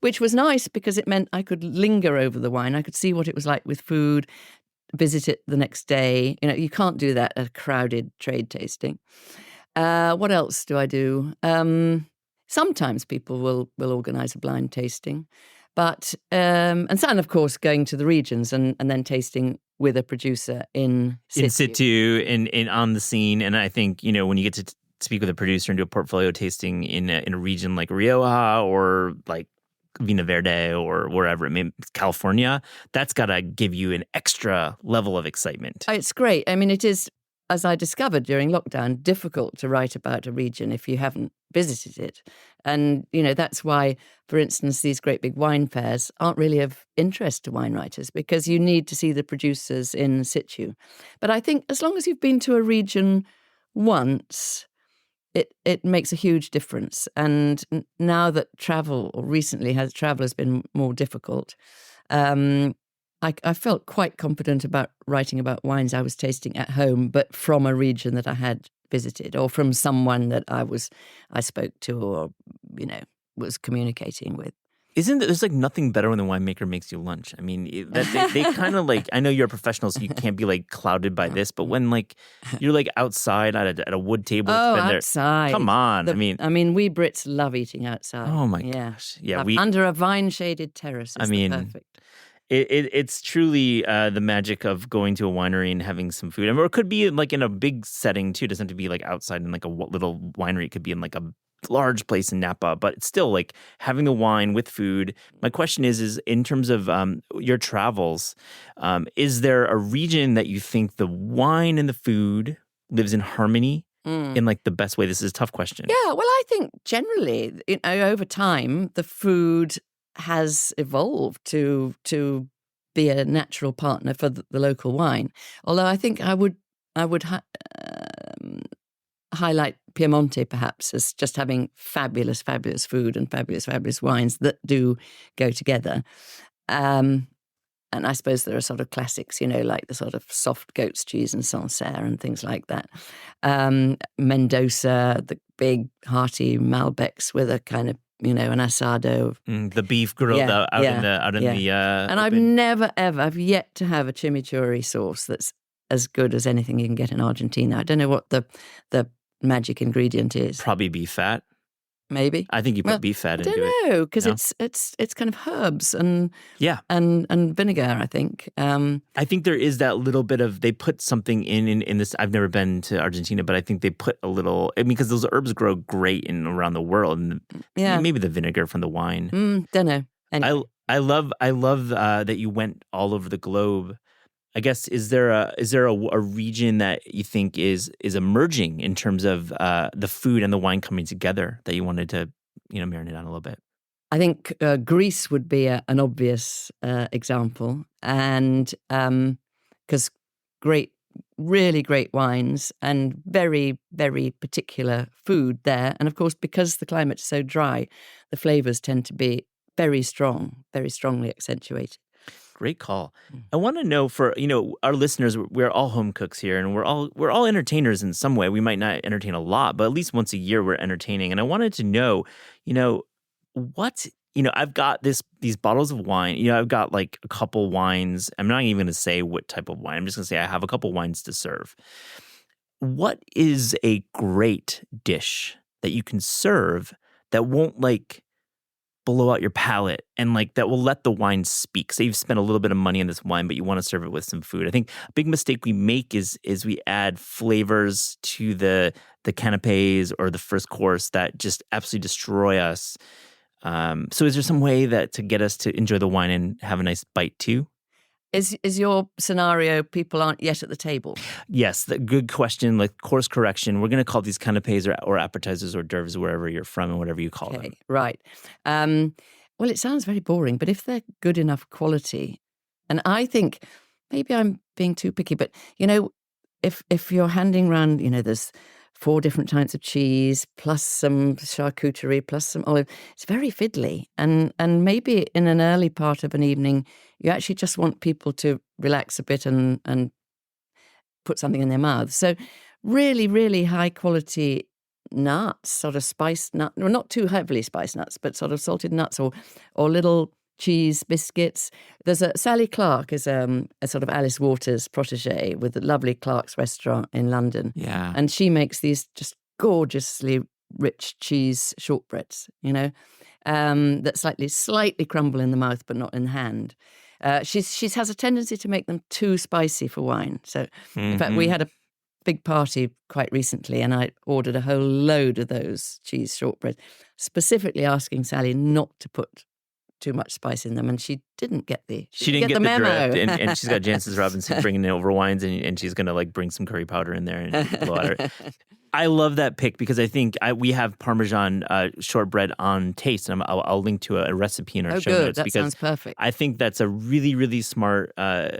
which was nice because it meant I could linger over the wine. I could see what it was like with food, visit it the next day. You can't do that at a crowded trade tasting. What else do I do? Sometimes people will organise a blind tasting, but and of course going to the regions and then tasting with a producer in situ in on the scene. And I think when you get to speak with a producer and do a portfolio tasting in a region like Rioja or like Vina Verde or wherever it may be, California, that's got to give you an extra level of excitement. It's great. I mean, it is, as I discovered during lockdown, difficult to write about a region if you haven't visited it. And, that's why, for instance, these great big wine fairs aren't really of interest to wine writers because you need to see the producers in situ. But I think as long as you've been to a region once, it makes a huge difference. And now that travel has been more difficult, I felt quite confident about writing about wines I was tasting at home, but from a region that I had visited or from someone that I spoke to or, was communicating with. There's like nothing better when the winemaker makes you lunch. I mean, they kind of like, I know you're a professional, so you can't be like clouded by this, but when like you're like outside at a wood table, outside. Come on. I mean, we Brits love eating outside. Oh my gosh. Yeah. Under a vine-shaded terrace is perfect. It's truly the magic of going to a winery and having some food. Or it could be like in a big setting too. It doesn't have to be like outside in like a little winery. It could be in like a large place in Napa, but it's still like having the wine with food. My question is in terms of your travels, is there a region that you think the wine and the food lives in harmony in like the best way? This is a tough question. Yeah, well, I think generally, over time, the food has evolved to be a natural partner for the local wine. Although I think I would highlight Piemonte perhaps as just having fabulous, fabulous food and fabulous, fabulous wines that do go together. And I suppose there are sort of classics, like the sort of soft goat's cheese and Sancerre and things like that. Mendoza, the big hearty Malbecs with a kind of, an asado. The beef grilled out in the and I've yet to have a chimichurri sauce that's as good as anything you can get in Argentina. I don't know what the magic ingredient is. Probably beef fat. Maybe. I think you put beef fat into it. I don't know, because it's kind of herbs and vinegar, I think. I think there is that little bit of, they put something in this. I've never been to Argentina, but I think they put a little, because those herbs grow great around the world. And maybe the vinegar from the wine. Don't know. Anyway. I love that you went all over the globe. I guess is there a region that you think is emerging in terms of the food and the wine coming together that you wanted to marinate on a little bit? I think Greece would be an obvious example, and because really great wines and very, very particular food there, and of course because the climate's so dry, the flavors tend to be very strong, very strongly accentuated. Great call. I want to know for, our listeners, we're all home cooks here and we're all entertainers in some way. We might not entertain a lot, but at least once a year we're entertaining. And I wanted to know, what, I've got these bottles of wine. I've got like a couple wines. I'm not even going to say what type of wine. I'm just going to say I have a couple wines to serve. What is a great dish that you can serve that won't like blow out your palate and like that will let the wine speak? Say you've spent a little bit of money on this wine, but you want to serve it with some food. I think a big mistake we make is we add flavors to the canapes or the first course that just absolutely destroy us. So is there some way that to get us to enjoy the wine and have a nice bite too? Is your scenario people aren't yet at the table? Yes, good question. Like course correction. We're going to call these canapes or appetizers or hors d'oeuvres wherever you're from and whatever you call them. Right. Well, it sounds very boring, but if they're good enough quality, and I think maybe I'm being too picky, but if you're handing around, there's 4 different types of cheese, plus some charcuterie, plus some olive. It's very fiddly. And maybe in an early part of an evening, you actually just want people to relax a bit and put something in their mouths. So really, really high quality nuts, sort of spiced nuts, well, not too heavily spiced nuts, but sort of salted nuts or little cheese biscuits. There's Sally Clark is a sort of Alice Waters protege with the lovely Clark's restaurant in London. Yeah. And she makes these just gorgeously rich cheese shortbreads, that slightly crumble in the mouth, but not in the hand. She has a tendency to make them too spicy for wine. So in fact, we had a big party quite recently and I ordered a whole load of those cheese shortbreads, specifically asking Sally not to put too much spice in them, and she didn't get the memo. Drift, and she's got Jancis Robinson bringing in over wines, and she's gonna like bring some curry powder in there and blow at her. I love that pick because I think we have Parmesan shortbread on Taste, and I'll link to a recipe in our show notes. That because sounds perfect. I think that's a really, really smart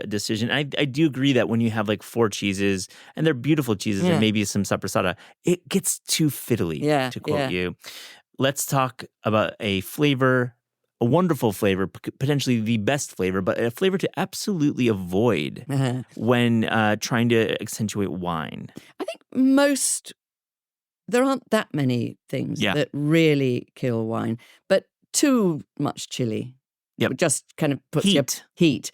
decision. I do agree that when you have like 4 cheeses, and they're beautiful cheeses, and maybe some sapressata, it gets too fiddly, to quote you. Let's talk about a flavor. A wonderful flavor, potentially the best flavor, but a flavor to absolutely avoid when trying to accentuate wine. I think there aren't that many things that really kill wine, but too much chili just kind of puts heat.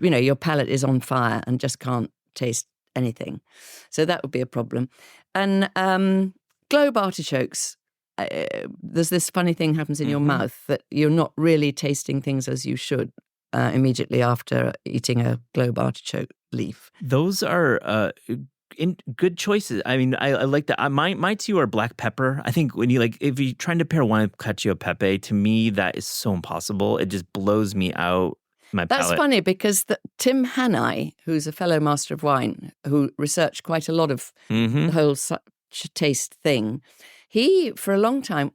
Your palate is on fire and just can't taste anything. So that would be a problem. And globe artichokes, there's this funny thing happens in your mouth that you're not really tasting things as you should immediately after eating a globe artichoke leaf. Those are good choices. I mean, I like that. My 2 are black pepper. I think when if you're trying to pair wine with cacio e pepe, to me that is so impossible. It just blows me out. That's funny because Tim Hannay, who's a fellow master of wine, who researched quite a lot of the whole such taste thing, he, for a long time,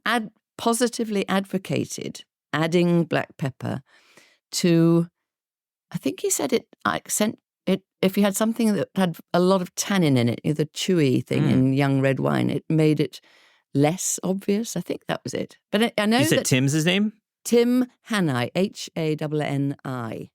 positively advocated adding black pepper to, I think he said if you had something that had a lot of tannin in it, the chewy thing in young red wine, it made it less obvious. I think that was it. But I know you said Tim's his name? Tim Hannay, Hanni.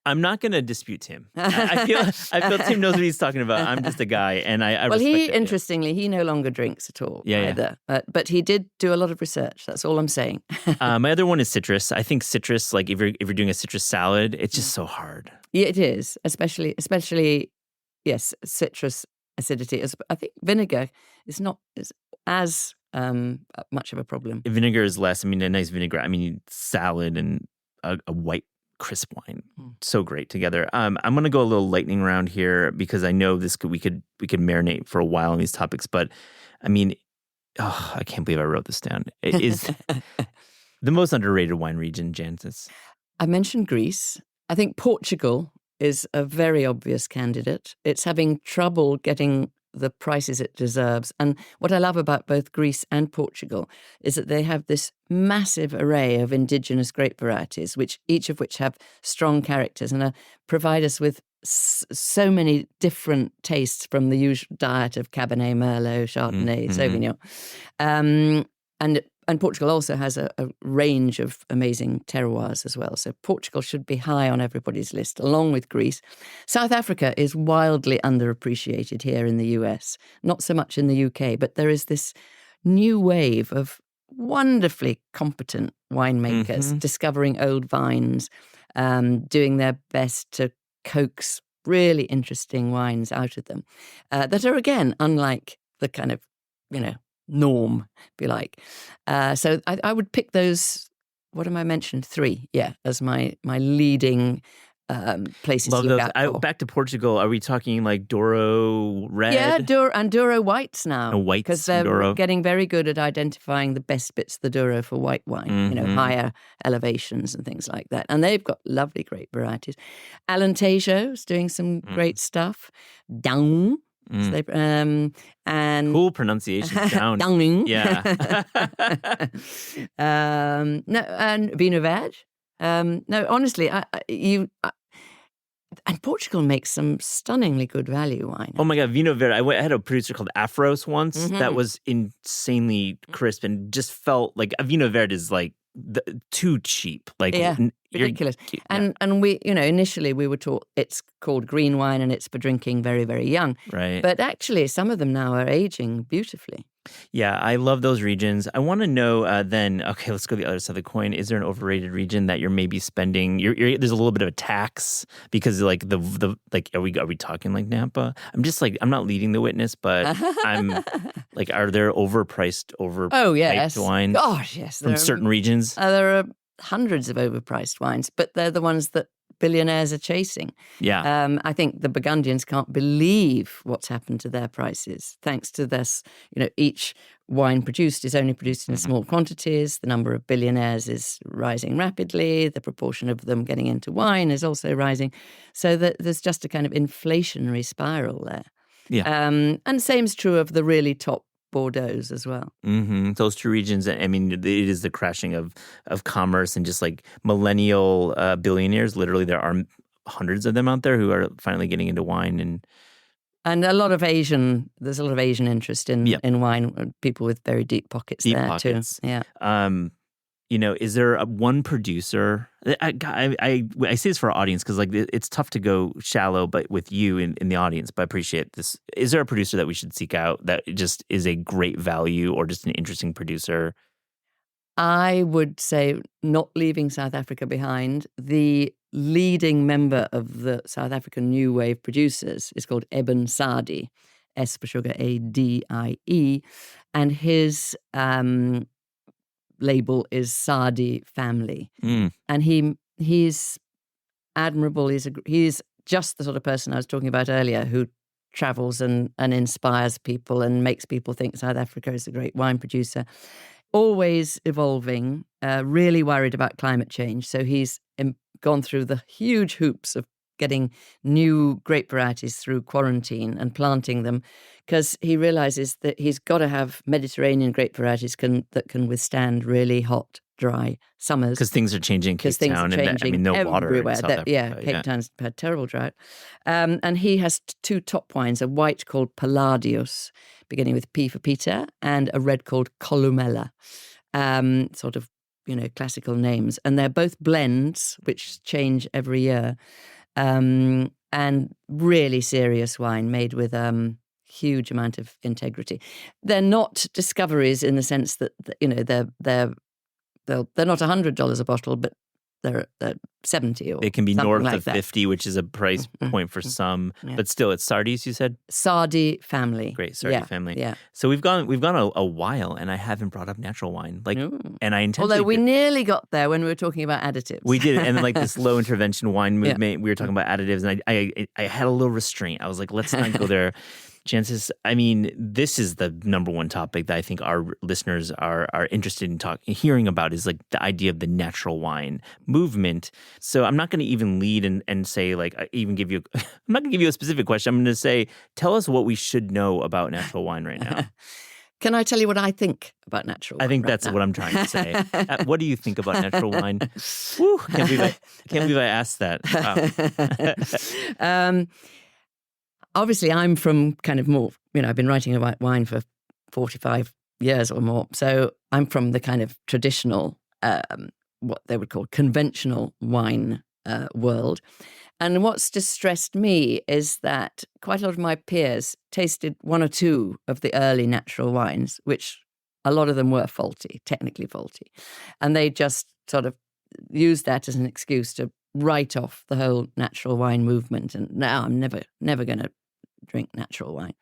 I'm not going to dispute Tim. I feel Tim knows what he's talking about. I'm just a guy, and I well, respect it. Interestingly, he no longer drinks at all either. But he did do a lot of research. That's all I'm saying. My other one is citrus. I think citrus, like if you're doing a citrus salad, it's just so hard. Yeah, it is, especially yes, citrus acidity. I think vinegar is not as much of a problem. Vinegar is less. I mean, a nice vinegar. I mean, salad and a white crisp wine, so great together. I'm going to go a little lightning round here because I know we could marinate for a while on these topics. But I mean, I can't believe I wrote this down. It is the most underrated wine region, Jancis. I mentioned Greece. I think Portugal is a very obvious candidate. It's having trouble getting the prices it deserves. And what I love about both Greece and Portugal is that they have this massive array of indigenous grape varieties, each of which have strong characters and provide us with so many different tastes from the usual diet of Cabernet, Merlot, Chardonnay, Sauvignon. And And Portugal also has a range of amazing terroirs as well. So Portugal should be high on everybody's list, along with Greece. South Africa is wildly underappreciated here in the US, not so much in the UK, but there is this new wave of wonderfully competent winemakers discovering old vines, doing their best to coax really interesting wines out of them that are, again, unlike the kind of, norm, if you like. So I would pick those, what am I mentioned? 3, as my leading places Love to look those. out for. Back to Portugal, are we talking like Douro Red? Yeah, and Douro whites now. Whites, because they're Douro. getting very good at identifying the best bits of the Douro for white wine, higher elevations and things like that. And they've got lovely grape varieties. Alentejo's doing some great stuff. Down. So they, and Cool pronunciation. Down. Down. Yeah. No, and Vinho Verde. No, honestly, and Portugal makes some stunningly good value wine. Oh my God, Vinho Verde. I had a producer called Afros once that was insanely crisp and just felt like a Vinho Verde is like too cheap. Like ridiculous. And we, initially we were taught it's called green wine and it's for drinking very, very young. Right. But actually, some of them now are aging beautifully. Yeah, I love those regions. I want to know then, okay, let's go to the other side of the coin. Is there an overrated region that you're maybe spending, there's a little bit of a tax because like are we talking like Napa? I'm just like, I'm not leading the witness, but I'm like, are there overpriced, yes. wines? Gosh, yes. From certain regions? There are hundreds of overpriced wines, but they're the ones that billionaires are chasing. Yeah. I think the Burgundians can't believe what's happened to their prices thanks to this. Each wine produced is only produced in small quantities. The number of billionaires is rising rapidly. The proportion of them getting into wine is also rising. So that there's just a kind of inflationary spiral there. Yeah. And same's true of the really top Bordeaux's as well. Those two regions, I mean, it is the crashing of commerce and just like millennial billionaires. Literally, there are hundreds of them out there who are finally getting into wine and there's a lot of Asian interest in wine. People with very deep pockets too. Yeah. Is there one producer? I say this for our audience because like it's tough to go shallow, but with you in the audience. But I appreciate this. Is there a producer that we should seek out that just is a great value or just an interesting producer? I would say, not leaving South Africa behind, the leading member of the South African New Wave producers is called Eben Sadi, S for sugar, A-D-I-E, and his label is Sadi Family. And he's admirable. He's just the sort of person I was talking about earlier who travels and inspires people and makes people think South Africa is a great wine producer. Always evolving, really worried about climate change. So he's gone through the huge hoops of getting new grape varieties through quarantine and planting them because he realizes that he's got to have Mediterranean grape varieties that can withstand really hot, dry summers. Because things are changing in Cape Town. And no water in South Africa. Cape Town's had terrible drought. And he has 2 top wines, a white called Palladius, beginning with P for Peter, and a red called Columella, sort of, classical names. And they're both blends, which change every year. And really serious wine made with huge amount of integrity. They're not discoveries in the sense that they're not $100 a bottle, but they're 70 or they can be north like of that. 50, which is a price point for some. Yeah. But still, it's Sardis, you said? Sardi family. Great, Sardi family. Yeah. So we've gone a while, and I haven't brought up natural wine. And I intentionally Although we nearly got there when we were talking about additives. We did, and then this low intervention wine movement. We were talking about additives, and I had a little restraint. I was like, let's not go there. Jancis, I mean, this is the number one topic that I think our listeners are interested in hearing about is like the idea of the natural wine movement. So I'm not going to even lead and say I'm not going to give you a specific question. I'm going to say, tell us what we should know about natural wine right now. Can I tell you what I think about natural wine? I think that's what I'm trying to say. What do you think about natural wine? Whew, can't believe I asked that. Wow. Obviously, I'm from kind of more, I've been writing about wine for 45 years or more. So I'm from the kind of traditional, what they would call conventional wine world. And what's distressed me is that quite a lot of my peers tasted one or two of the early natural wines, which a lot of them were faulty, technically faulty. And they just sort of used that as an excuse to write off the whole natural wine movement. And now I'm never going to drink natural wine.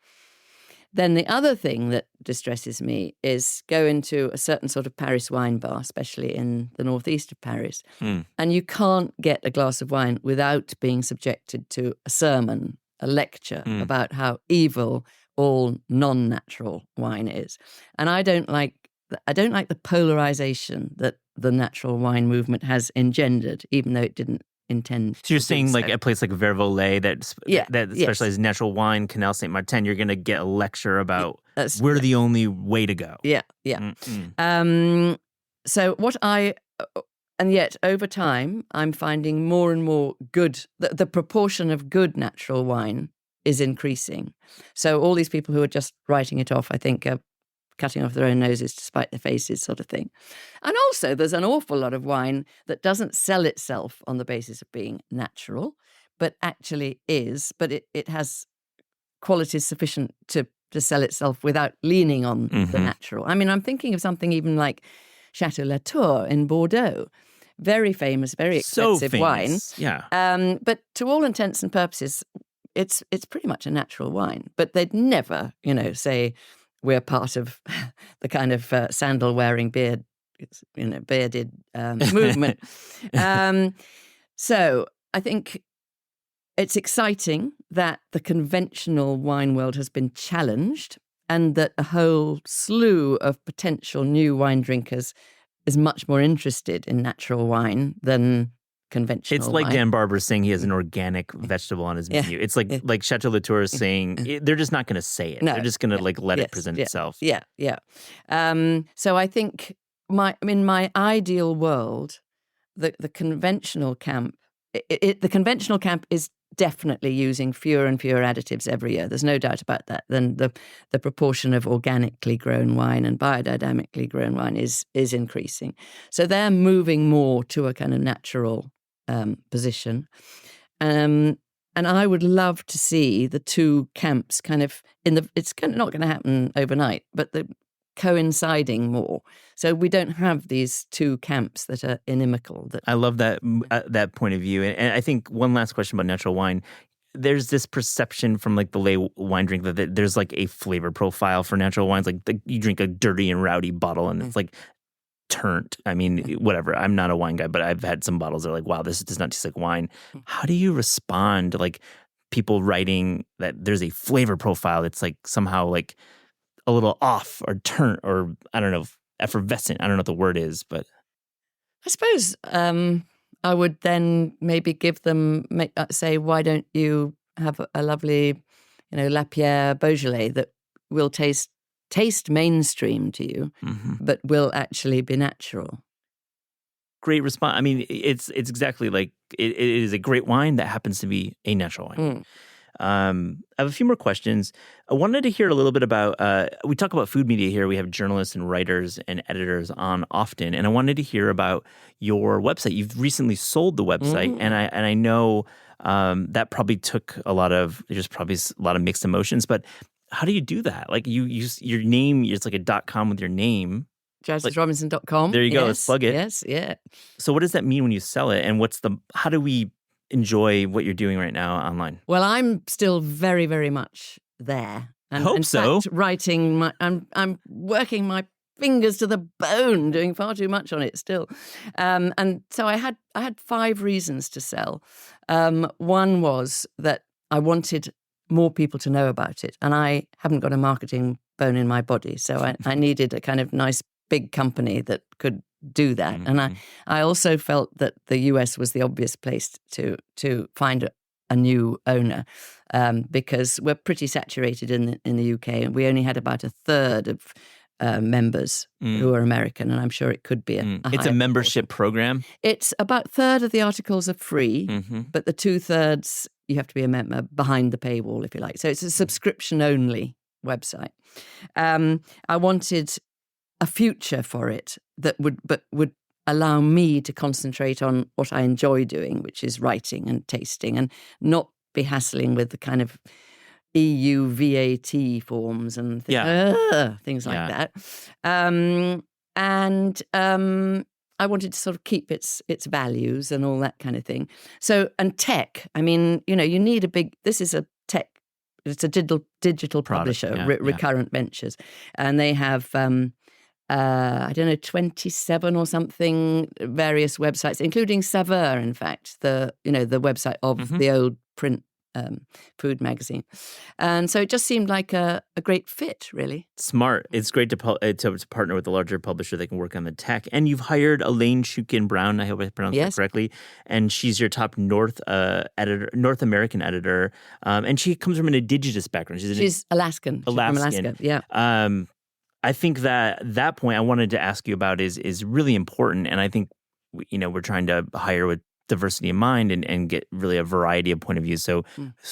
Then the other thing that distresses me is go into a certain sort of Paris wine bar, especially in the northeast of Paris, and you can't get a glass of wine without being subjected to a sermon, a lecture about how evil all non-natural wine is. And I don't like the polarization that the natural wine movement has engendered, even though it didn't intend. So you're saying like a place like Vervolet that specializes in natural wine, Canal Saint Martin, you're going to get a lecture about we're the only way to go. Yeah. So and yet over time, I'm finding more and more good, the proportion of good natural wine is increasing. So all these people who are just writing it off, I think, are cutting off their own noses to spite their faces sort of thing. And also there's an awful lot of wine that doesn't sell itself on the basis of being natural, but actually is, but it has qualities sufficient to sell itself without leaning on the natural. I mean, I'm thinking of something even like Chateau Latour in Bordeaux. Very famous, very expensive wine. Yeah. But to all intents and purposes, it's pretty much a natural wine. But they'd never, say, we're part of the kind of sandal-wearing bearded movement. So I think it's exciting that the conventional wine world has been challenged and that a whole slew of potential new wine drinkers is much more interested in natural wine than conventional It's like wine. Dan Barber saying he has an organic vegetable on his menu. It's like Chateau Latour is saying they're just not going to say it. No. They're just going to let it present itself. Yeah. So I think my ideal world, the conventional camp, the conventional camp is definitely using fewer and fewer additives every year. There's no doubt about that. Then the proportion of organically grown wine and biodynamically grown wine is increasing. So they're moving more to a kind of natural position. And I would love to see the two camps kind of it's kind of not going to happen overnight, but coinciding more. So we don't have these two camps that are inimical. I love that point of view. And I think one last question about natural wine. There's this perception from like the lay wine drink that there's like a flavor profile for natural wines. Like you drink a dirty and rowdy bottle and it's like turnt. I mean, whatever. I'm not a wine guy, but I've had some bottles that are like, wow, this does not taste like wine. How do you respond to like people writing that there's a flavor profile that's like somehow like a little off or turnt or I don't know, effervescent. I don't know what the word is, but I suppose I would then maybe give them say, why don't you have a lovely, Lapierre Beaujolais that will taste mainstream to you, but will actually be natural. Great response. I mean, it's exactly like it is a great wine that happens to be a natural wine. I have a few more questions. I wanted to hear a little bit about, we talk about food media here. We have journalists and writers and editors on often. And I wanted to hear about your website. You've recently sold the website. And I know that probably took there's probably a lot of mixed emotions. But how do you do that? Like you use your name, it's like a .com with your name. JancisRobinson.com. There you go. Yes, let's plug it. Yes, yeah. So what does that mean when you sell it? And how do we enjoy what you're doing right now online? Well, I'm still very, very much there. And Hope in so. fact, writing I'm working my fingers to the bone, doing far too much on it still. And so I had 5 reasons to sell. One was that I wanted more people to know about it, and I haven't got a marketing bone in my body, so I needed a kind of nice big company that could do that. And I also felt that the US was the obvious place to find a new owner, because we're pretty saturated in the UK, and we only had about a third of members who are American, and I'm sure it could be It's a membership program? It's about a third of the articles are free, but the 2/3 you have to be a member behind the paywall, if you like. So it's a subscription-only website. I wanted a future for it that would allow me to concentrate on what I enjoy doing, which is writing and tasting, and not be hassling with the kind of EU VAT forms and things like that. I wanted to sort of keep its values and all that kind of thing. So, and tech, I mean, you need this is a tech, it's a digital publisher, Recurrent Ventures. And they have, I don't know, 27 or something, various websites, including Saveur, in fact, the website of the old print food magazine. And so it just seemed like a great fit, really. Smart. It's great to partner with a larger publisher that can work on the tech. And you've hired Elaine Shukin-Brown, I hope I pronounced that correctly, and she's your top North American editor. And she comes from an indigenous background. She's Alaskan. She's from Alaska, yeah. I think that point I wanted to ask you about is really important. And I think, we're trying to hire with diversity in mind and get really a variety of point of views. So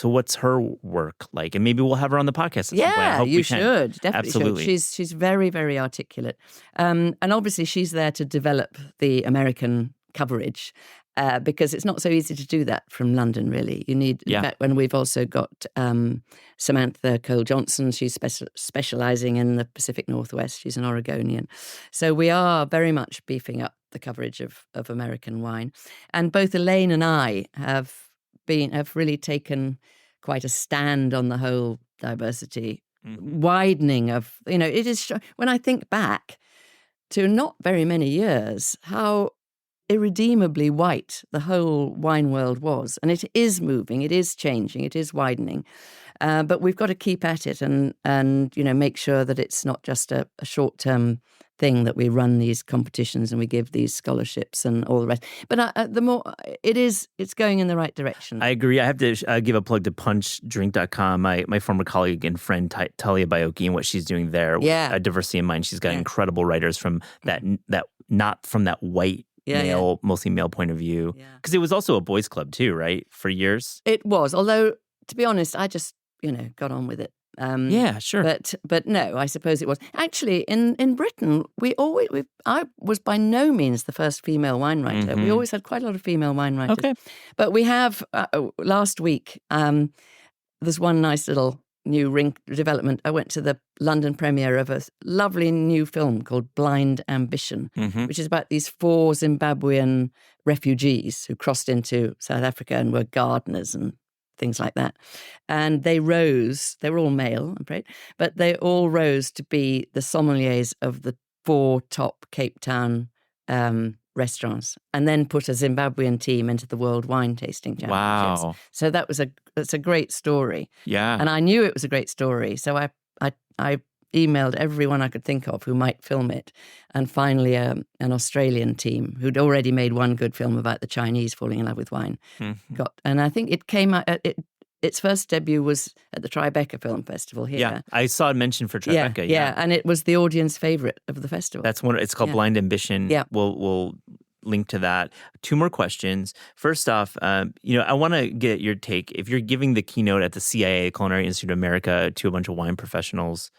what's her work like? And maybe we'll have her on the podcast at some point. I hope you we can. Should. Definitely Absolutely. should. She's very, very articulate. And obviously she's there to develop the American coverage because it's not so easy to do that from London, really. You need, in fact, when we've also got Samantha Cole-Johnson, she's specialising in the Pacific Northwest. She's an Oregonian. So we are very much beefing up the coverage of American wine. And both Elaine and I have really taken quite a stand on the whole diversity, widening of, it is, when I think back to not very many years, how irredeemably white the whole wine world was. And it is moving, it is changing, it is widening. But we've got to keep at it and make sure that it's not just a short-term thing, that we run these competitions and we give these scholarships and all the rest. But the more it's going in the right direction. I agree. I have to give a plug to punchdrink.com, my former colleague and friend Talia Baiocchi, and what she's doing there. Yeah. Diversity in mind. She's got incredible writers from that not from that white mostly male point of view. Because it was also a boys' club too, right? For years. It was. Although, to be honest, I just got on with it. Sure. But no, I suppose it was. Actually, in Britain, I was by no means the first female wine writer. We always had quite a lot of female wine writers. Okay. But we have, last week, there's one nice little new development. I went to the London premiere of a lovely new film called Blind Ambition, which is about these 4 Zimbabwean refugees who crossed into South Africa and were gardeners and things like that. And they were all male, I'm afraid, but they all rose to be the sommeliers of the 4 top Cape Town restaurants, and then put a Zimbabwean team into the World Wine Tasting Championships. Wow. So that's a great story. Yeah. And I knew it was a great story. So I emailed everyone I could think of who might film it. And finally, an Australian team who'd already made one good film about the Chinese falling in love with wine and I think it came out, its first debut was at the Tribeca Film Festival here. Yeah, I saw it mentioned for Tribeca. Yeah, and it was the audience favourite of the festival. That's one. It's called Blind Ambition. Yeah. We'll link to that. 2 more questions. First off, I want to get your take. If you're giving the keynote at the CIA, Culinary Institute of America, to a bunch of wine professionals,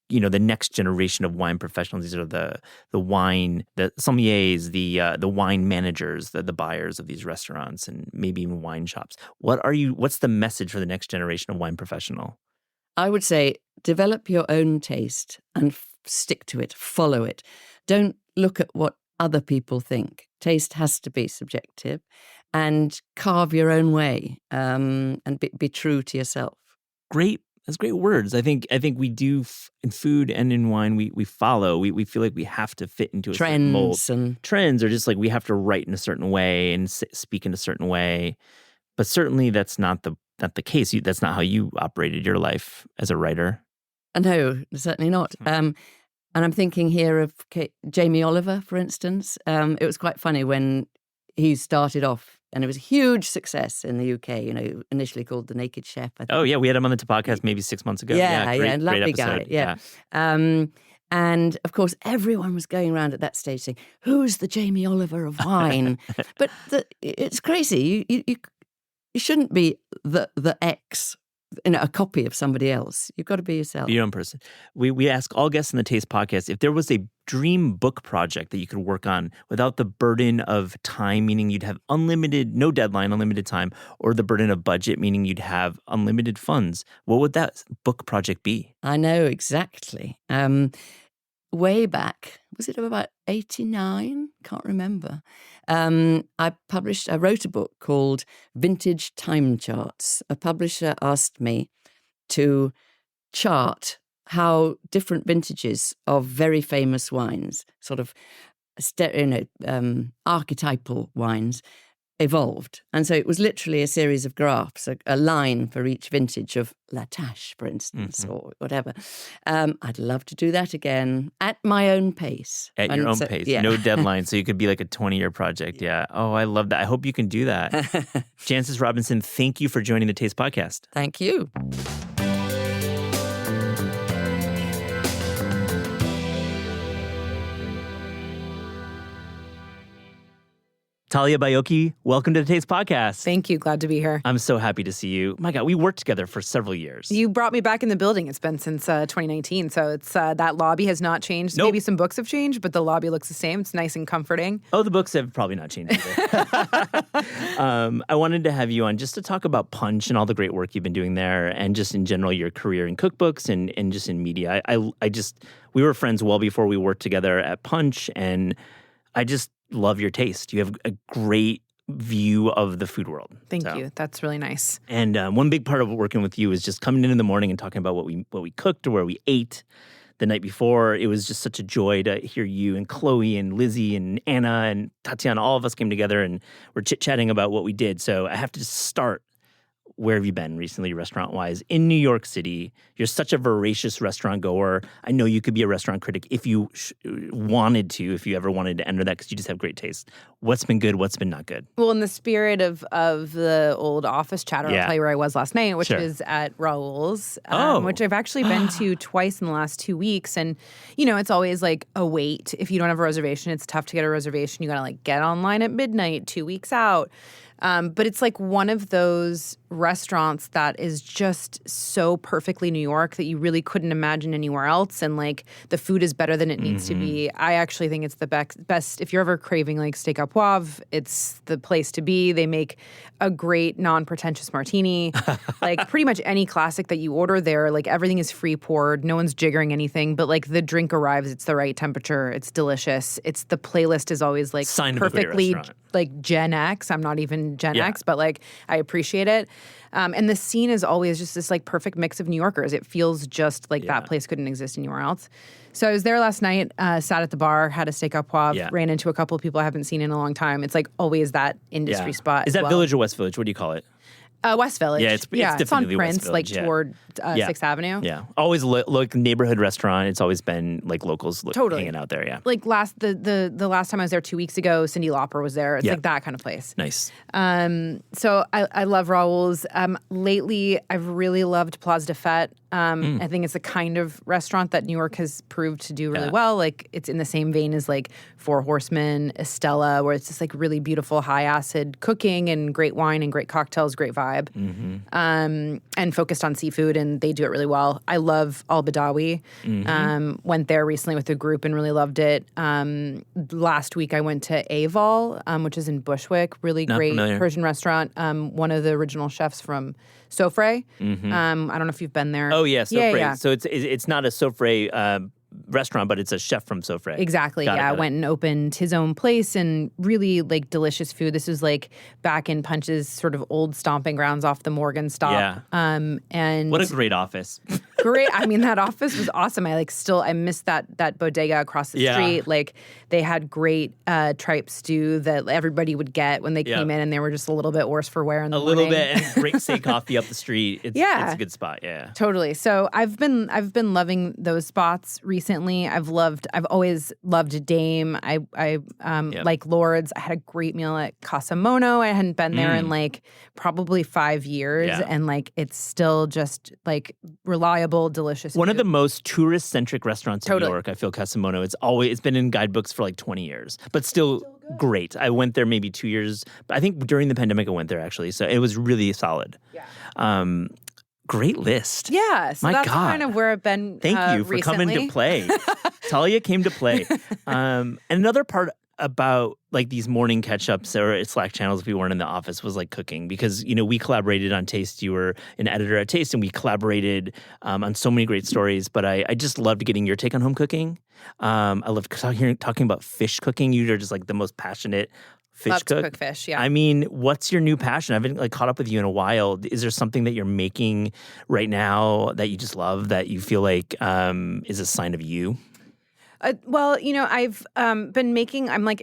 the next generation of wine professionals, these are the sommeliers, the wine managers, the buyers of these restaurants and maybe even wine shops. What's the message for the next generation of wine professional? I would say develop your own taste and stick to it, follow it. Don't look at what other people think. Taste has to be subjective, and carve your own way and be true to yourself. Great. That's great words. I think we do in food and in wine. We follow. We feel like we have to fit into a certain mold. Trends are just like we have to write in a certain way and speak in a certain way. But certainly that's not the case. That's not how you operated your life as a writer. No, certainly not. And I'm thinking here of Jamie Oliver, for instance. It was quite funny when he started off. And it was a huge success in the UK, initially called The Naked Chef. I think. Oh, yeah. We had him on the podcast maybe 6 months ago. Great, lovely great guy. episode. Yeah. And, of course, everyone was going around at that stage saying, who's the Jamie Oliver of wine? But it's crazy. You shouldn't be the X a copy of somebody else. You've got to be yourself. Be your own person. We ask all guests in the Taste podcast if there was a dream book project that you could work on without the burden of time, meaning you'd have no deadline, unlimited time, or the burden of budget, meaning you'd have unlimited funds. What would that book project be? I know exactly. Way back, was it about 89? Can't remember. I wrote a book called Vintage Time Charts. A publisher asked me to chart how different vintages of very famous wines, sort of archetypal wines, evolved. And so it was literally a series of graphs, a line for each vintage of La Tâche, for instance, or whatever. I'd love to do that again at my own pace. At your own pace. Yeah. No deadline. So you could be like a 20-year project. Yeah. Oh, I love that. I hope you can do that. Jancis Robinson, thank you for joining the Taste Podcast. Thank you. Talia Baiocchi, welcome to the Taste Podcast. Thank you. Glad to be here. I'm so happy to see you. My God, we worked together for several years. You brought me back in the building. It's been since 2019. So it's that lobby has not changed. Nope. Maybe some books have changed, but the lobby looks the same. It's nice and comforting. Oh, the books have probably not changed either. I wanted to have you on just to talk about Punch and all the great work you've been doing there, and just in general your career in cookbooks and just in media. We were friends well before we worked together at Punch, and I just love your taste. You have a great view of the food world. Thank you. That's really nice. And one big part of working with you is just coming in the morning and talking about what we cooked or where we ate the night before. It was just such a joy to hear you and Chloe and Lizzie and Anna and Tatiana. All of us came together and we're chit-chatting about what we did. So I have to just start. Where have you been recently, restaurant-wise? In New York City, you're such a voracious restaurant goer. I know you could be a restaurant critic if you wanted to, if you ever wanted to enter that, because you just have great taste. What's been good? What's been not good? Well, in the spirit of the old office chatter, I'll tell you where I was last night, which is at Raoul's, which I've actually been to twice in the last 2 weeks. And, it's always like a wait. If you don't have a reservation, it's tough to get a reservation. You got to get online at midnight 2 weeks out. But it's like one of those restaurants that is just so perfectly New York that you really couldn't imagine anywhere else. And the food is better than it needs to be. I actually think it's the best. If you're ever craving steak à poivre, it's the place to be. They make a great non-pretentious martini. Pretty much any classic that you order there, everything is free poured. No one's jiggering anything, but the drink arrives. It's the right temperature. It's delicious. The playlist is always perfectly Gen X. I'm not even Gen X, but I appreciate it. And the scene is always just this perfect mix of New Yorkers. It feels just that place couldn't exist anywhere else. So I was there last night, sat at the bar, had a steak à poivre, ran into a couple of people I haven't seen in a long time. It's always that industry spot. Is that Village or West Village? What do you call it? West Village. Yeah, it's it's on definitely Prince, West Village, toward 6th Avenue. Yeah, always neighborhood restaurant. It's always been locals hanging out there. Yeah, the last time I was there 2 weeks ago, Cyndi Lauper was there. It's that kind of place. Nice. So I love Raoul's. Lately, I've really loved Place de Fête. I think it's the kind of restaurant that New York has proved to do really well. It's in the same vein as Four Horsemen, Estella, where it's just really beautiful high acid cooking and great wine and great cocktails, great vibe. And focused on seafood, and they do it really well. I love Al Badawi. Went there recently with a group and really loved it. Last week I went to Aval, which is in Bushwick. Really great Persian restaurant. One of the original chefs from Sofre. I don't know if you've been there. Oh yeah, Sofre. Yeah. So it's not a Sofre restaurant, but it's a chef from Sofre. Exactly. Got went and opened his own place and really delicious food. This was back in Punch's sort of old stomping grounds off the Morgan stop. Yeah. And what a great office. Great. I mean, that office was awesome. I miss that bodega across the street. They had great tripe stew that everybody would get when they came in, and they were just a little bit worse for wear in the morning. A little bit, and great steak coffee up the street. It's a good spot. Yeah, totally. So I've been loving those spots recently. I've always loved Dame. I like Lord's. I had a great meal at Casa Mono. I hadn't been there in probably 5 years, and it's still just reliable, delicious One food. of the most tourist-centric restaurants in New York, I feel, Casa Mono. It's been in guidebooks for 20 years, but still great. I went there maybe 2 years, but I think during the pandemic I went there actually, so it was really solid. Yeah. Great list. Yeah, so My that's God. kind of where I've been. Thank you for recently. coming to play. Talia came to play. And another part about like these morning catch-ups or Slack channels if we weren't in the office was like cooking, because we collaborated on Taste. You were an editor at Taste, and we collaborated on so many great stories. But I just loved getting your take on home cooking. I loved talking about fish cooking. You are just like the most passionate fish Love cook. to cook fish, yeah. I mean, what's your new passion? I've been like caught up with you in a while. Is there something that you're making right now that you just love, that you feel like is a sign of you? Well, I've been making, I'm like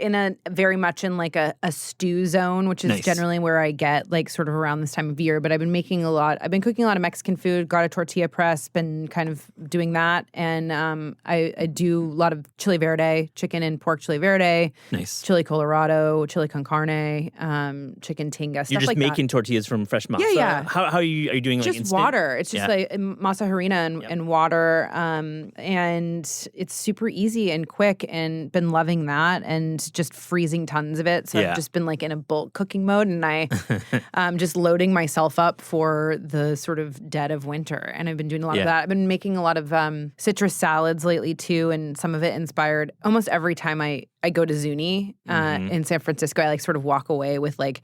very much in like a stew zone, which is Nice. Generally where I get like sort of around this time of year. But I've been cooking a lot of Mexican food, got a tortilla press, been kind of doing that. And I do a lot of chile verde, chicken and pork chile verde. Nice. Chile colorado, chile con carne, chicken tinga, stuff You're just like making tortillas from fresh masa? Yeah. How are you doing like just instant? water. It's just like masa harina and water. And it's super easy and quick, and been loving that, and just freezing tons of it. So I've just been like in a bulk cooking mode, and I just loading myself up for the sort of dead of winter. And I've been doing a lot of that. I've been making a lot of citrus salads lately too, and some of it inspired almost every time I go to Zuni in San Francisco. I like sort of walk away with like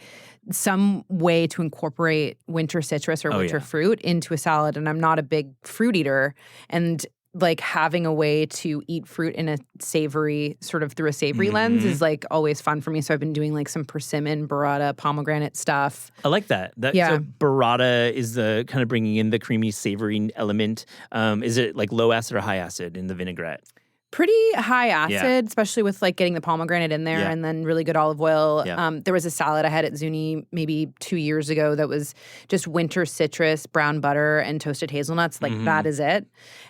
some way to incorporate winter citrus or winter fruit into a salad. And I'm not a big fruit eater, and like having a way to eat fruit in a savory, sort of through a savory lens is like always fun for me. So I've been doing like some persimmon, burrata, pomegranate stuff. I like that. So burrata is the kind of bringing in the creamy, savory element. Is it like low acid or high acid in the vinaigrette? Pretty high acid, especially with like getting the pomegranate in there and then really good olive oil. There was a salad I had at Zuni maybe 2 years ago that was just winter citrus, brown butter, and toasted hazelnuts. Like that is it.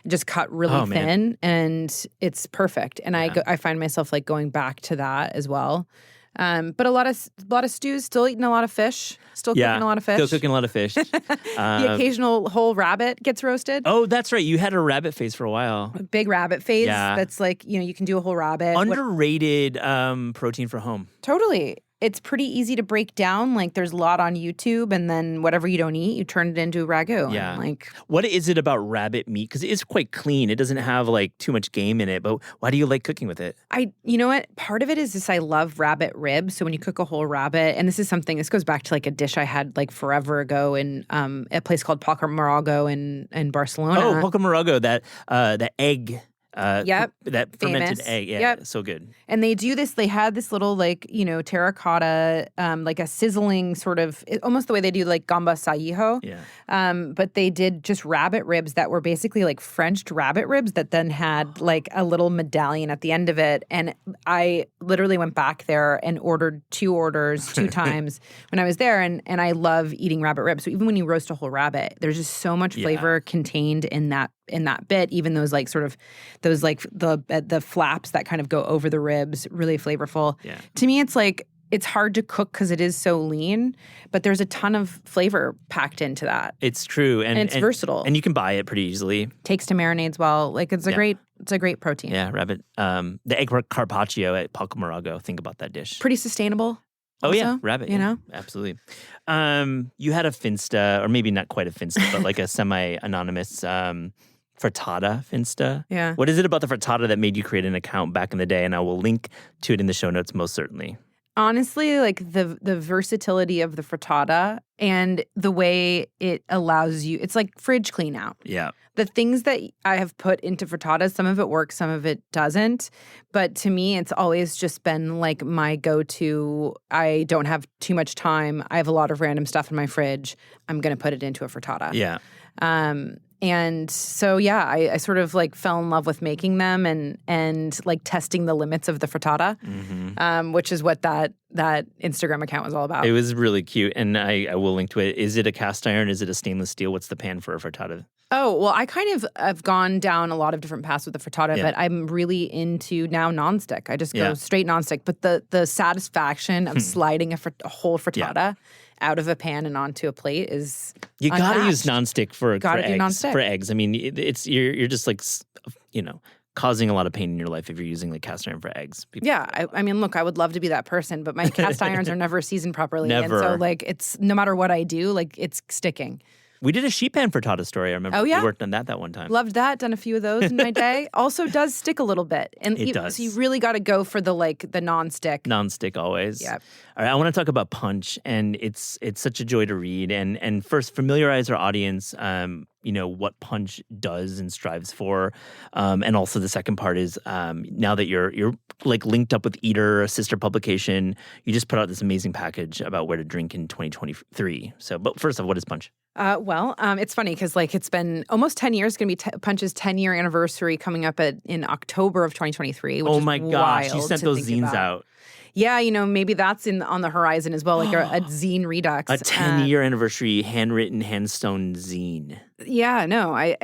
Just cut really thin, and it's perfect. And I find myself like going back to that as well. But a lot of stews, still eating a lot of fish, still cooking a lot of fish. Still cooking a lot of fish. The occasional whole rabbit gets roasted. Oh, that's right. You had a rabbit face for a while. A big rabbit face. Yeah. That's like, you can do a whole rabbit. Underrated protein for home. Totally. It's pretty easy to break down. Like there's a lot on YouTube, and then whatever you don't eat, you turn it into a ragu. Yeah. And like, what is it about rabbit meat? Because it is quite clean. It doesn't have like too much game in it. But why do you like cooking with it? You know what? Part of it is this. I love rabbit ribs. So when you cook a whole rabbit, and this goes back to like a dish I had like forever ago in a place called Paco Morago in Barcelona. Oh, Paco Morago, the egg. That fermented Famous. egg. Yeah, so good. And they do this, they had this little like, terracotta, like a sizzling sort of, almost the way they do like gamba sallijo. Yeah. But they did just rabbit ribs that were basically like Frenched rabbit ribs that then had like a little medallion at the end of it. And I literally went back there and ordered 2 orders 2 times when I was there. And I love eating rabbit ribs. So even when you roast a whole rabbit, there's just so much flavor contained in that bit, even those like sort of those like the flaps that kind of go over the ribs, really flavorful. Yeah. To me, it's like it's hard to cook because it is so lean, but there's a ton of flavor packed into that. It's true, and it's versatile, and you can buy it pretty easily. Takes to marinades well. Like it's a great protein. Yeah, rabbit. The egg carpaccio at Paco Morago. Think about that dish. Pretty sustainable. Oh also, yeah, rabbit. Absolutely. You had a Finsta, or maybe not quite a Finsta, but like a semi-anonymous frittata Finsta. Yeah. What is it about the frittata that made you create an account back in the day? And I will link to it in the show notes most certainly. Honestly, like the versatility of the frittata and the way it allows you, it's like fridge clean out. Yeah. The things that I have put into frittatas, some of it works, some of it doesn't. But to me, it's always just been like my go-to. I don't have too much time. I have a lot of random stuff in my fridge. I'm going to put it into a frittata. Yeah. And so, I sort of like fell in love with making them and like testing the limits of the frittata, which is what that Instagram account was all about. It was really cute, and I will link to it. Is it a cast iron? Is it a stainless steel? What's the pan for a frittata? Oh, well, I kind of have gone down a lot of different paths with the frittata, but I'm really into now nonstick. I just go straight nonstick. But the satisfaction of sliding a whole frittata out of a pan and onto a plate is you unmatched. gotta use nonstick for eggs. Nonstick. For eggs. I mean, you're just like causing a lot of pain in your life if you're using like cast iron for eggs. I mean, look, I would love to be that person, but my cast irons are never seasoned properly. Never. And so like it's no matter what I do, like it's sticking. We did a sheet pan frittata story. I remember. Oh, yeah? We worked on that one time. Loved that. Done a few of those in my day. Also does stick a little bit. And It does. So you really got to go for the non-stick. Non-stick always. Yep. All right, I want to talk about Punch, and it's such a joy to read. And first, familiarize our audience, what Punch does and strives for. And also the second part is now that you're like linked up with Eater, a sister publication, you just put out this amazing package about where to drink in 2023. So, but first off, what is Punch? It's funny because it's been almost 10 years. It's going to be Punch's 10-year anniversary coming up in October of 2023. Which oh my gosh, you sent those zines out. Yeah, you that's on the horizon as well, like a zine redux. A 10-year anniversary handwritten, hand-sewn zine. Yeah, no,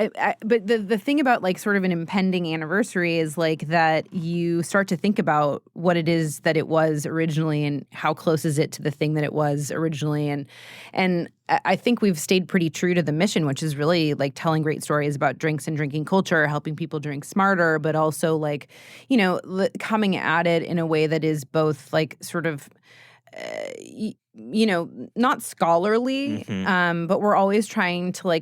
but the thing about sort of an impending anniversary is that you start to think about what it is that it was originally and how close is it to the thing that it was originally. And I think we've stayed pretty true to the mission, which is really telling great stories about drinks and drinking culture, helping people drink smarter, but also coming at it in a way that is both sort of not scholarly, but we're always trying to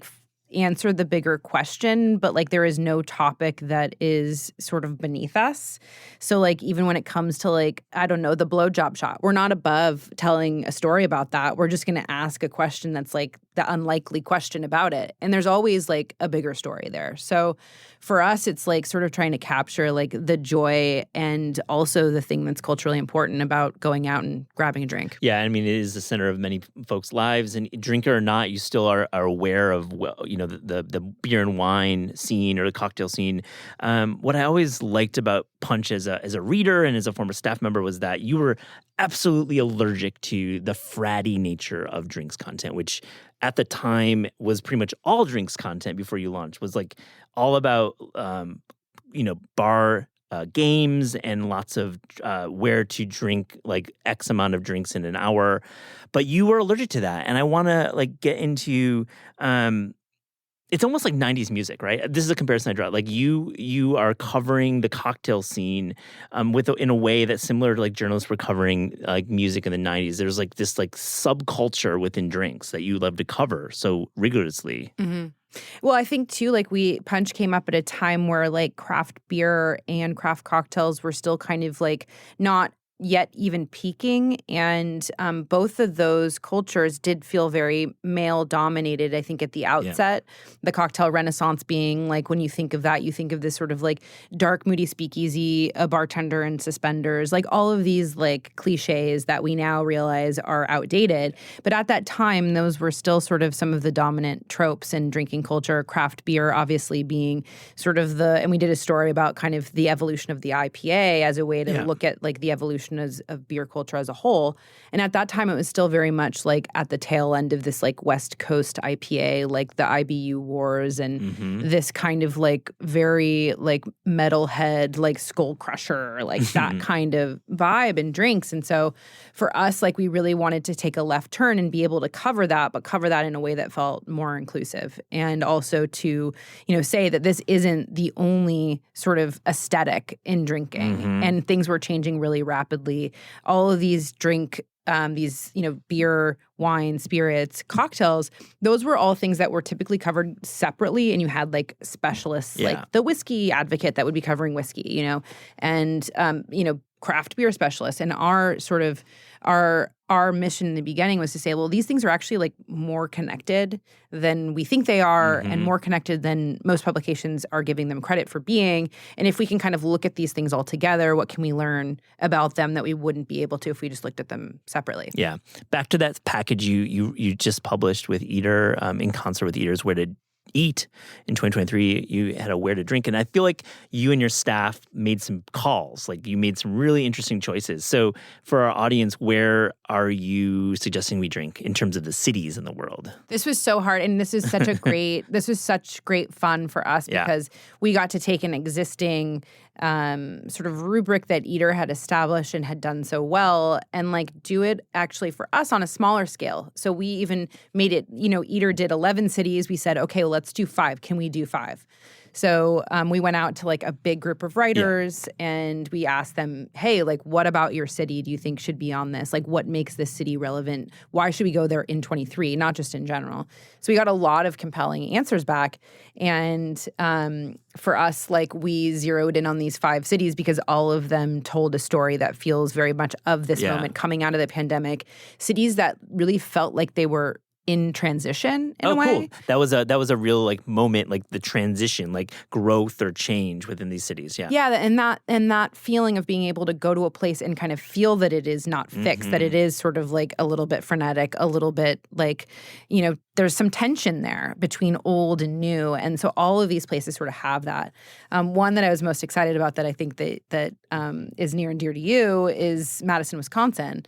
answer the bigger question, but there is no topic that is sort of beneath us. So even when it comes to I don't know, the blowjob shot, we're not above telling a story about that. We're just going to ask a question that's the unlikely question about it. And there's always a bigger story there. So for us, it's sort of trying to capture the joy and also the thing that's culturally important about going out and grabbing a drink. Yeah, I mean, it is the center of many folks' lives, and drinker or not, you still are aware of the beer and wine scene or the cocktail scene. What I always liked about Punch as a reader and as a former staff member was that you were absolutely allergic to the fratty nature of drinks content, which at the time was pretty much all drinks content before you launched, was all about bar games and lots of where to drink X amount of drinks in an hour. But you were allergic to that. And I want to get into it's almost like 90s music, right? This is a comparison I draw. You are covering the cocktail scene in a way that's similar to journalists were covering music in the 90s. There's this subculture within drinks that you love to cover so rigorously. Mm-hmm. Well, I think too, Punch came up at a time where craft beer and craft cocktails were still kind of not yet even peaking. And both of those cultures did feel very male-dominated, I think, at the outset. Yeah. The cocktail renaissance being, when you think of that, you think of this sort of, dark, moody speakeasy, a bartender in suspenders, all of these, cliches that we now realize are outdated. But at that time, those were still sort of some of the dominant tropes in drinking culture, craft beer obviously being sort of and we did a story about kind of the evolution of the IPA as a way to look at, the evolution of beer culture as a whole. And at that time, it was still very much at the tail end of this West Coast IPA, the IBU wars and this kind of very metalhead, skull crusher, that kind of vibe and drinks. And so for us, we really wanted to take a left turn and be able to cover that, but cover that in a way that felt more inclusive. And also to, say that this isn't the only sort of aesthetic in drinking. And things were changing really rapidly. All of these beer, wine, spirits, cocktails, those were all things that were typically covered separately. And you had specialists, the whiskey advocate that would be covering whiskey, and, craft beer specialists. And our mission in the beginning was to say, well, these things are actually more connected than we think they are and more connected than most publications are giving them credit for being. And if we can kind of look at these things all together, what can we learn about them that we wouldn't be able to if we just looked at them separately? Yeah. Back to that package you just published with Eater, in concert with Eater's Where to Eat in 2023, you had a Where to Drink. And I feel like you and your staff made some calls. You made some really interesting choices. So for our audience, where are you suggesting we drink in terms of the cities in the world? This was so hard. And this is such such great fun for us because we got to take an existing sort of rubric that Eater had established and had done so well and do it actually for us on a smaller scale. So we even made it, Eater did 11 cities. We said, okay, well, let's do 5. Can we do 5? So we went out to like a big group of writers and we asked them, hey, like what about your city do you think should be on this? Like what makes this city relevant? Why should we go there in 23, not just in general? So we got a lot of compelling answers back. And for us, like we zeroed in on these 5 cities because all of them told a story that feels very much of this moment coming out of the pandemic. Cities that really felt like they were in transition in a way. Cool. That was a real like moment, like the transition, like growth or change within these cities. Yeah. Yeah, and that feeling of being able to go to a place and kind of feel that it is not fixed, that it is sort of like a little bit frenetic, a little bit like, you know, there's some tension there between old and new. And so all of these places sort of have that. One that I was most excited about that I think that is near and dear to you is Madison, Wisconsin.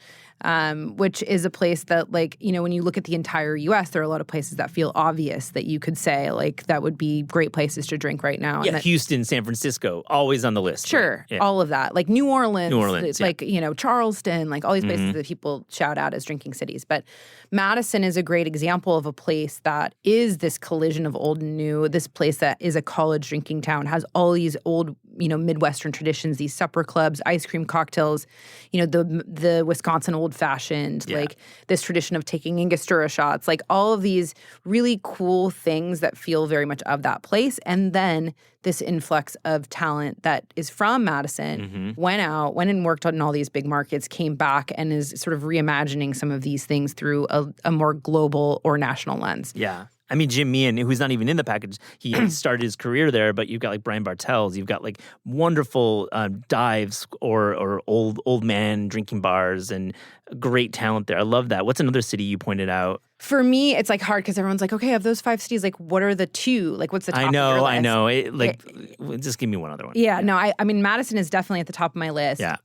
Which is a place that, like, you know, when you look at the entire U.S., there are a lot of places that feel obvious that you could say, like, that would be great places to drink right now. Yeah, and Houston, San Francisco, always on the list. Sure, right? Yeah. all of that. Like New Orleans, yeah. like, you know, Charleston, like all these places that people shout out as drinking cities. But Madison is a great example of a place that is this collision of old and new, this place that is a college drinking town, has all these old, you know, Midwestern traditions, these supper clubs, ice cream cocktails, you know, the Wisconsin old-fashioned, like this tradition of taking Angostura shots, like all of these really cool things that feel very much of that place. And then this influx of talent that is from Madison went and worked on all these big markets, came back and is sort of reimagining some of these things through a more global or national lens. Yeah. I mean, Jim Meehan, who's not even in the package, he started his career there, but you've got like Brian Bartels, you've got like wonderful dives or old man drinking bars and great talent there. I love that. What's another city you pointed out? For me, it's like hard because everyone's like, okay, of those 5 cities, like what are the 2? Like what's the top of your list? I know. Just give me one other one. Yeah, no, I mean, Madison is definitely at the top of my list. Yeah.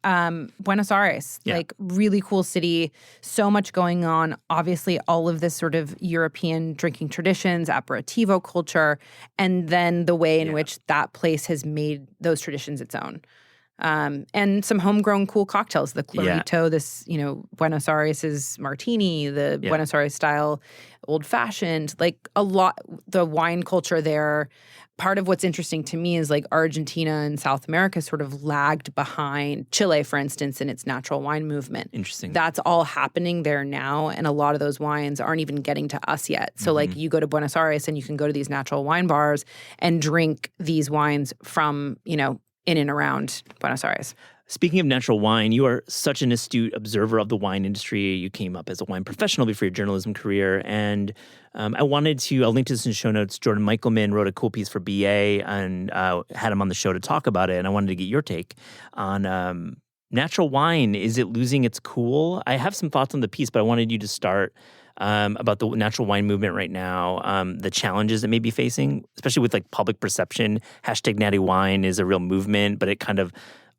Buenos Aires, like really cool city, so much going on. Obviously, all of this sort of European drinking traditions, aperitivo culture, and then the way in which that place has made those traditions its own. And some homegrown cool cocktails, the Clarito, this, you know, Buenos Aires' martini, the Buenos Aires style old fashioned, like a lot, the wine culture there. Part of what's interesting to me is like Argentina and South America sort of lagged behind Chile, for instance, in its natural wine movement. Interesting. That's all happening there now. And a lot of those wines aren't even getting to us yet. So like you go to Buenos Aires and you can go to these natural wine bars and drink these wines from, you know, in and around Buenos Aires. Speaking of natural wine, you are such an astute observer of the wine industry. You came up as a wine professional before your journalism career. And I'll link to this in show notes. Jordan Michelman wrote a cool piece for BA and had him on the show to talk about it. And I wanted to get your take on natural wine. Is it losing its cool? I have some thoughts on the piece, but I wanted you to start about the natural wine movement right now, the challenges it may be facing, especially with like public perception. #NattyWine is a real movement, but it kind of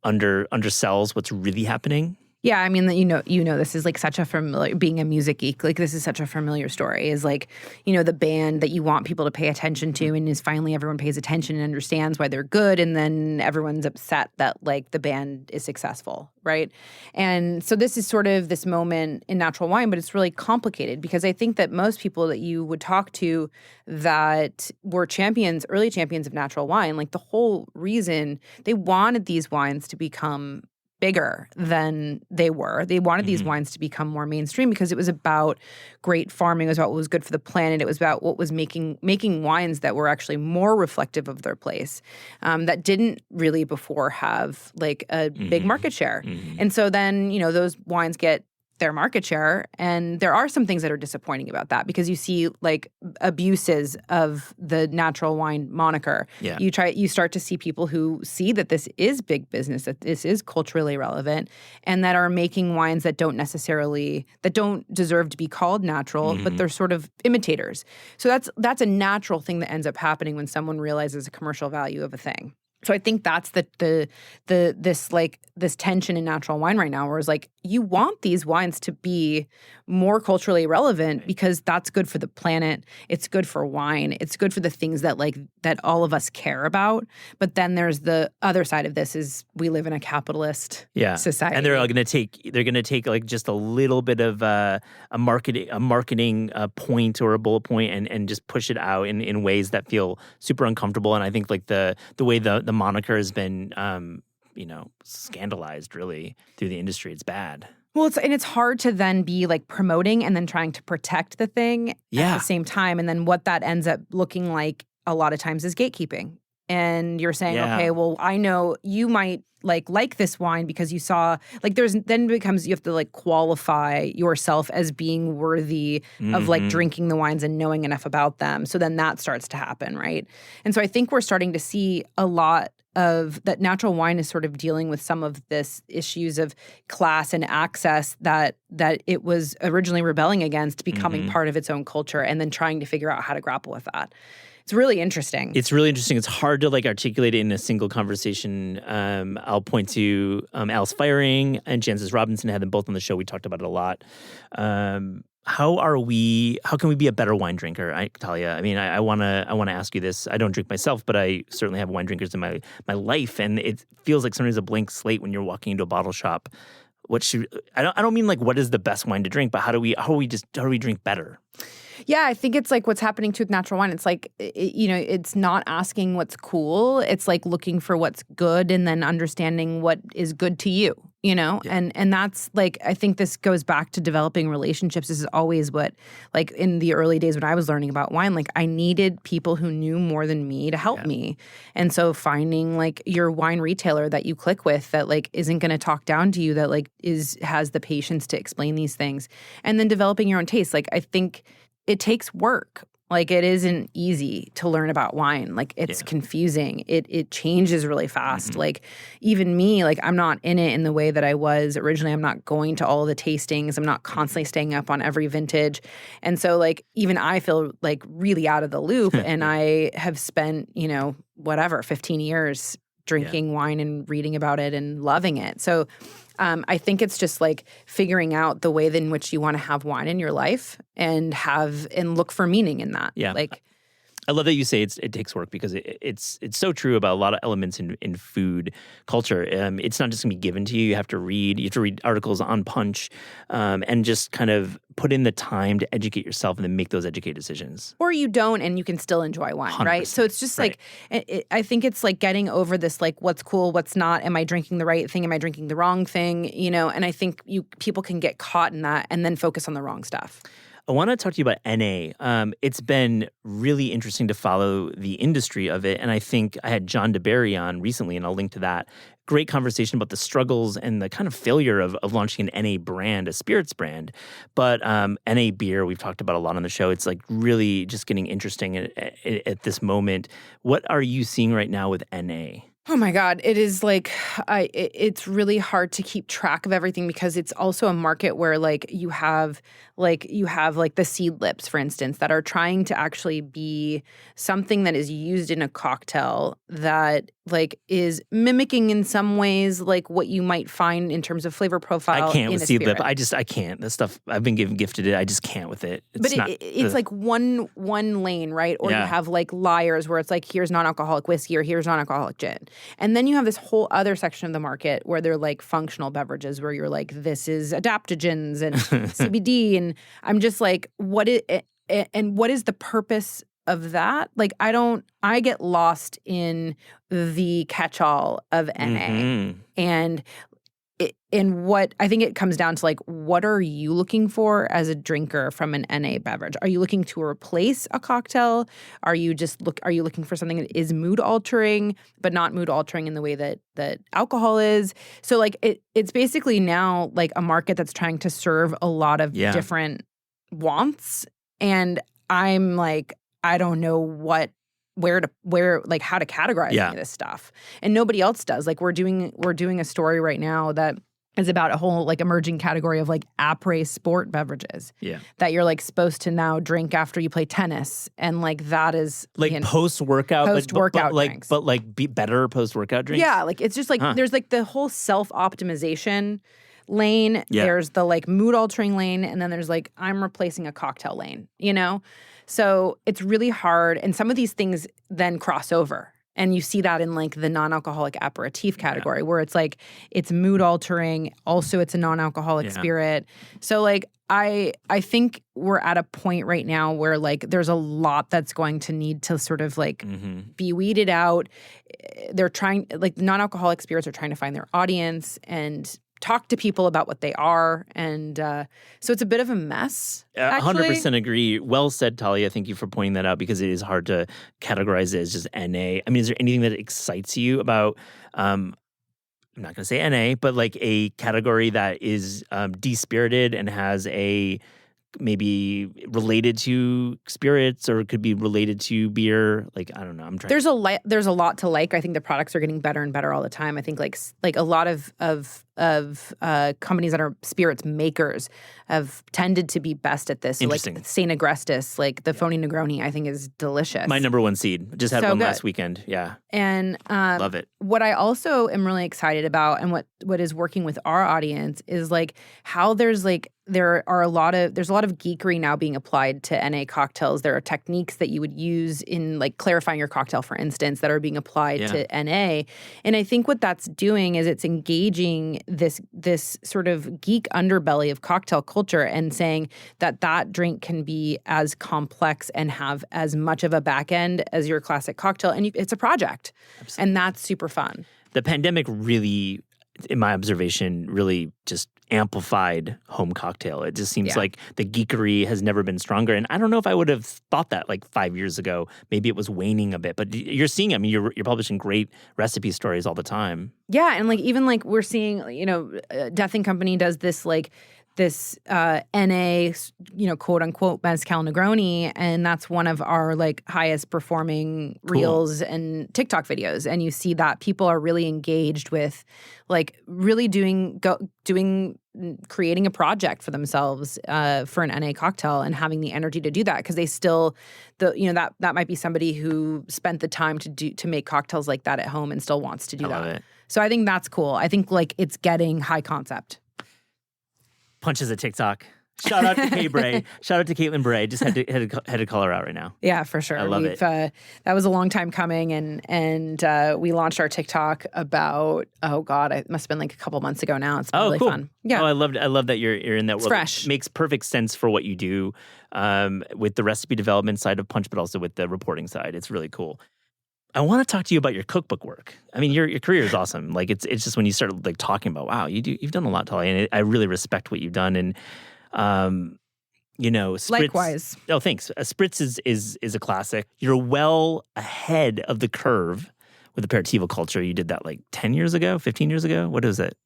undersells what's really happening. Yeah, I mean, you know, this is like such a familiar, being a music geek, like this is such a familiar story, is like, you know, the band that you want people to pay attention to and is finally everyone pays attention and understands why they're good. And then everyone's upset that like the band is successful, right? And so this is sort of this moment in natural wine, but it's really complicated because I think that most people that you would talk to that were early champions of natural wine, like the whole reason they wanted these wines to become bigger than they were. They wanted these wines to become more mainstream because it was about great farming. It was about what was good for the planet. It was about what was making wines that were actually more reflective of their place, that didn't really before have like a big market share. And so then, you know, those wines get their market share. And there are some things that are disappointing about that because you see like abuses of the natural wine moniker. Yeah. You start to see people who see that this is big business, that this is culturally relevant, and that are making wines that don't deserve to be called natural, but they're sort of imitators. So that's a natural thing that ends up happening when someone realizes a commercial value of a thing. So I think that's this tension in natural wine right now, where it's like you want these wines to be more culturally relevant because that's good for the planet. It's good for wine. It's good for the things that that all of us care about. But then there's the other side of this is we live in a capitalist society. And they're going to take like just a little bit of a marketing point or a bullet point and just push it out in ways that feel super uncomfortable. And I think like the way the moniker has been scandalized really through the industry, it's bad. Well, it's hard to then be like promoting and then trying to protect the thing at the same time. And then what that ends up looking like a lot of times is gatekeeping. And you're saying, okay, well, I know you might like this wine because you saw then becomes you have to like qualify yourself as being worthy of like drinking the wines and knowing enough about them. So then that starts to happen, right? And so I think we're starting to see a lot of that natural wine is sort of dealing with some of this issues of class and access that it was originally rebelling against, becoming part of its own culture and then trying to figure out how to grapple with that. It's really interesting. It's hard to like articulate it in a single conversation. I'll point to Alice Feiring and Jancis Robinson. Had them both on the show. We talked about it a lot. How can we be a better wine drinker, Talia? I mean, I want to ask you this. I don't drink myself, but I certainly have wine drinkers in my life, and it feels like sometimes a blank slate when you're walking into a bottle shop. I don't mean like what is the best wine to drink, but how do we drink better? Yeah, I think it's like what's happening too with natural wine. It's like, it's not asking what's cool. It's like looking for what's good and then understanding what is good to you, Yeah. And that's like, I think this goes back to developing relationships. This is always what, like in the early days when I was learning about wine, like I needed people who knew more than me to help me. And so finding like your wine retailer that you click with that like isn't going to talk down to you, that like has the patience to explain these things. And then developing your own taste. Like I think it takes work. Like it isn't easy to learn about wine. Like it's confusing. It changes really fast. Like even me, like I'm not in it in the way that I was originally. I'm not going to all the tastings. I'm not constantly staying up on every vintage. And so like even I feel like really out of the loop and I have spent, 15 years drinking wine and reading about it and loving it. So I think it's just like figuring out the way in which you want to have wine in your life and look for meaning in that. Yeah. I love that you say it takes work because it's so true about a lot of elements in food culture. It's not just going to be given to you. You have to read articles on Punch and just kind of put in the time to educate yourself and then make those educated decisions. Or you don't and you can still enjoy wine, right? So it's just like, I think it's like getting over this like what's cool, what's not, am I drinking the right thing, am I drinking the wrong thing, And I think people can get caught in that and then focus on the wrong stuff. I want to talk to you about NA. It's been really interesting to follow the industry of it. And I think I had John DeBerry on recently, and I'll link to that. Great conversation about the struggles and the kind of failure of launching an NA brand, a spirits brand. But NA beer, we've talked about a lot on the show. It's like really just getting interesting at this moment. What are you seeing right now with NA? Oh my God. It is like, it's really hard to keep track of everything because it's also a market where you have the seed lips, for instance, that are trying to actually be something that is used in a cocktail that is mimicking in some ways what you might find in terms of flavor profile. I can't with seed lip. I can't. The stuff I've been gifted it. I just can't with it. It's like one lane, right? Or you have Liars where it's like, here's non-alcoholic whiskey or here's non-alcoholic gin. And then you have this whole other section of the market where they're functional beverages where you're this is adaptogens and CBD. And I'm just what is the purpose of that? I get lost in the catch-all of NA. And what I think it comes down to what are you looking for as a drinker from an NA beverage? Are you looking to replace a cocktail? Are you looking for something that is mood altering, but not mood altering in the way that alcohol is? So it's basically now a market that's trying to serve a lot of different wants. And I'm I don't know how to categorize any of this stuff. And nobody else does. We're doing a story right now that is about a whole emerging category of après sport beverages. Yeah. That you're supposed to now drink after you play tennis. And that is post-workout drinks. But be better post-workout drinks? Yeah, it's just there's the whole self-optimization lane, there's the like mood altering lane, and then there's like I'm replacing a cocktail lane, you know? So it's really hard. And some of these things then cross over. And you see that in like the non-alcoholic aperitif category where it's like it's mood altering. Also, it's a non-alcoholic spirit. So like I think we're at a point right now where like there's a lot that's going to need to sort of like be weeded out. They're trying like non-alcoholic spirits are trying to find their audience and talk to people about what they are. And so it's a bit of a mess. 100% agree. Well said, Talia. Thank you for pointing that out because it is hard to categorize it as just NA. I mean, is there anything that excites you about, I'm not going to say NA, but like a category that is de-spirited and has a maybe related to spirits or it could be related to beer? Like, I don't know. I'm trying. There's a lot to like. I think the products are getting better and better all the time. I think like a lot of companies that are spirits makers have tended to be best at this. So like St. Agrestis, like the Phony Negroni, I think is delicious. My number one seed. Just had one last weekend. Yeah. And love it. What I also am really excited about and what is working with our audience is like how there's a lot of geekery now being applied to NA cocktails. There are techniques that you would use in like clarifying your cocktail, for instance, that are being applied to NA. And I think what that's doing is it's engaging this sort of geek underbelly of cocktail culture and saying that drink can be as complex and have as much of a back end as your classic cocktail. And it's a project. Absolutely. And that's super fun. The pandemic really, in my observation, really just amplified home cocktail. It just seems like the geekery has never been stronger. And I don't know if I would have thought that like 5 years ago. Maybe it was waning a bit. But you're seeing, I mean, you're publishing great recipe stories all the time. Yeah. And like even like we're seeing, you know, Death and Company does this like this NA, you know, quote unquote Mezcal Negroni, and that's one of our like highest performing reels and TikTok videos. And you see that people are really engaged with like really creating a project for themselves for an NA cocktail and having the energy to do that because they still, that might be somebody who spent the time to make cocktails like that at home and still wants to do that. Love it. So I think that's cool. I think like it's getting high concept. Punches at TikTok. Shout out to Kay Bray. Shout out to Caitlin Bray. Just had to call her out right now. Yeah, for sure. I love it. That was a long time coming, and we launched our TikTok about it must have been like a couple months ago now. It's been really fun. Yeah. Oh, I love that you're in that world. It's fresh. It makes perfect sense for what you do with the recipe development side of Punch, but also with the reporting side. It's really cool. I want to talk to you about your cookbook work. I mean, your career is awesome. Like it's just when you start like talking about, wow, you've done a lot, Talia, and I really respect what you've done. And Spritz, likewise. Oh, thanks. Spritz is a classic. You're well ahead of the curve with the aperitivo culture. You did that like 10 years ago, 15 years ago. What is it?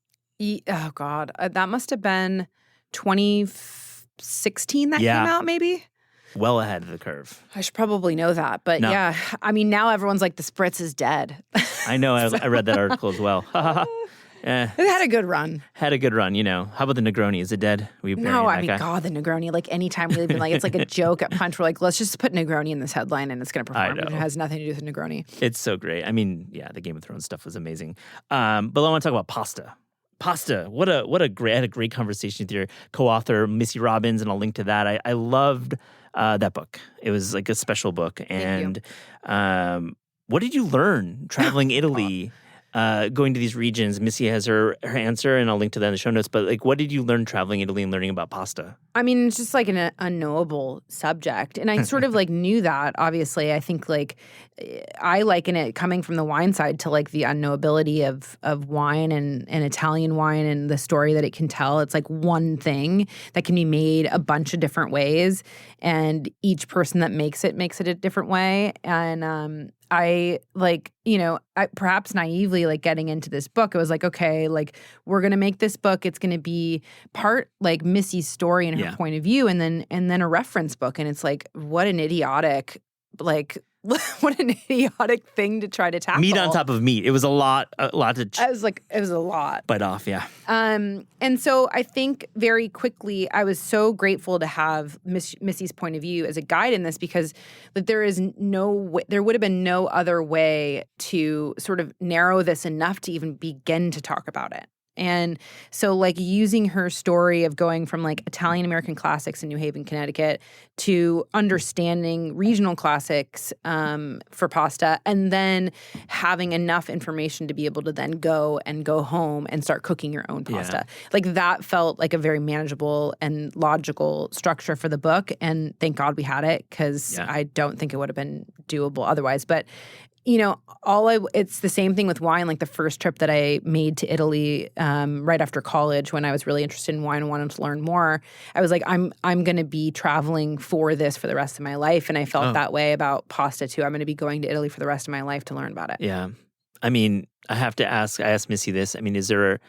Oh God, that must have been 2016 that came out, maybe. Well ahead of the curve. I should probably know that. But yeah, I mean, now everyone's like, the Spritz is dead. I know. I read that article as well. It had a good run. Had a good run, you know. How about the Negroni? Is it dead? No, I mean, God, the Negroni. Like, anytime we've been like, it's like a joke at Punch. We're like, let's just put Negroni in this headline and it's going to perform. It has nothing to do with Negroni. It's so great. I mean, yeah, the Game of Thrones stuff was amazing. But I want to talk about pasta. Pasta. I had a great conversation with your co-author, Missy Robbins, and I'll link to that. I loved that book. It was like a special book. And what did you learn traveling Italy, going to these regions? Missy has her answer, and I'll link to that in the show notes. But like, what did you learn traveling Italy and learning about pasta? I mean, it's just like an unknowable subject. And I sort of like knew that, obviously. I think like I liken it coming from the wine side to like the unknowability of wine and Italian wine and the story that it can tell. It's like one thing that can be made a bunch of different ways. And each person that makes it a different way. And I like, I perhaps naively like getting into this book, it was like, okay, like we're going to make this book. It's going to be part like Missy's story and her point of view and then a reference book. And it's like, what an idiotic thing to try to tackle. Meat on top of meat. It was a lot to it was a lot. Bite off, yeah. And so I think very quickly I was so grateful to have Missy's point of view as a guide in this because there would have been no other way to sort of narrow this enough to even begin to talk about it. And so like using her story of going from like Italian American classics in New Haven, Connecticut to understanding regional classics for pasta, and then having enough information to be able to then go home and start cooking your own pasta. Like that felt like a very manageable and logical structure for the book. And thank God we had it, because I don't think it would have been doable otherwise. But you know, it's the same thing with wine. Like the first trip that I made to Italy right after college, when I was really interested in wine and wanted to learn more, I was like, I'm going to be traveling for this for the rest of my life. And I felt that way about pasta too. I'm going to be going to Italy for the rest of my life to learn about it. Yeah. I mean, I have to ask, I asked Missy this. I mean, is there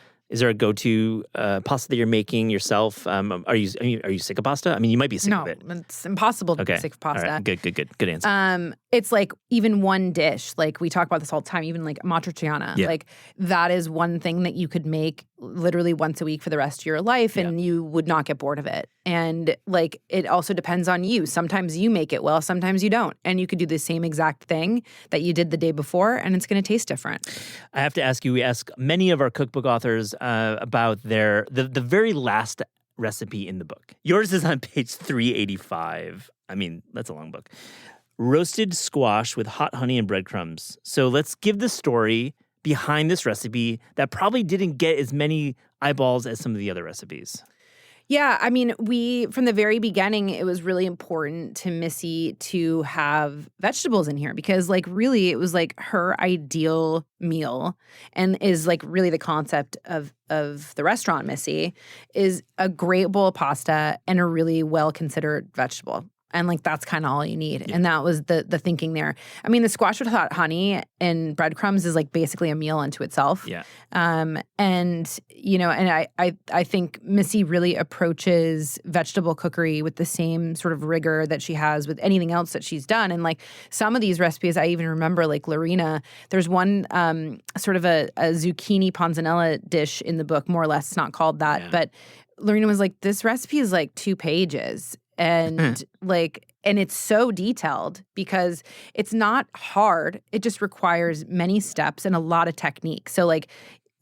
a go-to pasta that you're making yourself? Are you sick of pasta? I mean, you might be sick of it. No, it's impossible to be sick of pasta. All right. Good answer. It's like even one dish, like we talk about this all the time, even like matriciana. Like that is one thing that you could make literally once a week for the rest of your life and you would not get bored of it. And like it also depends on you. Sometimes you make it well, sometimes you don't. And you could do the same exact thing that you did the day before and it's going to taste different. I have to ask you, we ask many of our cookbook authors about the very last recipe in the book. Yours is on page 385. I mean, that's a long book. Roasted squash with hot honey and breadcrumbs. So let's give the story behind this recipe that probably didn't get as many eyeballs as some of the other recipes. Yeah, I mean, from the very beginning, it was really important to Missy to have vegetables in here because, like, really, it was like her ideal meal and is like really the concept of the restaurant, Missy, is a great bowl of pasta and a really well-considered vegetable. And like that's kind of all you need. And that was the thinking there. I mean, the squash with hot honey and breadcrumbs is like basically a meal unto itself. Yeah. And you know, and I think Missy really approaches vegetable cookery with the same sort of rigor that she has with anything else that she's done. And like some of these recipes, I even remember like Lorena, there's one sort of a zucchini panzanella dish in the book, more or less. It's not called that, but Lorena was like, this recipe is like 2 pages. And and it's so detailed because it's not hard. It just requires many steps and a lot of technique. So like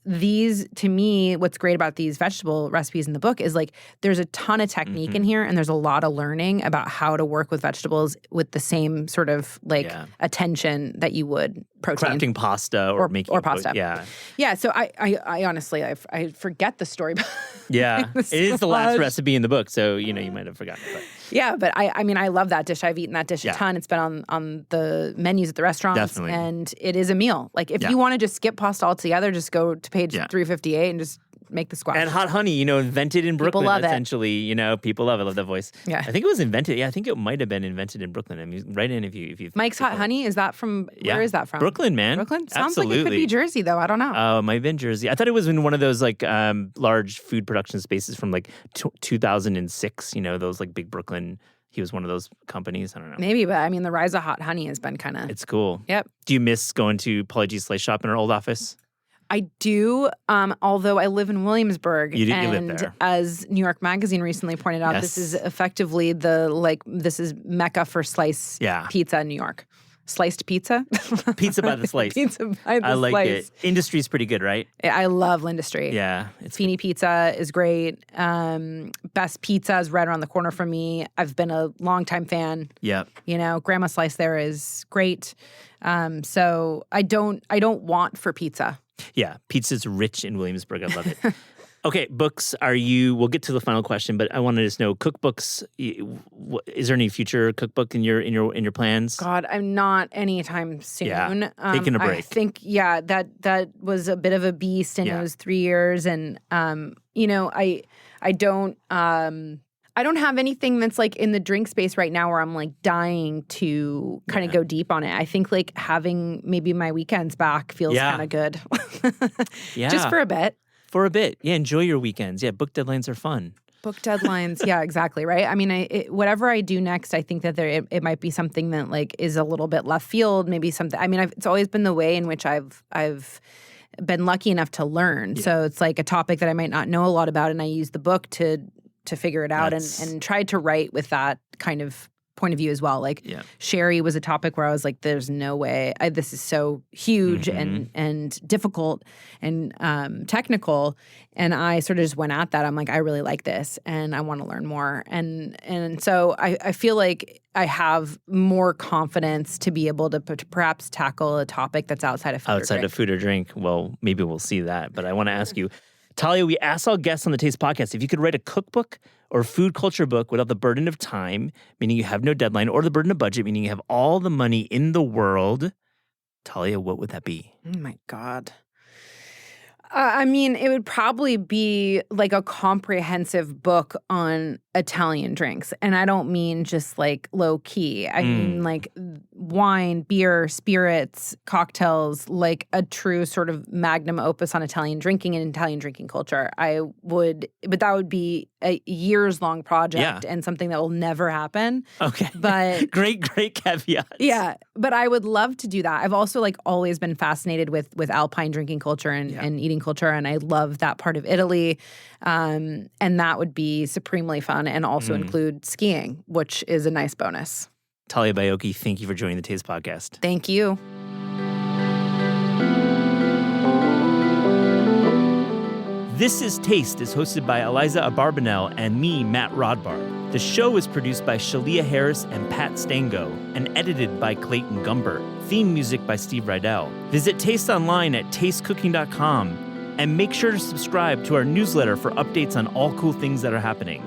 these, to me, what's great about these vegetable recipes in the book is like there's a ton of technique in here and there's a lot of learning about how to work with vegetables with the same sort of like attention that you would protein. Crafting pasta or making pasta. Yeah. So I honestly, I forget the story. Yeah. It is the last recipe in the book. So, you know, you might have forgotten it. But. Yeah. But I mean, I love that dish. I've eaten that dish a ton. It's been on the menus at the restaurants. Definitely. And it is a meal. Like if you want to just skip pasta altogether, just go to page 358 and just make the squash. And hot honey, you know, invented in Brooklyn. People love essentially, you know, people love it. I love that voice. Yeah. I think it was invented. Yeah, I think it might have been invented in Brooklyn. I mean, right in if you Mike's Hot Honey, is that from, where is that from? Brooklyn, man. Brooklyn? Sounds Absolutely. like it could be Jersey, though. I don't know. Oh, it might have been Jersey. I thought it was in one of those like large food production spaces from like 2006, you know, those like big Brooklyn. He was one of those companies. I don't know. Maybe, but I mean, the rise of hot honey has been kind of... It's cool. Yep. Do you miss going to Pauly G's Slice Shop in our old office? I do, although I live in Williamsburg. You live there. As New York Magazine recently pointed out, this is effectively this is Mecca for slice pizza in New York. Sliced pizza? Pizza by the slice. Pizza by the I like slice. it. Industry's pretty good, right? I love Lindustry. Yeah. Feeney Pizza is great. Best Pizza is right around the corner from me. I've been a longtime fan. Yep. You know, Grandma Slice there is great. So I don't want for pizza. Yeah. Pizza's rich in Williamsburg. I love it. Okay, books. We'll get to the final question, but I wanted to just know cookbooks. Is there any future cookbook in your plans? God, I'm not anytime soon. Yeah, taking a break. I think that was a bit of a beast, and it was 3 years, and you know, I don't have anything that's like in the drink space right now where I'm like dying to kind of go deep on it. I think like having maybe my weekends back feels kind of good. Just for a bit. For a bit. Yeah, enjoy your weekends. Yeah, book deadlines are fun. Book deadlines. Yeah, exactly. Right. I mean, whatever I do next, I think that it might be something that like is a little bit left field. Maybe something. I mean, it's always been the way in which I've been lucky enough to learn. Yeah. So it's like a topic that I might not know a lot about, and I use the book to figure it out and try to write with that kind of point of view as well. Like sherry was a topic where I was like, there's no way. This is so huge and difficult and technical. And I sort of just went at that. I'm like, I really like this and I want to learn more. And so I feel like I have more confidence to be able to perhaps tackle a topic that's outside of food or drink. Well, maybe we'll see that. But I want to ask you, Talia, we asked all guests on the Taste Podcast if you could write a cookbook or food culture book without the burden of time, meaning you have no deadline, or the burden of budget, meaning you have all the money in the world. Talia, what would that be? Oh my God. I mean, it would probably be like a comprehensive book on Italian drinks. And I don't mean just like low key. I mean like wine, beer, spirits, cocktails, like a true sort of magnum opus on Italian drinking and Italian drinking culture. But that would be a years-long project and something that will never happen. Okay. But great caveats. Yeah. But I would love to do that. I've also like always been fascinated with Alpine drinking culture and eating culture. And I love that part of Italy. And that would be supremely fun and also include skiing, which is a nice bonus. Talia Baiocchi, thank you for joining the Taste Podcast. Thank you. This is Taste is hosted by Eliza Abarbanel and me, Matt Rodbard. The show is produced by Shalia Harris and Pat Stango and edited by Clayton Gumbert. Theme music by Steve Rydell. Visit Taste online at tastecooking.com and make sure to subscribe to our newsletter for updates on all cool things that are happening.